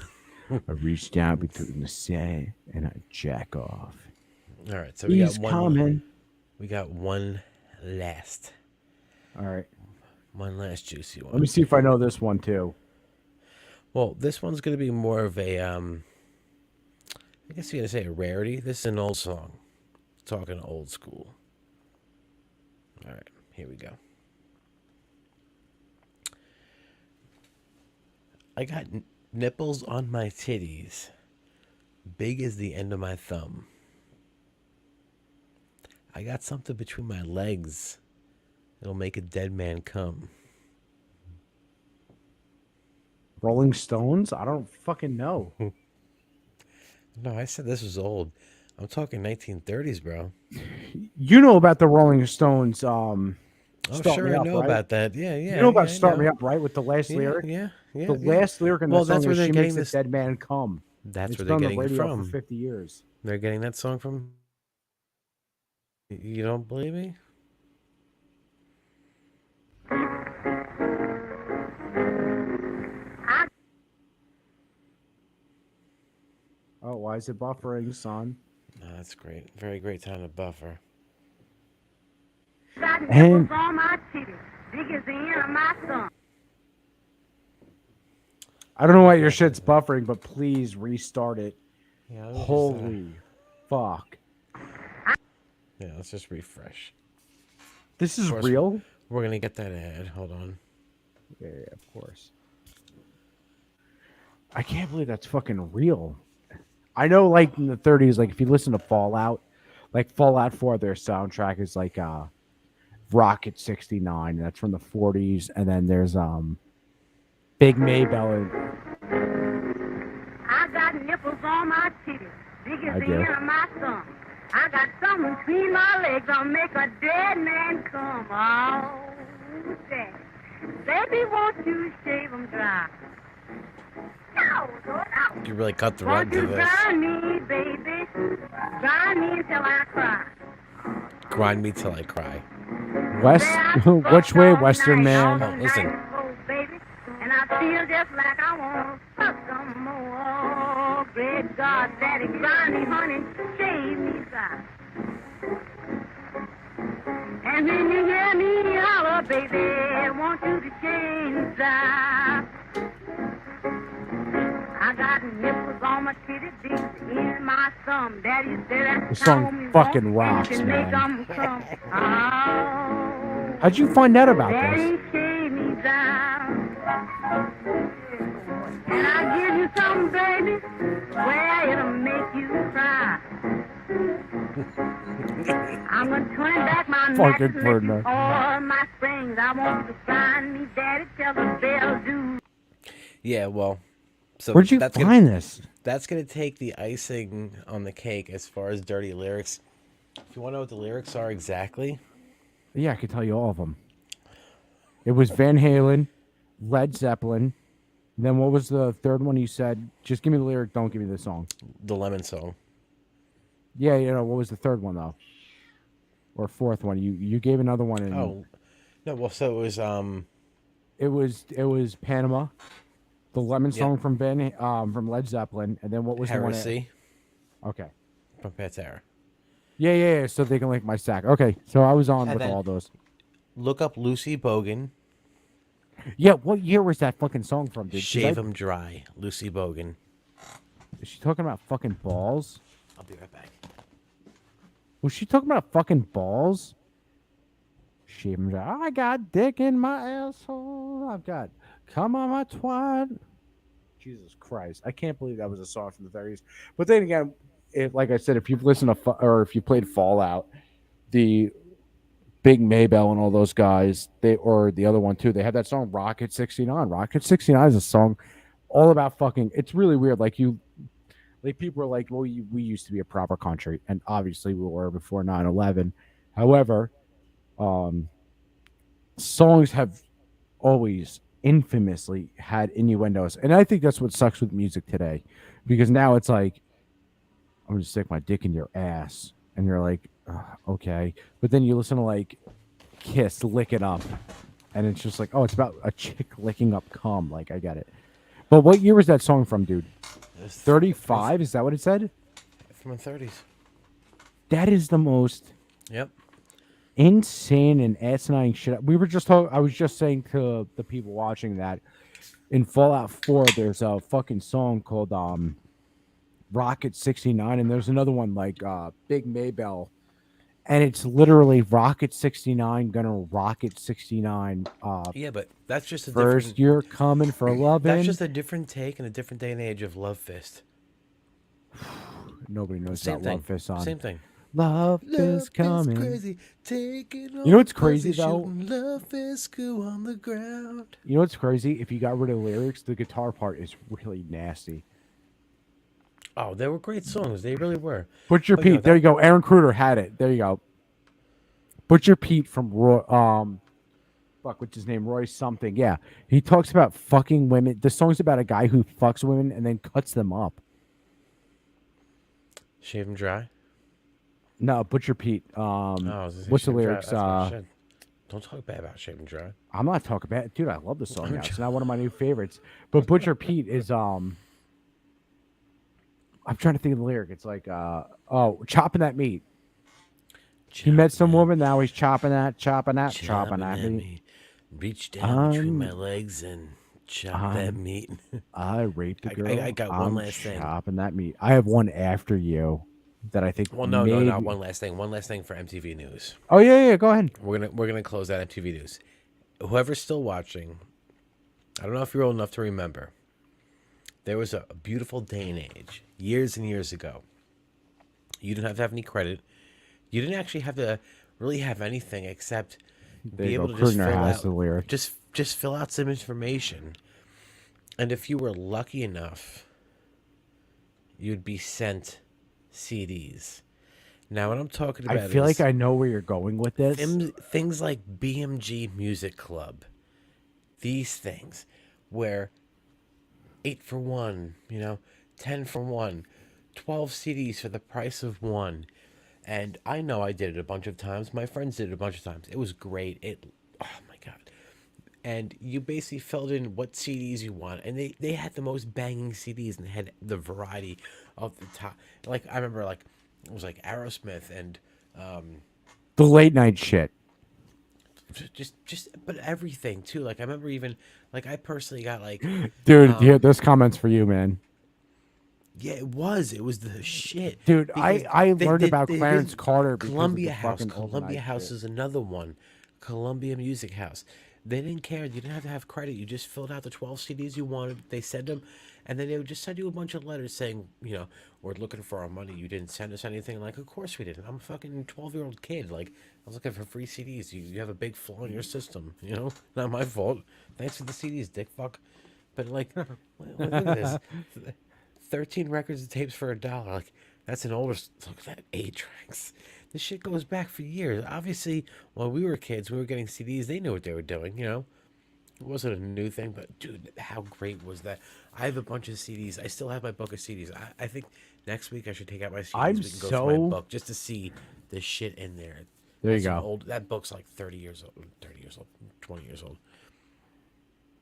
I reach down between the set and I jack off. All right, so we He's got one. coming. We got one last. All right. One last juicy one. Let me see if I know this one too. Well, this one's going to be more of a, I guess you're going to say a rarity. This is an old song. Talking old school. All right, here we go. I got nipples on my titties, big as the end of my thumb. I got something between my legs. It'll make a dead man come. Rolling Stones? I don't fucking know. No, I said this was old. I'm talking 1930s, bro. You know about the Rolling Stones. Oh, Start sure, Me I Up, know right? about that. Yeah. You know about yeah, I Start know. Me Up, right? With the last Yeah, lyric? yeah. The last lyric in the Well, song that's where is they're She getting Makes this. a Dead Man Come. That's It's where been they're on the getting it radio from. for 50 years. They're getting that song from. You don't believe me? Oh, why is it buffering, son? No, that's great. Very great time to buffer. And I don't know why your shit's buffering, but please restart it. Yeah, let me just, Holy fuck. Yeah, let's just refresh. This is Of course, real? We're going to get that ad. Hold on. Yeah, of course. I can't believe that's fucking real. I know, like, in the 30s, like, if you listen to Fallout, Like Fallout 4, their soundtrack is like Rocket 69. That's from the 40s. And then there's Big Maybell. I got nipples on my titties, big as I the do. end of my thumb. I got something between my legs that'll make a dead man come. Oh, Daddy. Baby, won't you shave 'em dry? No, no. You really cut the Won't rug you to this. grind me, baby? Grind me until I cry. Grind me till I cry. Which way, Western man? Oh, listen. Oh, baby. And I feel just like I want to fuck some more. Oh, great God, Daddy, grind me, honey, shave me dry. And when you hear me holler, baby, I want you to change that. I got nipples on my titty, big in my thumb. Daddy said that This song fucking rocks, make man. 'em come. Oh, How'd you find out about Daddy, this? shave me down. And I give you some, baby, where it'll make you cry. I'm gonna turn back my Fucking mattress Ferdinand. all my springs. I want you to find me, Daddy, till the bell do. Yeah, well, so Where'd you that's find gonna, this? That's gonna take the icing on the cake as far as dirty lyrics. If you want to know what the lyrics are exactly, Yeah, I could tell you all of them. It was Van Halen, Led Zeppelin. Then what was the third one you said? Just give me the lyric, don't give me the song. the Lemon Song. Yeah, what was the third one though? Or fourth one? You gave another one. And Oh, no, well, so it was Panama, the Lemon Yep. Song from Led Zeppelin, and then what was Heresy the one? Okay. from Pantera. Yeah. So they can lick my sack. Okay, so I was on And with then- all those. Look up Lucy Bogan. Yeah, what year was that fucking song from, dude? 'Cause Shave 'em dry, Lucy Bogan. Is she talking about fucking balls? I'll be right back. Was she talking about fucking balls? Shave 'em dry. I got dick in my asshole. I've got come on my twat. Jesus Christ! I can't believe that was a song from the 30s. But then again, like I said, if you've listened to or if you played Fallout, the Big Maybell and all those guys, or the other one too, they had that song Rocket 69. Rocket 69 is a song all about fucking. It's really weird. Like people are like, well, we used to be a proper country, and obviously we were before 9/11. However, songs have always infamously had innuendos, and I think that's what sucks with music today, because now it's like, I'm gonna stick my dick in your ass, and you're like, okay, but then you listen to like Kiss, Lick It Up, and it's just like, oh, it's about a chick licking up cum. Like, I get it. But what year was that song from, dude? 35? Is that what it said? From the 30s. That is the most Yep. insane and asinine shit. We were just I was just saying to the people watching that in Fallout 4, there's a fucking song called Rocket 69, and there's another one like Big Maybell, and it's literally Rocket 69 gonna Rocket 69. Yeah, but that's just a first different. you're coming for loving. That's just a different take and a different day and age of Love Fist. Nobody knows Same about thing. Love Fist on. Same thing. Love is coming. Crazy. Taking You know what's crazy though? Love Fist go on the ground. You know what's crazy? If you got rid of the lyrics, the guitar part is really nasty. Oh, they were great songs. They really were. Butcher But, Pete, there you go. Aaron Kruger had it. There you go. Butcher Pete from what's his name? Roy something. Yeah, he talks about fucking women. The song's about a guy who fucks women and then cuts them up. Shave 'em dry. No, Butcher Pete. Oh, I was gonna say What's the Shave 'em Dry. lyrics? That's what I said. Don't talk bad about Shave 'em Dry. I'm not talking about, dude. I love the song. Now. It's not one of my new favorites. But Butcher Pete is I'm trying to think of the lyric. It's like chopping that meat. He met some woman. Now he's chopping that meat. Reach down between my legs and chop that meat. I raped a girl. I got one last thing. Chopping that meat. I have one after you that I think. Well, no, not one last thing. One last thing for MTV News. Oh yeah. Go ahead. We're gonna close out MTV News. Whoever's still watching, I don't know if you're old enough to remember. There was a beautiful day and age, years and years ago. You didn't have to have any credit. you didn't actually have to really have anything except There be you able go. to just Crooner fill has out the lyric. just fill out some information. And if you were lucky enough, you'd be sent CDs. Now, what I'm talking I about feel like is I know where you're going with this. things like BMG Music Club. These things where 8 for 1, 10 for 1, 12 CDs for the price of one. And I know I did it a bunch of times. My friends did it a bunch of times. It was great. Oh my God. And you basically filled in what CDs you want. And they had the most banging CDs and had the variety of the top. Like, I remember, like, it was like Aerosmith and The late night shit. but everything too. Like, I remember even, like, I personally got, like, Dude, here, there's comments for you, man. yeah, it was the shit. Dude, Because I learned about they Clarence did Carter because Columbia of the House. fucking Columbia overnight House shit. is another one. Columbia Music House. They didn't care. You didn't have to have credit. You just filled out the 12 CDs you wanted. They sent them, and then they would just send you a bunch of letters saying, we're looking for our money. You didn't send us anything. Like, of course we didn't. I'm a fucking 12-year-old kid. Like, I was looking for free CDs. You have a big flaw in your system. Not my fault. Thanks for the CDs, dick fuck. But, like, look at this. 13 records and tapes for $1. Like, that's an older. Look at that 8 tracks. This shit goes back for years. Obviously, when we were kids, we were getting CDs. They knew what they were doing. It wasn't a new thing, but dude, how great was that? I have a bunch of CDs. I still have my book of CDs. I think next week I should take out my CDs. We can go through my book just to see the shit in there. There you That's go. That book's like 30 years old, 20 years old.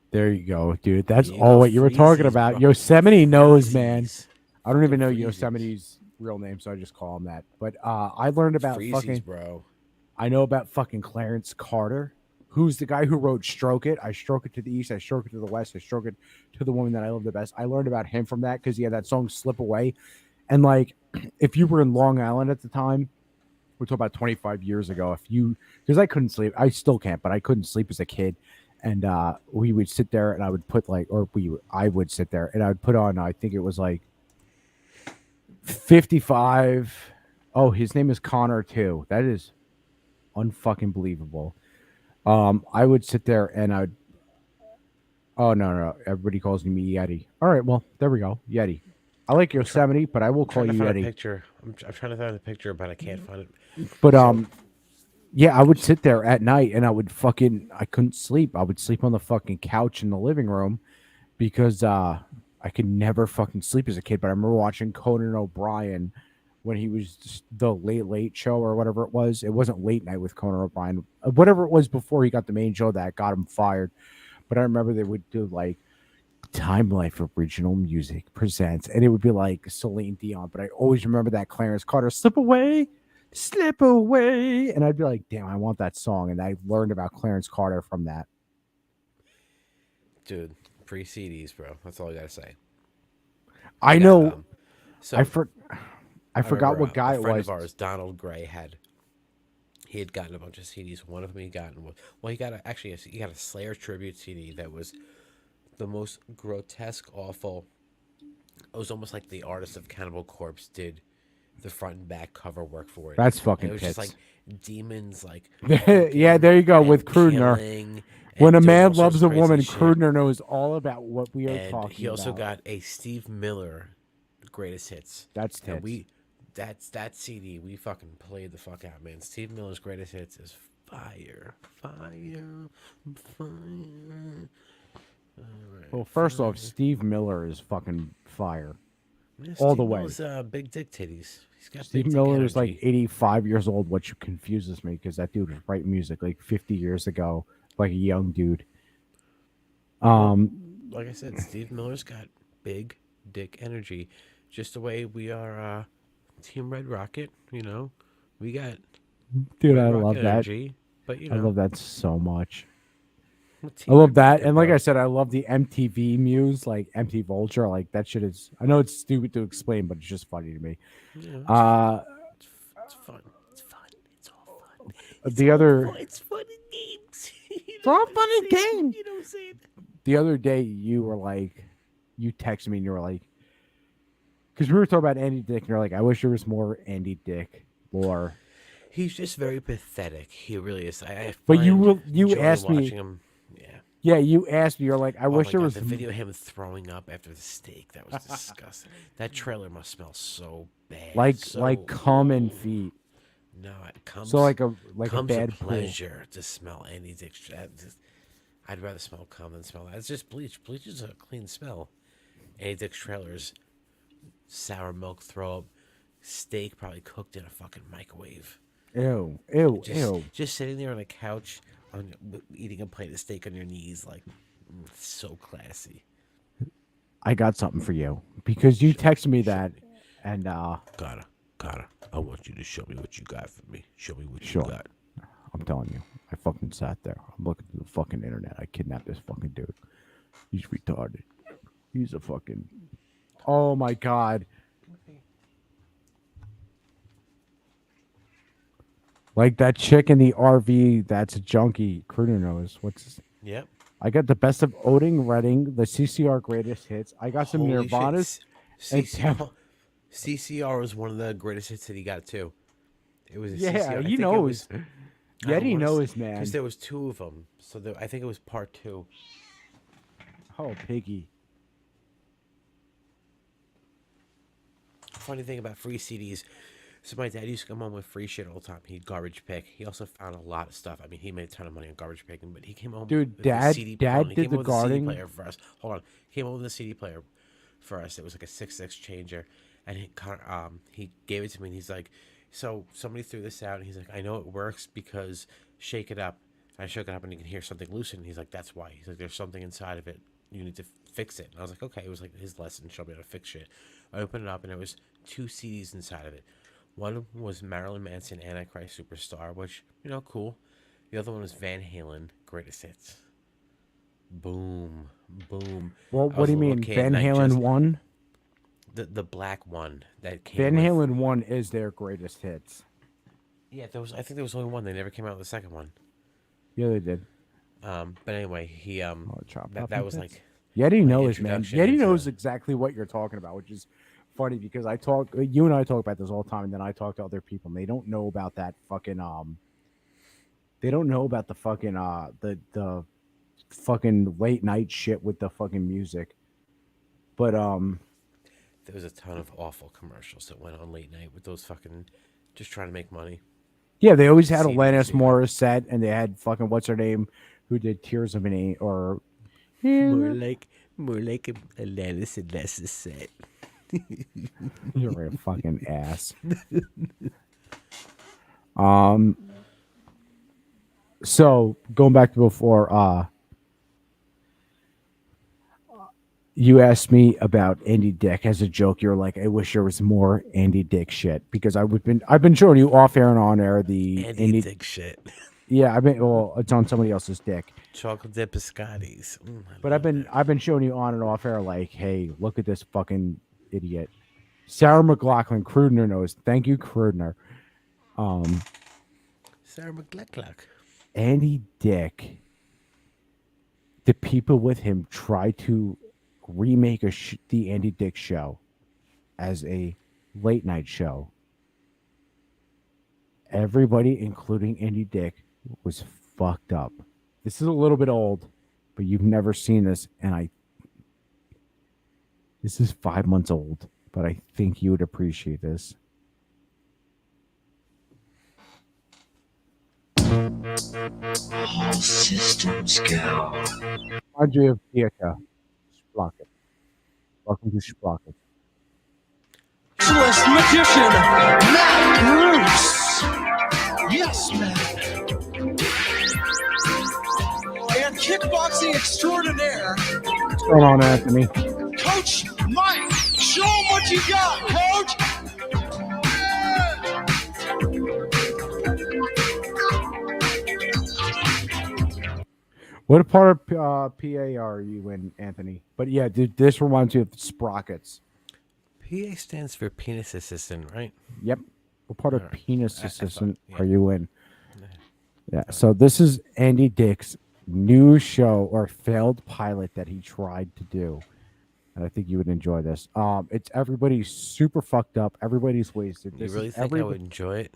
There you go, dude. That's You all go what you were talking Freezies, about. bro. Yosemite knows, man. I don't even know Freezies. Yosemite's real name, so I just call him that. But I learned about Freezies, fucking. bro. I know about fucking Clarence Carter, who's the guy who wrote "Stroke It." I stroke it to the east, I stroke it to the west, I stroke it to the woman that I love the best. I learned about him from that because he had that song "Slip Away," and like, if you were in Long Island at the time, we're talking about 25 years ago. Because I couldn't sleep, I still can't, but I couldn't sleep as a kid. And we would sit there, and I would put I would sit there, and I would put on. I think it was like 55. Oh, his name is Connor too. That is unfucking believable. I would sit there, and I'd. Oh no! Everybody calls me Yeti. All right, well there we go, Yeti. I like Yosemite, but I will call you Find Yeti. a picture. I'm trying to find a picture, but I can't find it. But yeah, I would sit there at night and I couldn't sleep. I would sleep on the fucking couch in the living room because I could never fucking sleep as a kid. But I remember watching Conan O'Brien when he was just the Late Show or whatever it was. It wasn't Late Night with Conan O'Brien. Whatever it was before he got the main show that got him fired. But I remember they would do like Time Life Original Music presents, and it would be like Celine Dion. But I always remember that Clarence Carter "Slip Away." And I'd be like, damn, I want that song. And I learned about Clarence Carter from that. Dude, free CDs, bro. That's all I gotta say. I know. I forgot remember, what guy a it friend was. of ours, Donald Gray, he had gotten a bunch of CDs. One of them he gotten was, well, he got a Slayer tribute CD that was the most grotesque, awful. It was almost like the artist of Cannibal Corpse did the front and back cover work for it. That's fucking And it was just tits. like demons, like Yeah, there you go with Krudner. killing, When a and doing man all sorts loves of a woman, crazy shit. Krudner knows all about what we are And talking he also about. got a Steve Miller greatest hits. That's and tits. that CD we fucking played the fuck out, man. Steve Miller's greatest hits is fire. Well, first off, Steve Miller is fucking fire. Yeah, all Steve the way. Miller's big dick titties. He's got Steve big dick Miller is like energy. 85 years old, which confuses me because that dude was writing music like 50 years ago, like a young dude. Like I said, Steve Miller's got big dick energy. Just the way we are Team Red Rocket, we got Dude, Red I Rocket love that. energy, but I love that so much. I Team love Red that, Rocket, and like bro. I said, I love the MTV muse, like MT Vulture. Like that shit is. I know it's stupid to explain, but it's just funny to me. Yeah, it's fun. It's fun. It's all fun. It's fun in games. It's all fun in games. You know what I'm saying? The other day, you texted me and you were like, because we were talking about Andy Dick, and you're like, I wish there was more Andy Dick lore. He's just very pathetic. He really is. I But you enjoy asked me. watching him. Yeah. Yeah, you asked me. You're like, I Oh wish my there God, was the video of him throwing up after the steak. That was disgusting. That trailer must smell so bad. like cum and feet. No, it comes. So like a comes bad a pool. pleasure to smell any dick. I'd rather smell cum than smell that. It's just bleach. Bleach is a clean smell. Any Dick's trailers, sour milk, throw up, steak probably cooked in a fucking microwave. Ew. Just sitting there on a couch, eating a plate of steak on your knees, like so classy. I got something for you because you texted me that, and Gotta. I want you to show me what you got for me. Show me what Sure. you got. I'm telling you, I fucking sat there. I'm looking through the fucking internet. I kidnapped this fucking dude. He's retarded. He's a fucking. Oh my God. Like that chick in the RV that's a junkie. Cruder knows. Yep. I got the best of Odin Redding, the CCR greatest hits. I got some Holy Nirvanas. shit. CCR was one of the greatest hits that he got too. It was a Yeah, CCR. he knows. Yeti knows, man. Because there was two of them, so I think it was part 2. Oh, piggy. Funny thing about free CDs. So my dad used to come home with free shit all the time. He'd garbage pick. He also found a lot of stuff. I mean, he made a ton of money on garbage picking, but he came home Dude, with a CD Dad he did came the home with a CD guarding. player for us. Hold on. He came home with a CD player for us. It was like a 6.6 changer. And he gave it to me, and he's like, so somebody threw this out, and he's like, I know it works because shake it up. I shook it up, and you can hear something loosen. And he's like, that's why. He's like, there's something inside of it. You need to fix it. And I was like, okay. It was like his lesson, show me how to fix shit. I opened it up, and there was 2 CDs inside of it. One was Marilyn Manson, Antichrist Superstar, which, cool. The other one was Van Halen, Greatest Hits. Boom. Boom. Well, what do you mean? Van Halen 1? The black one that came Van with... Halen 1 is their greatest hits. Yeah, I think there was only one. They never came out with the second one. Yeah, they did. But anyway, he that was like Yeti knows, man. introduction Yeti into- knows exactly what you're talking about, which is funny because you and I talk about this all the time, and then I talk to other people, and they don't know about that fucking they don't know about the fucking the fucking late night shit with the fucking music. But there was a ton of awful commercials that went on late night with those fucking just trying to make money. yeah, they always had CDs, Alanis yeah. Morissette, and they had fucking what's her name, who did Tears of an A or More like Alanis and Nessa set. You're a fucking ass. So going back to before, you asked me about Andy Dick as a joke. You're like, I wish there was more Andy Dick shit because I've been showing you off air and on air the Andy Dick shit. Yeah, well, it's on somebody else's dick. Chocolate dip biscottis. But I've been showing you on and off air like, hey, look at this fucking idiot. Sarah McLachlan, Crudner knows. Thank you, Crudner. Sarah McLachlan. Andy Dick. The people with him tried to remake the Andy Dick show as a late night show. Everybody, including Andy Dick, was fucked up. This is a little bit old, but you've never seen this, and this is 5 months old, but I think you would appreciate this. All systems go. Andre of Theater. Sprocket. Welcome to Sprocket. Specialist magician, Matt Bruce. Yes, Matt. And kickboxing extraordinaire, What's going on, Anthony? Coach Mike. Show him what you got, Coach. What part of PA are you in, Anthony? But yeah, dude, this reminds me of Sprockets. PA stands for penis assistant, right? Yep. What part of All right. penis I thought, assistant yeah. are you in? Yeah. So this is Andy Dick's new show or failed pilot that he tried to do. And I think you would enjoy this. It's everybody's super fucked up. Everybody's wasted. You This really is think I would enjoy it?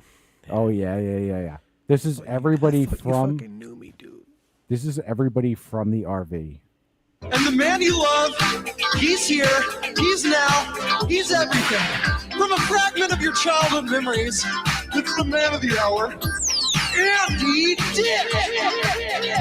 Oh yeah. This is everybody from. fucking knew me, dude. This is everybody from the RV. And the man you love, he's here, he's now, he's everything. From a fragment of your childhood memories, it's the man of the hour, Andy Dick.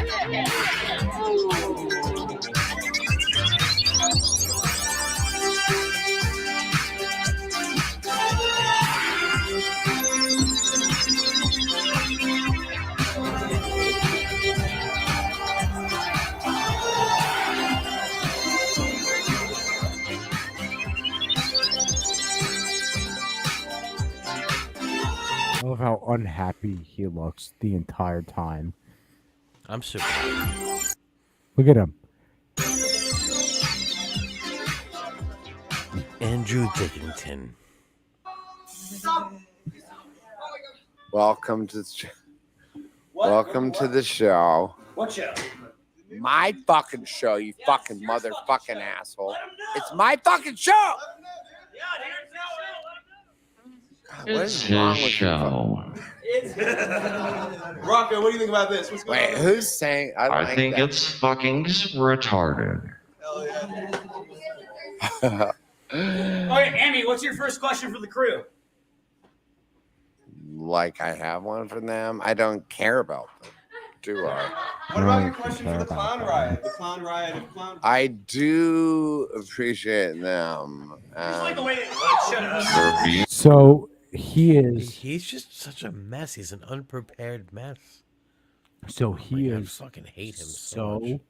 I love how unhappy he looks the entire time. I'm super. Look at him. Andrew Dickington. Welcome to the welcome to the show. What show? My fucking show, you fucking motherfucking asshole. It's my fucking show. What is wrong with show. Rocco, what do you think about this? What's going Wait, on? who's saying? I I like think that. it's fucking retarded. Okay, Andy, what's your first question for the crew? Like I have one for them. I don't care about them, do I? What about your question for the clown riot? The clown riot of clown. I do appreciate them. Just like the way that So he is. He's just such a mess. He's an unprepared mess. So he I is. fucking hate him so much.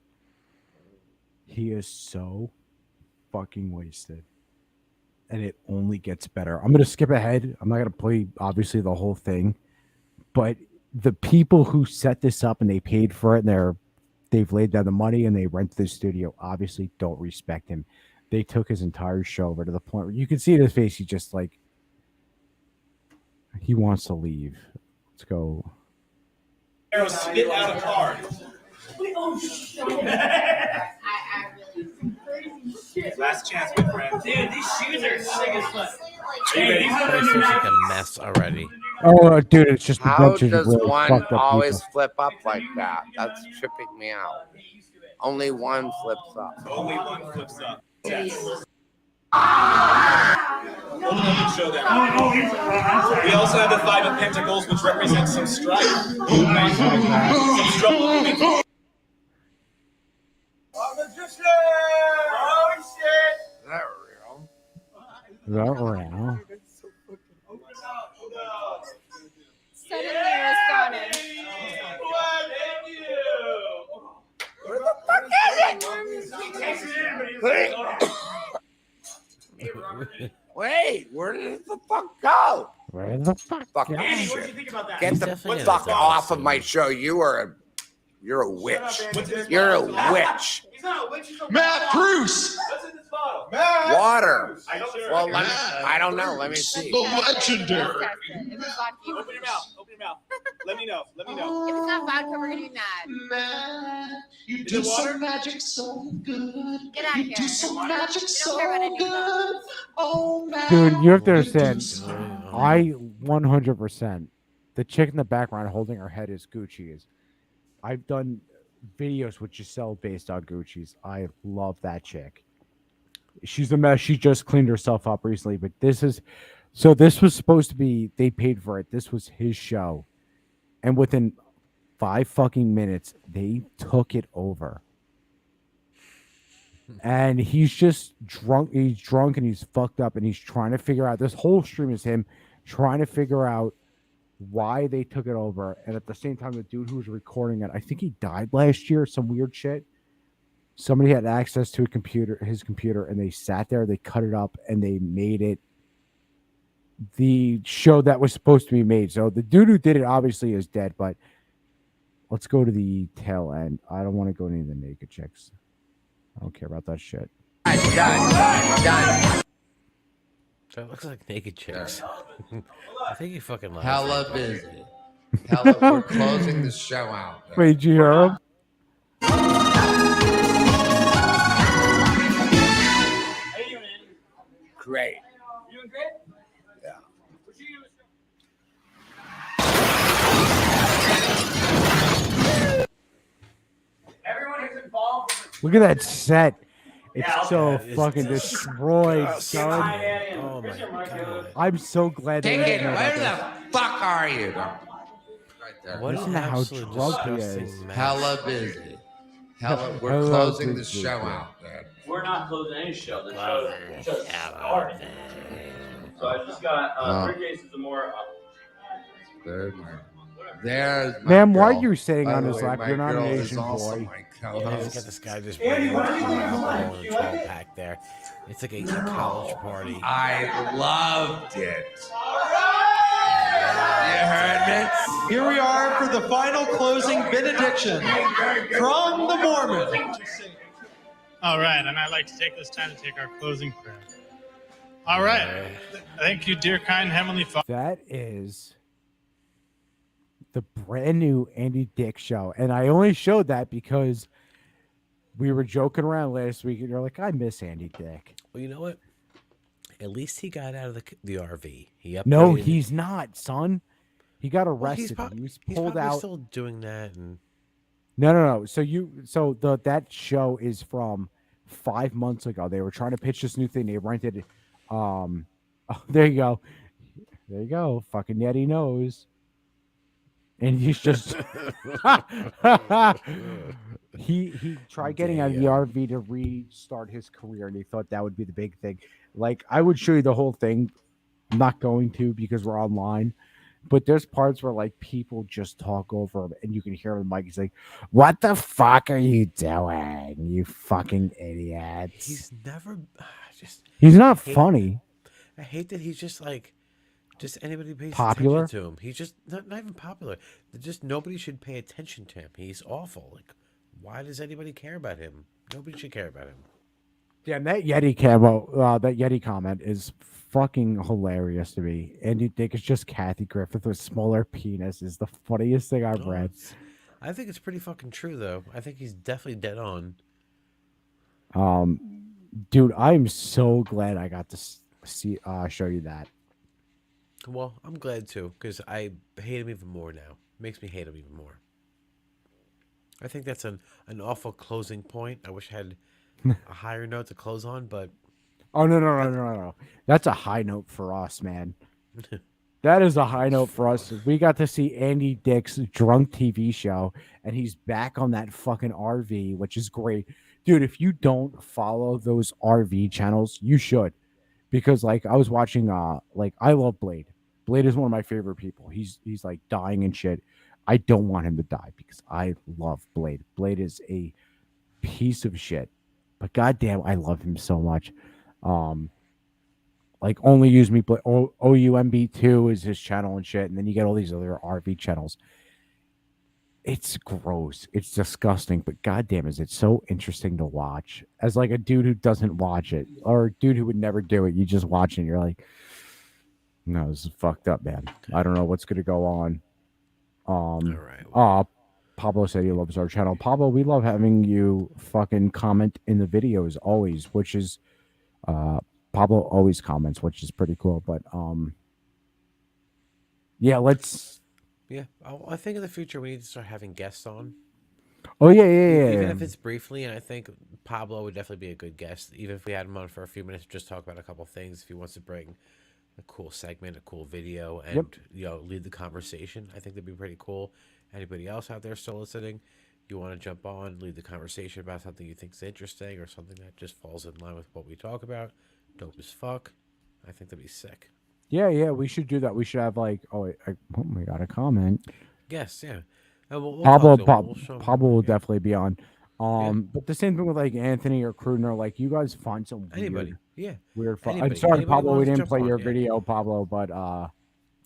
He is so fucking wasted. And it only gets better. I'm going to skip ahead. I'm not going to play, obviously, the whole thing. But the people who set this up and they paid for it and they've laid down the money and they rent the studio obviously don't respect him. They took his entire show over to the point where you can see in his face, he just like, he wants to leave. Let's go. Arrow spit out a card. Oh shit! Last chance, my friend. Dude, these shoes are sick as fuck. Hey, these are This is like a mess already. Oh, dude, it's just a How bunch of does really one fucked up always people. flip up like that? That's tripping me out. Only one flips up. Only one flips up. Yes. Ultimate showdown. We also have the Five of Pentacles, which represents some strife. Some struggle. Oh shit! Is that real? Is that real? Suddenly responded. Where the fuck is it? Wait, where did the fuck go? Where the fuck? Fucking Andy, what shit. do you think about that? Get He's the definitely fuck gonna off die of my show. You're a witch. You're a witch. He's not a witch. He's a Matt Bruce. What's in this bottle? Matt. Water. Sure. Well, I don't know. Let me see. The legendary. If it's vodka, you Open your mouth. Open your mouth. Let me know. Let me know. If it's not vodka, we're gonna be mad. Matt, you Is do it water? some magic so good. Get out of You here. do some magic We so don't care about any of that. good. Oh, Matt. Dude, you have to you do understand. some- I 100%. The chick in the background holding her head is Gucci's. I've done videos with Giselle based on Gucci's. I love that chick. She's a mess. She just cleaned herself up recently, but this was supposed to be, they paid for it. This was his show. And within 5 fucking minutes, they took it over. And he's just drunk. He's drunk and he's fucked up and he's trying to figure out, this whole stream is him trying to figure out why they took it over. And at the same time, the dude who was recording it, I think he died last year, some weird shit. Somebody had access to his computer, and they sat there, they cut it up, and they made it the show that was supposed to be made. So the dude who did it obviously is dead, but let's go to the tail end. I don't want to go to any of the naked chicks. I don't care about that shit. Done. So it looks like naked chicks. I think you fucking lied. Hella busy. Hella, we're closing the show out. Wait, did you hear him? Great. You doing great? Yeah. Look at that set. It's Yeah, so That is fucking destroyed, disgusting. son. Oh my god. I'm so glad that we Take it. didn't know Where about the fuck are you? Right there. What Listen an to how absolute drunk he disgusting is. mess. Hella busy. Hella. We're Hella closing the busy, show yeah. out, man. We're not closing any show. The show just started. So I just got 3 cases of more. There's my Ma'am, why are girl. you sitting By on the his way, lap? my You're not an girl is Asian also boy. my Yeah, just co-host. got this guy just Andy, bringing why don't you leave your alcohol mic? in You a like 12 it? pack there. It's like a college party. I loved it. You heard me? Here we are for the final closing benediction from the Mormon. All right, and I'd like to take this time to take our closing prayer. All right. Thank you, dear kind Heavenly Father. That is the brand new Andy Dick show. And I only showed that because we were joking around last week and you're like, I miss Andy Dick. Well, you know what? At least he got out of the RV. He upgraded. No, he's not, son. He got Well, arrested. he's he was he's pulled probably out. still doing that. And No. So that show is from 5 months ago. They were trying to pitch this new thing. They rented oh, there you go. There you go. Fucking Yeti knows. And he's just he tried getting out of the RV to restart his career, and he thought that would be the big thing. Like, I would show you the whole thing. I'm not going to because we're online. But there's parts where like people just talk over him, and you can hear him. Mike, he's like, "What the fuck are you doing, you fucking idiots?" he's never He's not funny. I hate that he's just like anybody pays Popular? attention to him. He's just not even popular. Just nobody should pay attention to him. He's awful. Like, why does anybody care about him? Nobody should care about him. Yeah, and that Yeti comment is fucking hilarious to me. And you think it's just Kathy Griffith with smaller penis is the funniest thing I've read. I think it's pretty fucking true, though. I think he's definitely dead on. Dude, I'm so glad I got to show you that. Well, I'm glad too, because I hate him even more now. Makes me hate him even more. I think that's an awful closing point. I wish I had a higher note to close on, but Oh no. That's a high note for us, man. That is a high note for us. We got to see Andy Dick's drunk TV show, and he's back on that fucking RV, which is great. Dude, if you don't follow those RV channels, you should. Because like I was watching like I love Blade. Blade is one of my favorite people. He's like dying and shit. I don't want him to die because I love Blade. Blade is a piece of shit. But goddamn, I love him so much. Like Only Use Me OUMB2 is his channel and shit, and then you get all these other RV channels. It's gross. It's disgusting, but goddamn, is it so interesting to watch? As like a dude who doesn't watch it, or a dude who would never do it, you just watch it and you're like, no, this is fucked up, man. I don't know what's gonna go on. All right. Pablo said he loves our channel. Pablo, we love having you fucking comment in the videos always, which is Pablo always comments, which is pretty cool. But yeah, let's. yeah, I think in the future we need to start having guests on. Oh yeah. Even if it's briefly, and I think Pablo would definitely be a good guest. Even if we had him on for a few minutes, just talk about a couple things. If he wants to bring a cool segment, a cool video, and lead the conversation, I think that'd be pretty cool. Anybody else out there still listening? You want to jump on, lead the conversation about something you think is interesting or something that just falls in line with what we talk about? Dope as fuck. I think that'd be sick. Yeah, we should do that. We should have like, we got a comment. Yes, yeah. And we'll Pablo, talk to him. We'll show him Pablo will definitely be on. But the same thing with like Anthony or Krudner. Like, you guys find some Anybody, yeah, weird. I'm Anybody. sorry, Anybody Pablo, we wants to didn't jump play on, your yeah. video, Pablo. But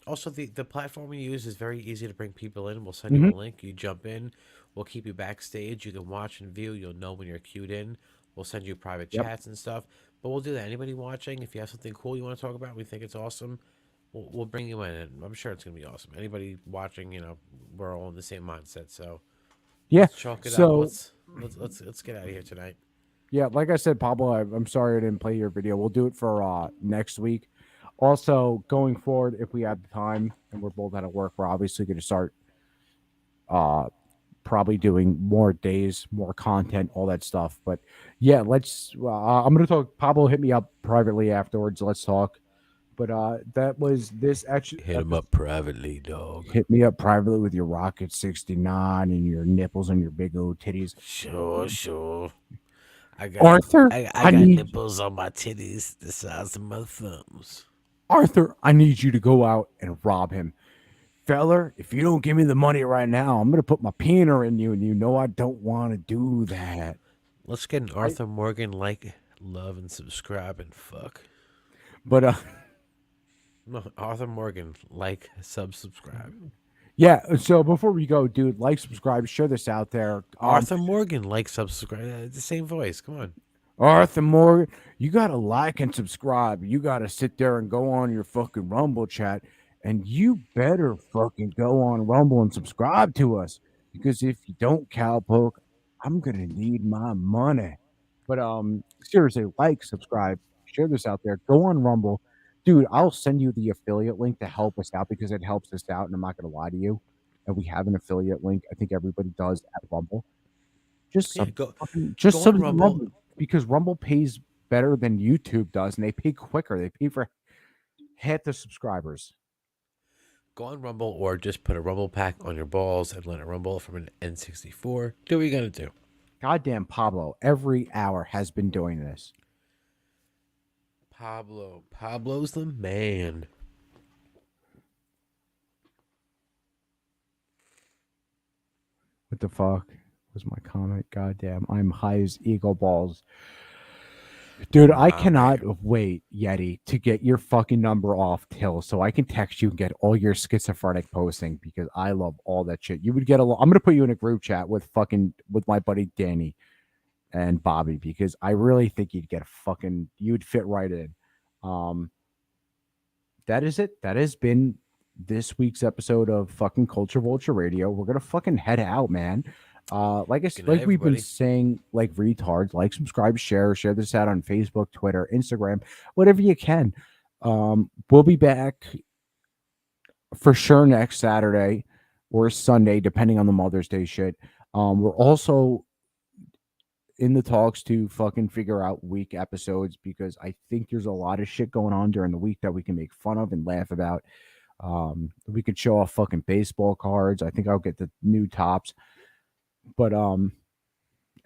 also the platform we use is very easy to bring people in. We'll send you a link. You jump in. We'll keep you backstage. You can watch and view. You'll know when you're queued in. We'll send you private chats and stuff. But we'll do that. Anybody watching, if you have something cool you want to talk about, we think it's awesome, we'll bring you in, and I'm sure it's gonna be awesome. Anybody watching, we're all in the same mindset. So yeah, let's chalk it so up. Let's get out of here tonight. yeah, like I said, Pablo, I'm sorry I didn't play your video. We'll do it for next week. Also, going forward, if we have the time and we're both out of work, we're obviously going to start probably doing more days, more content, all that stuff. But yeah, let's. I'm gonna talk. Pablo hit me up privately afterwards. Let's talk. But that was this actually. Hit him up privately, dog. Hit me up privately with your Rocket 69 and your nipples and your big old titties. Sure. I got Arthur, I got nipples on my titties the size of my thumbs. Arthur, I need you to go out and rob him. Feller, if you don't give me the money right now, I'm gonna put my peener in you, and you know I don't want to do that. Let's get an Arthur Morgan like, love, and subscribe and fuck. But no, Arthur Morgan like, subscribe. Yeah. So before we go, dude, like, subscribe, share this out there. Arthur Morgan like, subscribe. It's the same voice. Come on. Arthur Morgan, you gotta like and subscribe. You gotta sit there and go on your fucking Rumble chat, and you better fucking go on Rumble and subscribe to us, because if you don't, cowpoke, I'm gonna need my money. But seriously, like, subscribe, share this out there. Go on Rumble, dude. I'll send you the affiliate link to help us out because it helps us out, and I'm not gonna lie to you. And we have an affiliate link. I think everybody does at Rumble. Just go sub on to Rumble. Rumble, because Rumble pays better than YouTube does, and they pay quicker. They pay for half the subscribers. Go on Rumble or just put a Rumble pack on your balls and let it rumble from an N64. Do what you gotta do. Goddamn Pablo, every hour has been doing this. Pablo's the man. What the fuck was my comment? Goddamn, I'm high as eagle balls. Dude, I cannot wait, Yeti, to get your fucking number off Till so I can text you and get all your schizophrenic posting, because I love all that shit. You would get I'm gonna put you in a group chat with my buddy Danny and Bobby, because I really think you'd you'd fit right in. That is it. That has been this week's episode of fucking Culture Vulture Radio. We're gonna fucking head out, man. Like we've been everybody. saying, like retards, like, subscribe, share this out on Facebook, Twitter, Instagram, whatever you can. We'll be back for sure next Saturday or Sunday, depending on the Mother's Day shit. We're also in the talks to fucking figure out week episodes, because I think there's a lot of shit going on during the week that we can make fun of and laugh about. We could show off fucking baseball cards. I think I'll get the new tops. But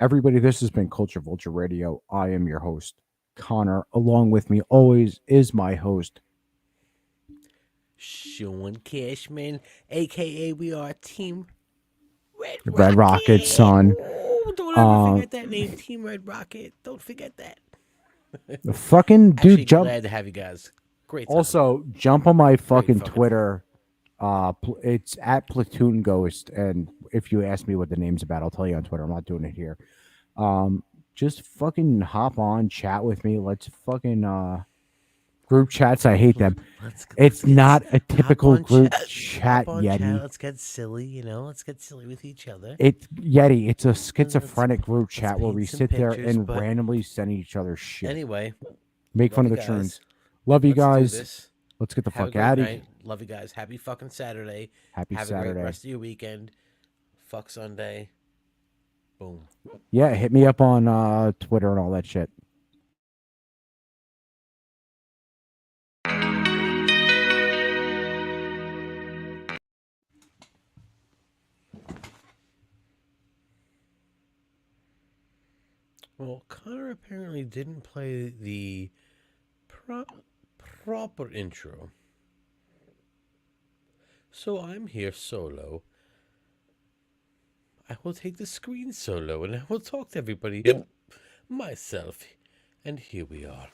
everybody, this has been Culture Vulture Radio. I am your host, Connor. Along with me always is my host, Sean Cashman, aka we are Team Red Rocket, son. Oh, don't ever forget that name, Team Red Rocket. Don't forget that. The fucking dude, Actually, jump. glad to have you guys. Great time. Also, jump on my fucking fucking Twitter. It's at Platoon Ghost, and if you ask me what the name's about, I'll tell you on Twitter. I'm not doing it here. Just fucking hop on, chat with me. Let's fucking group chats. I hate them. It's not a typical group chat, Yeti. Let's get silly, Let's get silly with each other. Yeti. It's a schizophrenic group chat where we paint some sit there pictures, and but- randomly send each other shit. Anyway, Make fun of love the you guys. tunes. Love you Let's do guys. this. Let's get the Have a fuck great out of night. here. Love you guys. Happy fucking Saturday. Happy Have a Saturday. great rest of your weekend. Fuck Sunday. Boom. Yeah, hit me up on Twitter and all that shit. Well, Connor apparently didn't play the proper intro. So I'm here solo. I will take the screen solo and I will talk to everybody myself. And here we are.